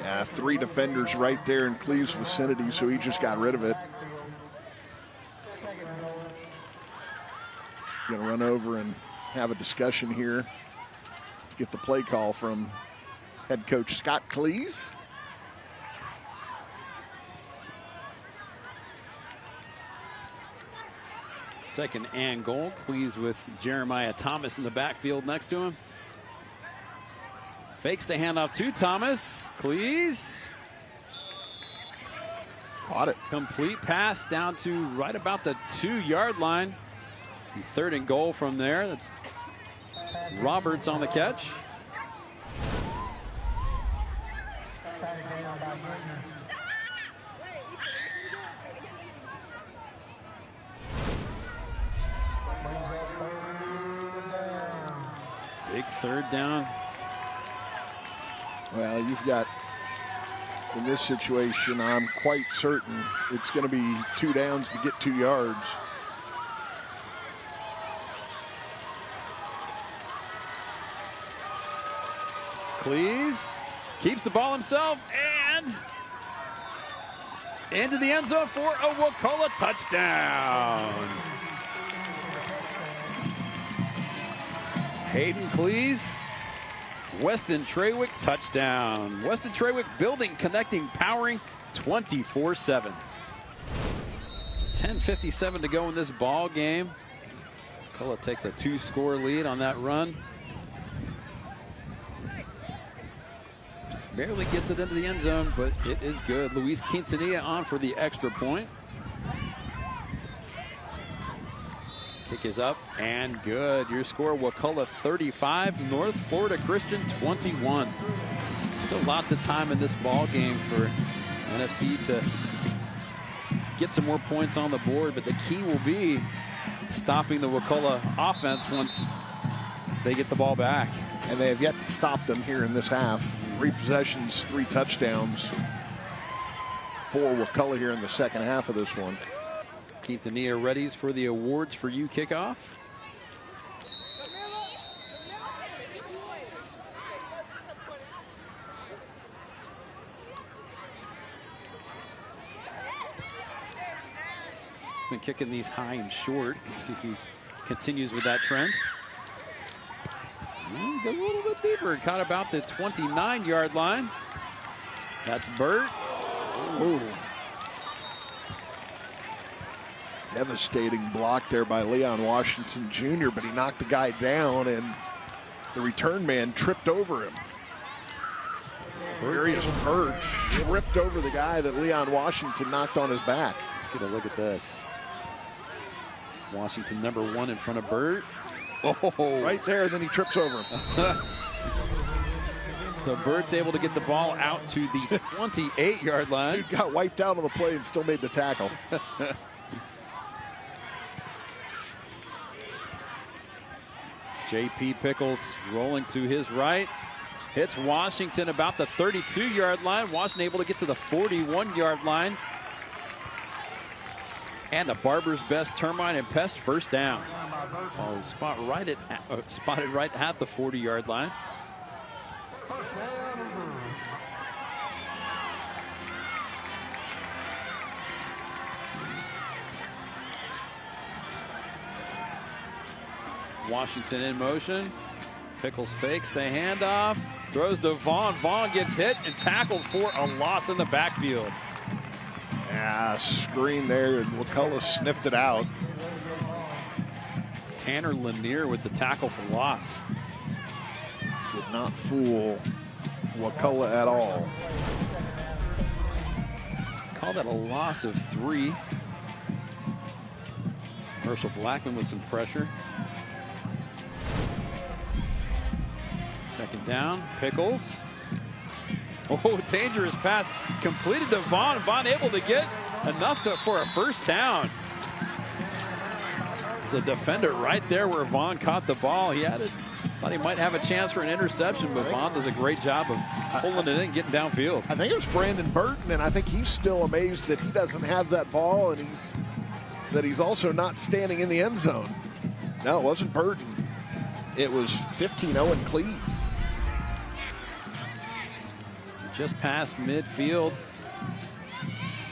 Speaker 4: Yeah, 3 defenders right there in Cleve's vicinity, so he just got rid of it. Going to run over and have a discussion here. Get the play call from head coach Scott Cleese.
Speaker 1: Second and goal. Cleese with Jeremiah Thomas in the backfield next to him. Fakes the handoff to Thomas. Cleese.
Speaker 4: Caught it.
Speaker 1: Complete pass down to right about the 2-yard line. 3rd and goal from there. That's Roberts on the catch. Big 3rd down.
Speaker 4: Well, you've got, in this situation, I'm quite certain it's going to be 2 downs to get 2 yards.
Speaker 1: Cleese keeps the ball himself and into the end zone for a Wakulla touchdown. Hayden Cleese, Weston Trawick touchdown. Weston Trawick building, connecting, powering 24/7. 10:57 to go in this ball game. Wakulla takes a 2-score lead on that run. Just barely gets it into the end zone, but it is good. Luis Quintanilla on for the extra point. Kick is up and good. Your score, Wakulla 35, North Florida Christian 21. Still lots of time in this ball game for NFC to get some more points on the board, but the key will be stopping the Wakulla offense once they get the ball back.
Speaker 4: And they have yet to stop them here in this half. 3 possessions, 3 touchdowns for Wakulla here in the second half of this one.
Speaker 1: Quintanilla readies for the awards for you kickoff. been kicking these high and short. Let's see if he continues with that trend. Goes a little bit deeper. Caught about the 29-yard line. That's Burt.
Speaker 4: Ooh. Devastating block there by Leon Washington Jr., but he knocked the guy down, and the return man tripped over him. Darius Burt tripped over the guy that Leon Washington knocked on his back.
Speaker 1: Let's get a look at this. Washington #1 in front of Burt. Oh,
Speaker 4: right there, and then he trips over him.
Speaker 1: So Burt's able to get the ball out to the 28-yard line.
Speaker 4: Dude got wiped out on the play and still made the tackle.
Speaker 1: J.P. Pickles rolling to his right. Hits Washington about the 32-yard line. Washington able to get to the 41-yard line. And the Barber's Best Termite and Pest first down. Oh, spotted right at the 40-yard line. Washington in motion. Pickles fakes the handoff. Throws to Vaughn. Vaughn gets hit and tackled for a loss in the backfield.
Speaker 4: Yeah, screen there, and Wakulla sniffed it out.
Speaker 1: Tanner Lanier with the tackle for loss.
Speaker 4: Did not fool Wakulla at all.
Speaker 1: Call that a loss of 3. Herschel Blackman with some pressure. Second down, Pickles. Oh, dangerous pass completed to Vaughn. Vaughn able to get enough for a first down. There's a defender right there where Vaughn caught the ball. He thought he might have a chance for an interception, but Vaughn does a great job of pulling it in and getting downfield.
Speaker 4: I think it was Brandon Burton, and I think he's still amazed that he doesn't have that ball, and he's also not standing in the end zone. No, it wasn't Burton. It was 15 Owen Cleese.
Speaker 1: Just past midfield.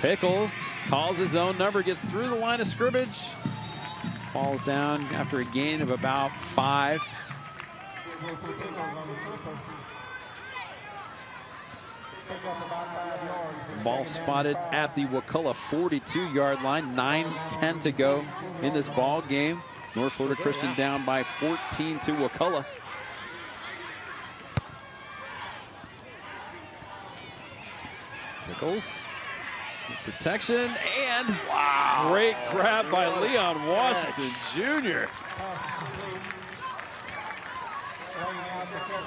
Speaker 1: Pickles calls his own number, gets through the line of scrimmage. Falls down after a gain of about 5. Ball spotted at the Wakulla 42-yard line. 9:10 to go in this ball game. North Florida Christian down by 14 to Wakulla. Pickles, protection, and wow, great grab by Leon Washington Jr.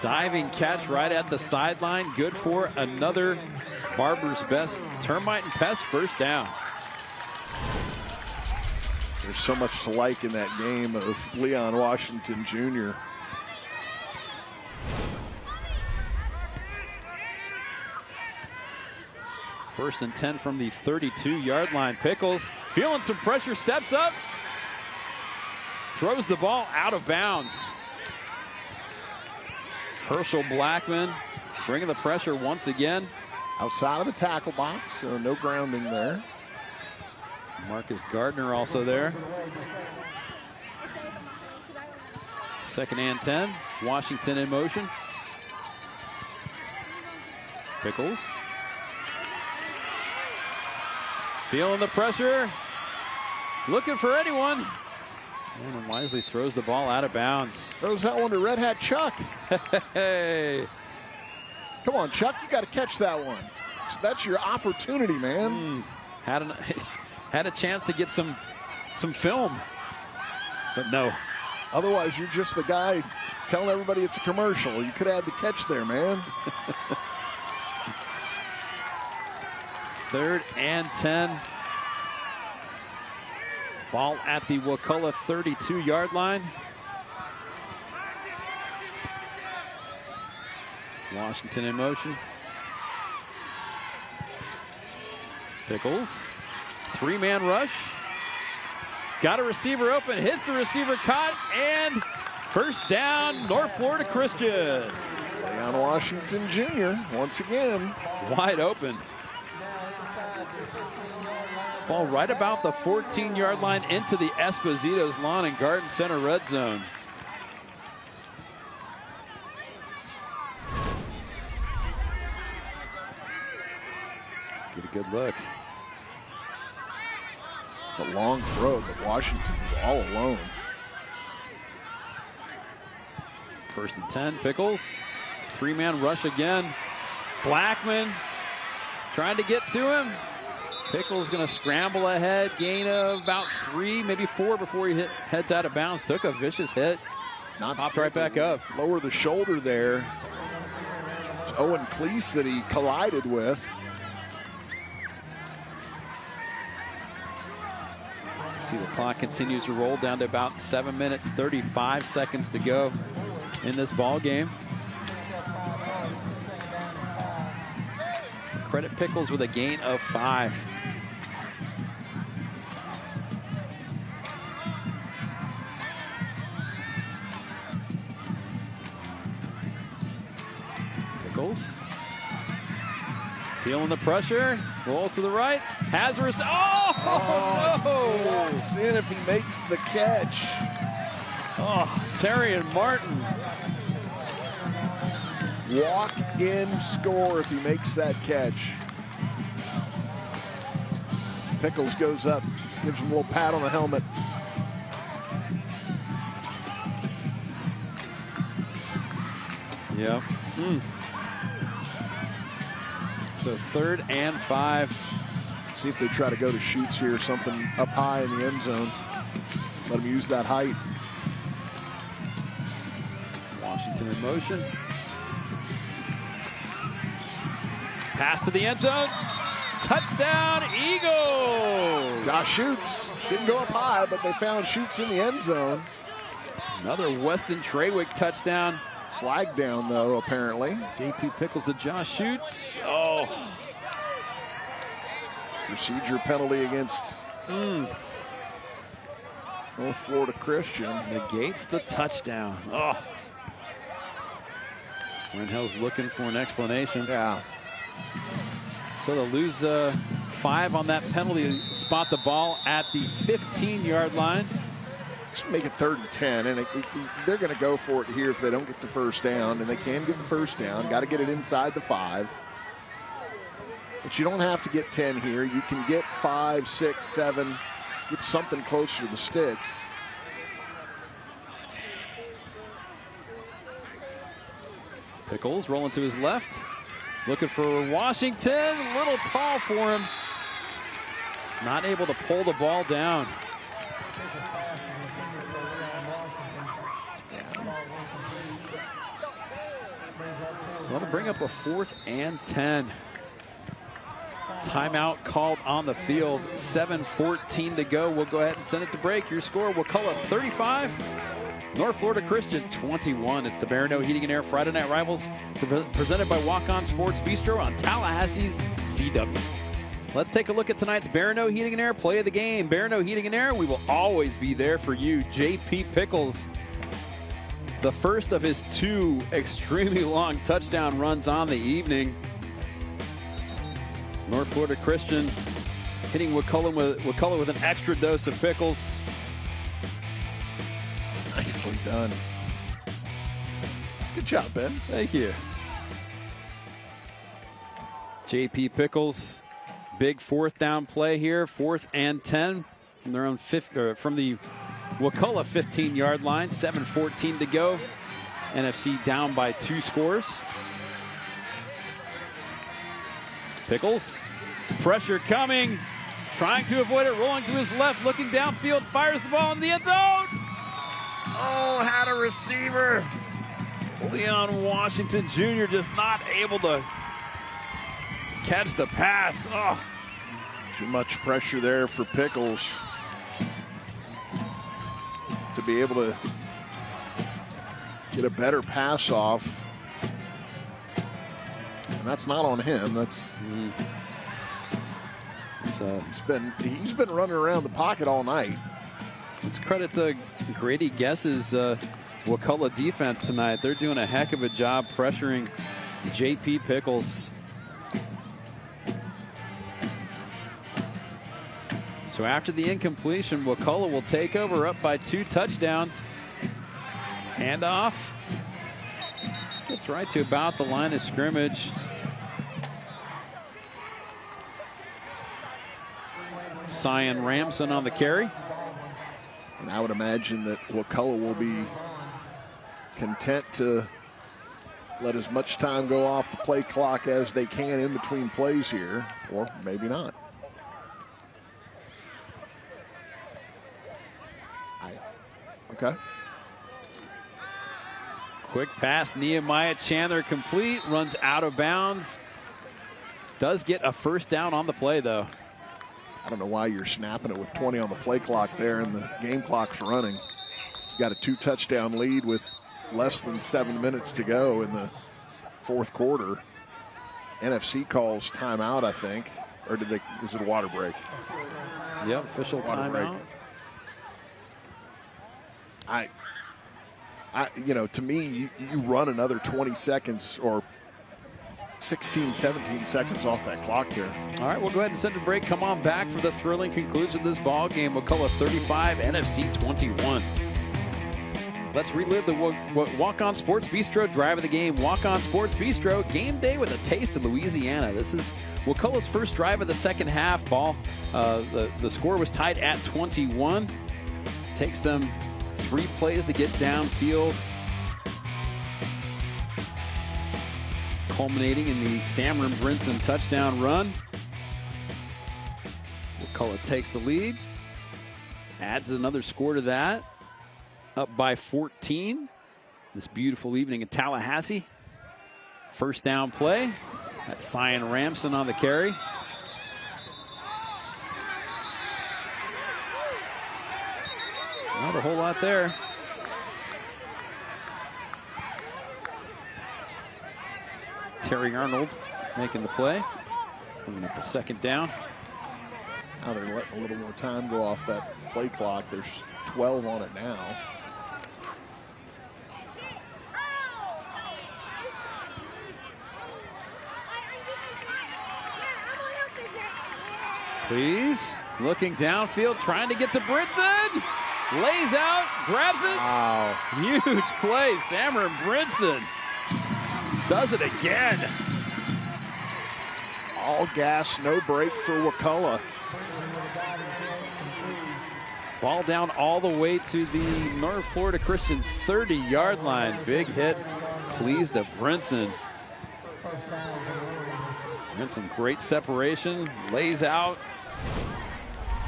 Speaker 1: Diving catch right at the sideline. Good for another Barber's Best Termite and Pest first down.
Speaker 4: There's so much to like in that game of Leon Washington Jr.
Speaker 1: First and 10 from the 32-yard line. Pickles feeling some pressure, steps up, throws the ball out of bounds. Herschel Blackman bringing the pressure once again.
Speaker 4: Outside of the tackle box, so no grounding there.
Speaker 1: Marcus Gardner also there. Second and 10. Washington in motion. Pickles. Feeling the pressure. Looking for anyone. And wisely throws the ball out of bounds.
Speaker 4: Throws that one to Red Hat Chuck.
Speaker 1: Hey.
Speaker 4: Come on, Chuck, you got to catch that one. So that's your opportunity, man.
Speaker 1: Had a chance to get some film, but no.
Speaker 4: Otherwise, you're just the guy telling everybody it's a commercial. You could have had the catch there, man.
Speaker 1: Third and 10. Ball at the Wakulla 32-yard line. Washington in motion. Pickles. 3-man rush. He's got a receiver open, hits the receiver, caught, and first down, North Florida Christian.
Speaker 4: Leon Washington Jr. once again.
Speaker 1: Wide open. Ball right about the 14-yard line into the Esposito's Lawn and Garden Center red zone. Get a good look.
Speaker 4: It's a long throw, but Washington's all alone.
Speaker 1: 1st and 10, Pickles. 3-man rush again. Blackman trying to get to him. Pickles going to scramble ahead, gain of about 3, maybe 4 before he heads out of bounds. Took a vicious hit. Popped right back up.
Speaker 4: Lower the shoulder there. It's Owen Cleese that he collided with.
Speaker 1: See the clock continues to roll down to about 7 minutes, 35 seconds to go in this ball game. Credit Pickles with a gain of 5. Pickles feeling the pressure, rolls to the right, Hazardous. Oh, no!
Speaker 4: Seeing if he makes the catch.
Speaker 1: Oh, Terry and Martin.
Speaker 4: Walk-in score if he makes that catch. Pickles goes up, gives him a little pat on the helmet.
Speaker 1: Yeah. So 3rd and 5.
Speaker 4: See if they try to go to shoots here, something up high in the end zone. Let him use that height.
Speaker 1: Washington in motion. Pass to the end zone. Touchdown, Eagles!
Speaker 4: Josh Schutz didn't go up high, but they found Schutz in the end zone.
Speaker 1: Another Weston Trawick touchdown.
Speaker 4: Flag down, though, apparently.
Speaker 1: JP Pickles to Josh Schutz. Oh.
Speaker 4: Procedure penalty against North Florida Christian.
Speaker 1: Negates the touchdown. Oh. Winhill's looking for an explanation.
Speaker 4: Yeah.
Speaker 1: So they'll lose 5 on that penalty, spot the ball at the 15-yard line.
Speaker 4: Let's make it 3rd and 10, and they're going to go for it here if they don't get the first down, and they can get the first down. Got to get it inside the 5. But you don't have to get 10 here. You can get 5, 6, 7, get something closer to the sticks.
Speaker 1: Pickles rolling to his left. Looking for Washington. A little tall for him. Not able to pull the ball down. So that'll bring up a 4th and 10. Timeout called on the field. 7:14 to go. We'll go ahead and send it to break. Your score, Wakulla 35. North Florida Christian 21. It's the Barineau Heating and Air Friday Night Rivals presented by Walk-On Sports Bistreaux on Tallahassee's CW. Let's take a look at tonight's Barineau Heating and Air play of the game. Barineau Heating and Air, we will always be there for you. JP Pickles, the first of his 2 extremely long touchdown runs on the evening. North Florida Christian hitting Wakulla with an extra dose of Pickles.
Speaker 4: Nicely done. Good job, Ben.
Speaker 1: Thank you. JP Pickles, big 4th down play here, 4th and 10 from their own from the Wakulla 15-yard line. 7:14 to go. NFC down by 2 scores. Pickles, pressure coming, trying to avoid it, rolling to his left, looking downfield, fires the ball in the end zone. Oh, had a receiver. Leon Washington Jr. just not able to catch the pass. Oh.
Speaker 4: Too much pressure there for Pickles to be able to get a better pass off. And that's not on him. That's he's been running around the pocket all night.
Speaker 1: Let's credit to Grady Guess's Wakulla defense tonight. They're doing a heck of a job pressuring JP So after the incompletion, Wakulla will take over, up by 2 touchdowns. Handoff. Gets right to about the line of scrimmage. Cyan Ramson on the carry.
Speaker 4: And I would imagine that Wakulla will be content to let as much time go off the play clock as they can in between plays here, or maybe not. Okay.
Speaker 1: Quick pass, Nehemiah Chandler complete, runs out of bounds. Does get a first down on the play, though.
Speaker 4: I don't know why you're snapping it with 20 on the play clock there and the game clock's running. You got a 2-touchdown lead with less than 7 minutes to go in the fourth quarter. NFC calls timeout, I think. Or is it a water break?
Speaker 1: Yep, official timeout.
Speaker 4: To me, you run another 20 seconds or 16, 17 seconds off that clock there.
Speaker 1: All right, we'll go ahead and send a break. Come on back for the thrilling conclusion of this ball game. Wakulla 35, NFC 21. Let's relive the Walk-On Sports Bistro drive of the game. Walk-On Sports Bistro, game day with a taste of Louisiana. This is Wakulla's first drive of the second half. The score was tied at 21. Takes them 3 plays to get downfield, culminating in the Samram Brinson touchdown run. Wakulla takes the lead, adds another score to that, up by 14. This beautiful evening in Tallahassee. First down play. That's Cyan Ramson on the carry. Not a whole lot there. Terry Arnold making the play. Bringing up a second down.
Speaker 4: Now they're letting a little more time go off that play clock. There's 12 on it now.
Speaker 1: Please, looking downfield, trying to get to Brinson. Lays out, grabs it.
Speaker 4: Wow.
Speaker 1: Huge play. Samram Brinson does it again.
Speaker 4: All gas, no break for Wakulla.
Speaker 1: Ball down all the way to the North Florida Christian 30-yard line. Big hit. Pleased to Brinson. And some great separation. Lays out.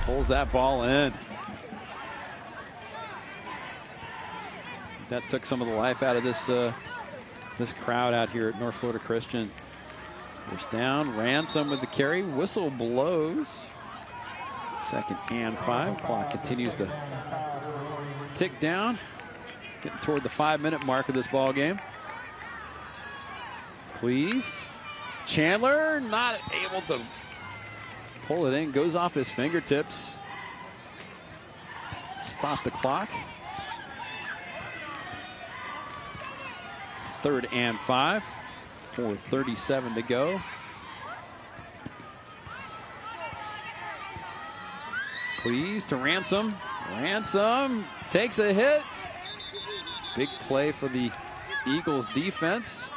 Speaker 1: Pulls that ball in. That took some of the life out of this this crowd out here at North Florida Christian. First down, Ransom with the carry. Whistle blows. 2nd and 5. Clock continues to tick down. Getting toward the 5-minute mark of this ball game. Please. Chandler not able to pull it in. Goes off his fingertips. Stop the clock. 3rd and 5. 4:37 to go. Please to Ransom. Ransom takes a hit. Big play for the Eagles defense.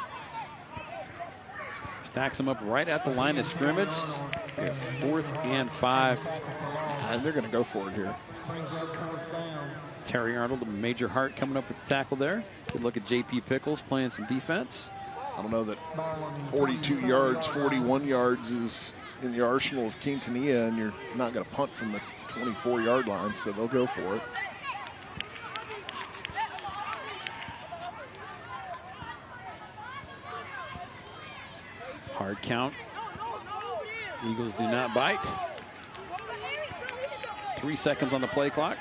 Speaker 1: Stacks them up right at the line of scrimmage. We have 4th and 5.
Speaker 4: And they're going to go for it here.
Speaker 1: Terry Arnold and Major Hart coming up with the tackle there. Good look at J.P. Pickles playing some defense.
Speaker 4: I don't know that 42 yards, 41 yards is in the arsenal of Quintanilla, and you're not going to punt from the 24-yard line, so they'll go for it.
Speaker 1: Hard count. Eagles do not bite. 3 seconds on the play clock.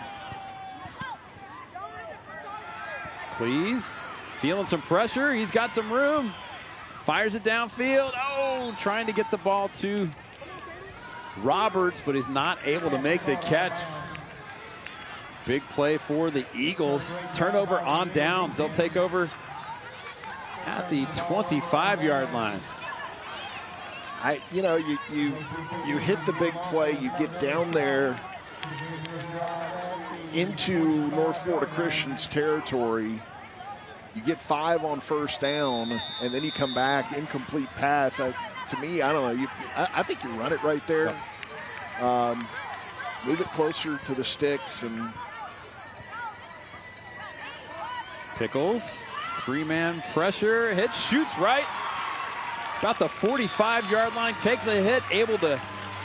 Speaker 1: Please. Feeling some pressure. He's got some room. Fires it downfield. Oh, trying to get the ball to Roberts, but he's not able to make the catch. Big play for the Eagles. Turnover on downs. They'll take over at the 25-yard line.
Speaker 4: You hit the big play. You get down there into North Florida Christian's territory. You get 5 on first down, and then you come back, incomplete pass. To me, I don't know. I think you run it right there. Move it closer to the sticks. And
Speaker 1: Pickles, 3-man pressure, hit, shoots right. About the 45-yard line, takes a hit, able to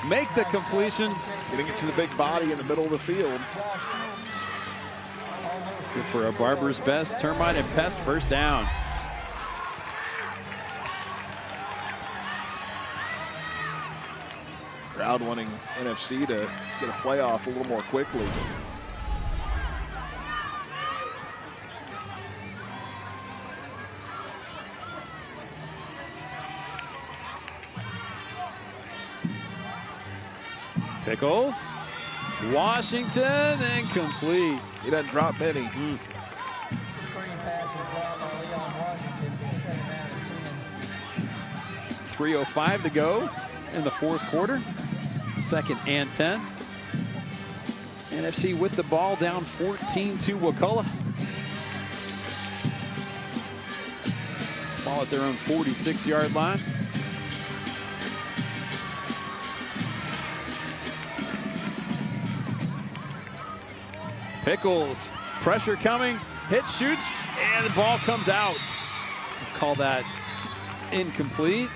Speaker 1: make the completion.
Speaker 4: Getting it to the big body in the middle of the field.
Speaker 1: Good for a Barber's Best Termite and Pest first down.
Speaker 4: Crowd wanting NFC to get a playoff a little more quickly.
Speaker 1: Pickles, Washington, incomplete.
Speaker 4: He doesn't drop many.
Speaker 1: 3:05 to go in the fourth quarter. 2nd and 10. NFC with the ball, down 14 to Wakulla. Ball at their own 46-yard line. Pickles, pressure coming, hit, shoots, and the ball comes out. Call that incomplete.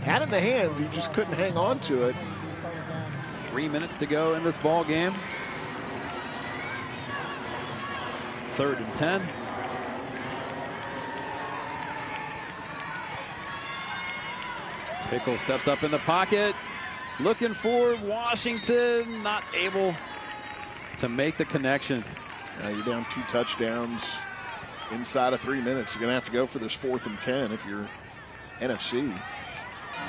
Speaker 4: Had it in the hands, he just couldn't hang on to it.
Speaker 1: 3 minutes to go in this ball game. 3rd and 10. Pickles steps up in the pocket, looking for Washington, not able to make the connection.
Speaker 4: Now you're down 2 touchdowns inside of 3 minutes. You're going to have to go for this 4th and 10 if you're NFC.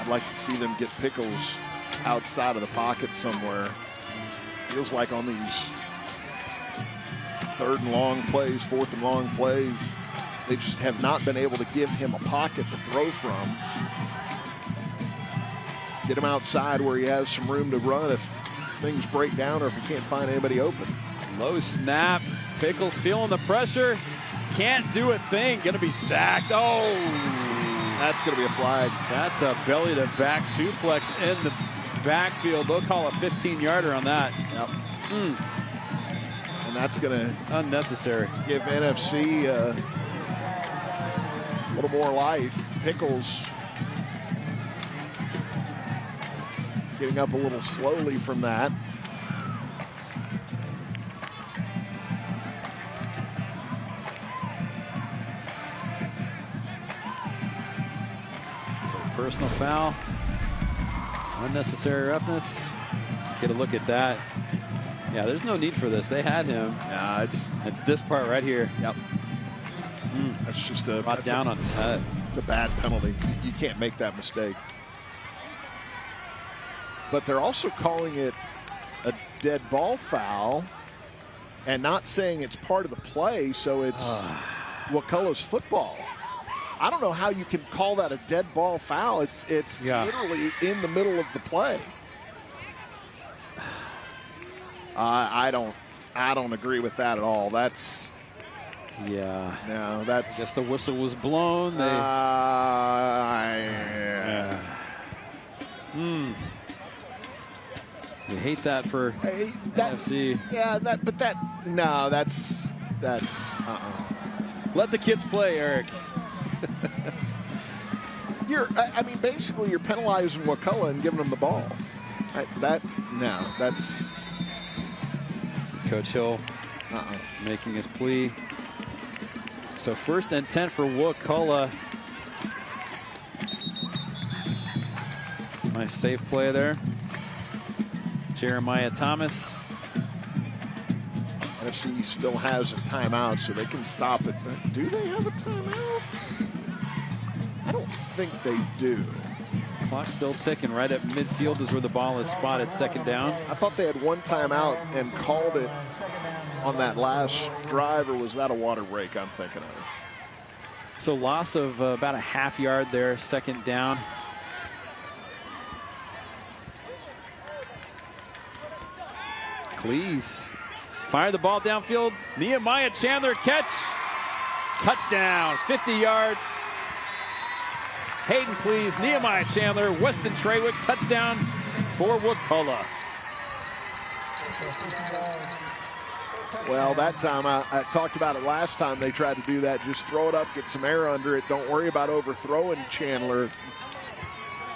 Speaker 4: I'd like to see them get Pickles outside of the pocket somewhere. Feels like on these 3rd and long plays, 4th and long plays, they just have not been able to give him a pocket to throw from. Get him outside where he has some room to run if things break down or if he can't find anybody open.
Speaker 1: Low snap. Pickles feeling the pressure. Can't do a thing. Going to be sacked. Oh.
Speaker 4: That's going to be a flag.
Speaker 1: That's a belly-to-back suplex in the backfield. They'll call a 15-yarder on that.
Speaker 4: Yep. And that's going to
Speaker 1: unnecessary.
Speaker 4: Give NFC a little more life. Pickles getting up a little slowly from that.
Speaker 1: Personal foul, unnecessary roughness. Get a look at that. Yeah, there's no need for this. They had him.
Speaker 4: Nah,
Speaker 1: it's this part right here.
Speaker 4: Yep. That's just
Speaker 1: brought down on his head.
Speaker 4: It's a bad penalty. You can't make that mistake. But they're also calling it a dead ball foul and not saying it's part of the play, so it's Wakulla's football. I don't know how you can call that a dead ball foul. It's literally in the middle of the play. I don't agree with that at all. That's no. That's.
Speaker 1: I guess the whistle was blown. They. You hate that for NFC.
Speaker 4: Yeah, that's.
Speaker 1: Let the kids play, Eric.
Speaker 4: Basically, you're penalizing Wakulla and giving them the ball. That's.
Speaker 1: Coach Hill making his plea. So 1st and 10 for Wakulla. Nice safe play there. Jeremiah Thomas.
Speaker 4: NFC still has a timeout, so they can stop it. But do they have a timeout? I don't think they do.
Speaker 1: Clock still ticking. Right at midfield is where the ball is spotted. 2nd down.
Speaker 4: I thought they had one timeout and called it on that last drive, or was that a water break I'm thinking of?
Speaker 1: So loss of about a half yard there. 2nd down. Cleese fire the ball downfield. Nehemiah Chandler catch. Touchdown, 50 yards. Hayden Cleese, Nehemiah Chandler, Weston Treywick, touchdown for Wakulla.
Speaker 4: Well, that time, I talked about it last time they tried to do that. Just throw it up, get some air under it. Don't worry about overthrowing Chandler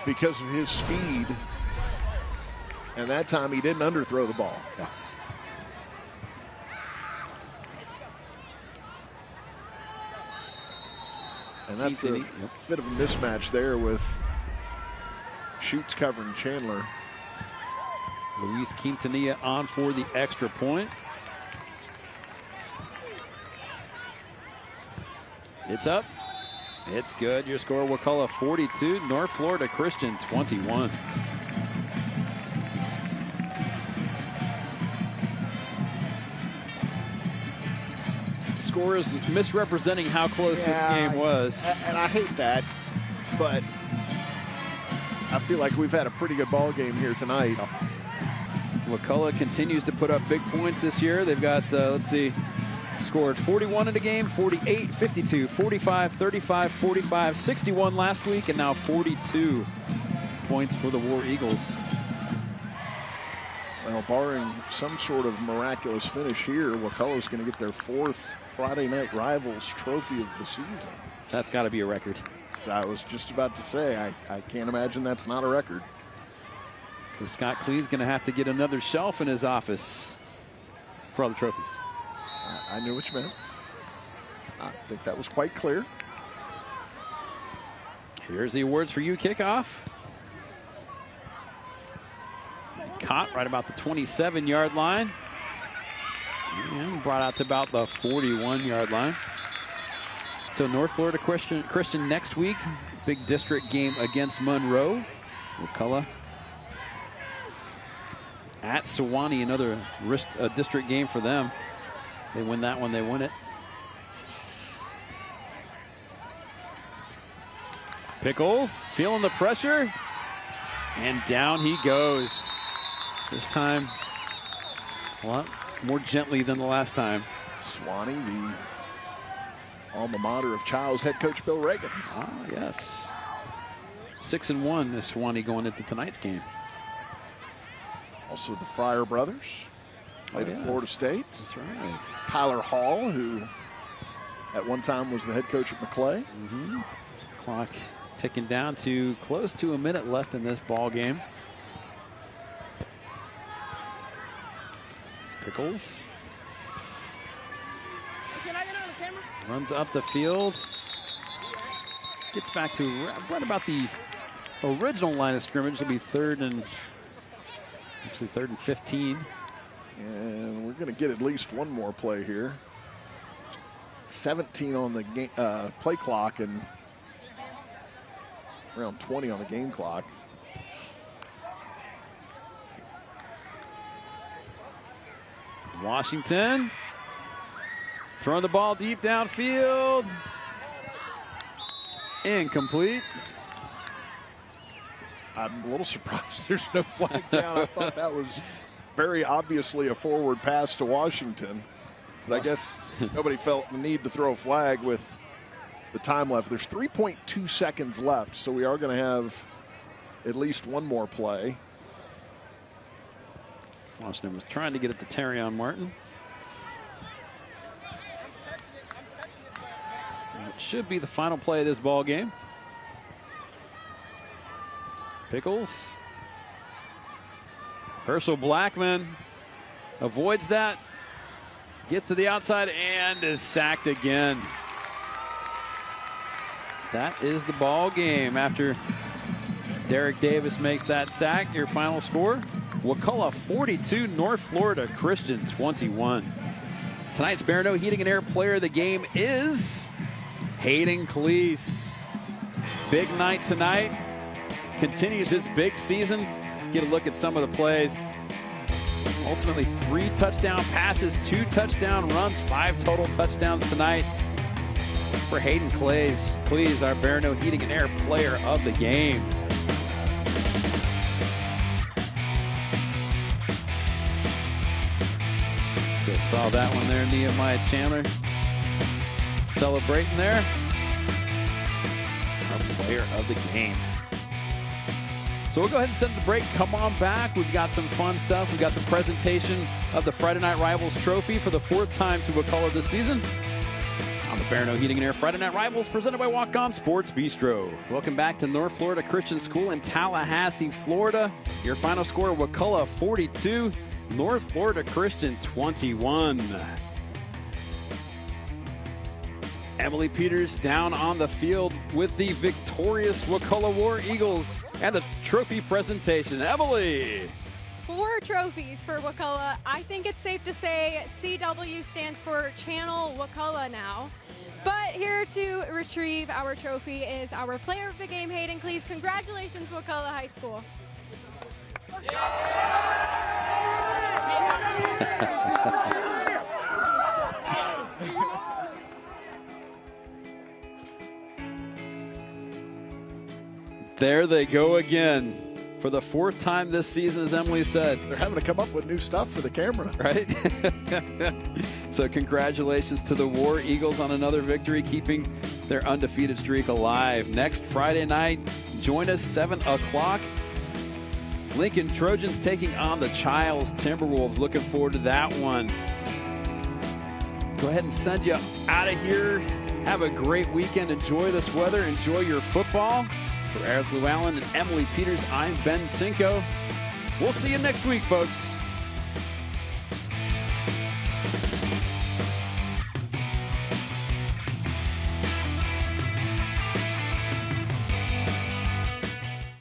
Speaker 4: because of his speed. And that time he didn't underthrow the ball.
Speaker 1: Yeah.
Speaker 4: And that's a bit of a mismatch there with Schutz covering Chandler.
Speaker 1: Luis Quintanilla on for the extra point. It's up. It's good. Your score, Wakulla 42, North Florida Christian 21. Score is misrepresenting how close this game was.
Speaker 4: And I hate that, but I feel like we've had a pretty good ball game here tonight.
Speaker 1: Wakulla continues to put up big points this year. They've got, let's see, scored 41 in the game, 48, 52, 45, 35, 45, 61 last week, and now 42 points for the War Eagles.
Speaker 4: Well, barring some sort of miraculous finish here, Wakulla's going to get their 4th Friday Night Rivals trophy of the season.
Speaker 1: That's got to be a record.
Speaker 4: So I was just about to say, I can't imagine that's not a record.
Speaker 1: Coach Scott Cleese going to have to get another shelf in his office for all the trophies.
Speaker 4: I knew what you meant. I think that was quite clear.
Speaker 1: Here's the awards for you kickoff. Caught right about the 27-yard line. And brought out to about the 41-yard line. So North Florida Christian next week. Big district game against Monroe. Wakulla at Sewanee, another district game for them. They win that one, they win it. Pickles feeling the pressure. And down he goes. This time a lot more gently than the last time.
Speaker 4: Sewanee, the alma mater of Child's head coach Bill Reagan.
Speaker 1: Ah, yes. 6-1 is Sewanee going into tonight's game.
Speaker 4: Also the Fryer brothers played at Florida State.
Speaker 1: That's right.
Speaker 4: Kyler Hall, who at one time was the head coach at McClay.
Speaker 1: Clock ticking down to close to a minute left in this ball game. Pickles runs up the field, gets back to right about the original line of scrimmage. It'll be third and 15.
Speaker 4: And we're going to get at least one more play here. 17 on the game, play clock and around 20 on the game clock.
Speaker 1: Washington throwing the ball deep downfield. Incomplete.
Speaker 4: I'm a little surprised there's no flag down. I thought that was very obviously a forward pass to Washington. But I guess nobody felt the need to throw a flag with the time left. There's 3.2 seconds left, so we are going to have at least one more play.
Speaker 1: Washington was trying to get it to Terrion Martin. It should be the final play of this ball game. Pickles. Herschel Blackman avoids that. Gets to the outside and is sacked again. That is the ball game after Derek Davis makes that sack. Your final score, Wakulla 42, North Florida Christian 21. Tonight's Barineau Heating and Air Player of the Game is Hayden Cleese. Big night tonight. Continues his big season. Get a look at some of the plays. Ultimately 3 touchdown passes, 2 touchdown runs, 5 total touchdowns tonight for Hayden Cleese. Cleese, our Barineau Heating and Air Player of the Game. Just saw that one there, Nehemiah Chandler. Celebrating there. Our player of the game. So we'll go ahead and send the break. Come on back. We've got some fun stuff. We've got the presentation of the Friday Night Rivals trophy for the 4th time to Wakulla this season. On the Barineau Heating and Air Friday Night Rivals, presented by Walk-On Sports Bistreaux. Welcome back to North Florida Christian School in Tallahassee, Florida. Your final score, Wakulla 42, North Florida Christian 21. Emily Peters down on the field with the victorious Wakulla War Eagles and the trophy presentation. Emily!
Speaker 3: 4 trophies for Wakulla. I think it's safe to say CW stands for Channel Wakulla now. But here to retrieve our trophy is our player of the game, Hayden Cleese. Congratulations, Wakulla High School.
Speaker 1: There they go again. For the 4th time this season, as Emily said.
Speaker 4: They're having to come up with new stuff for the camera.
Speaker 1: Right? So congratulations to the War Eagles on another victory, keeping their undefeated streak alive. Next Friday night, join us 7 o'clock. Lincoln Trojans taking on the Childs Timberwolves. Looking forward to that one. Go ahead and send you out of here. Have a great weekend. Enjoy this weather. Enjoy your football. For Eric Llewellyn and Emily Peters, I'm Ben Cinco. We'll see you next week, folks.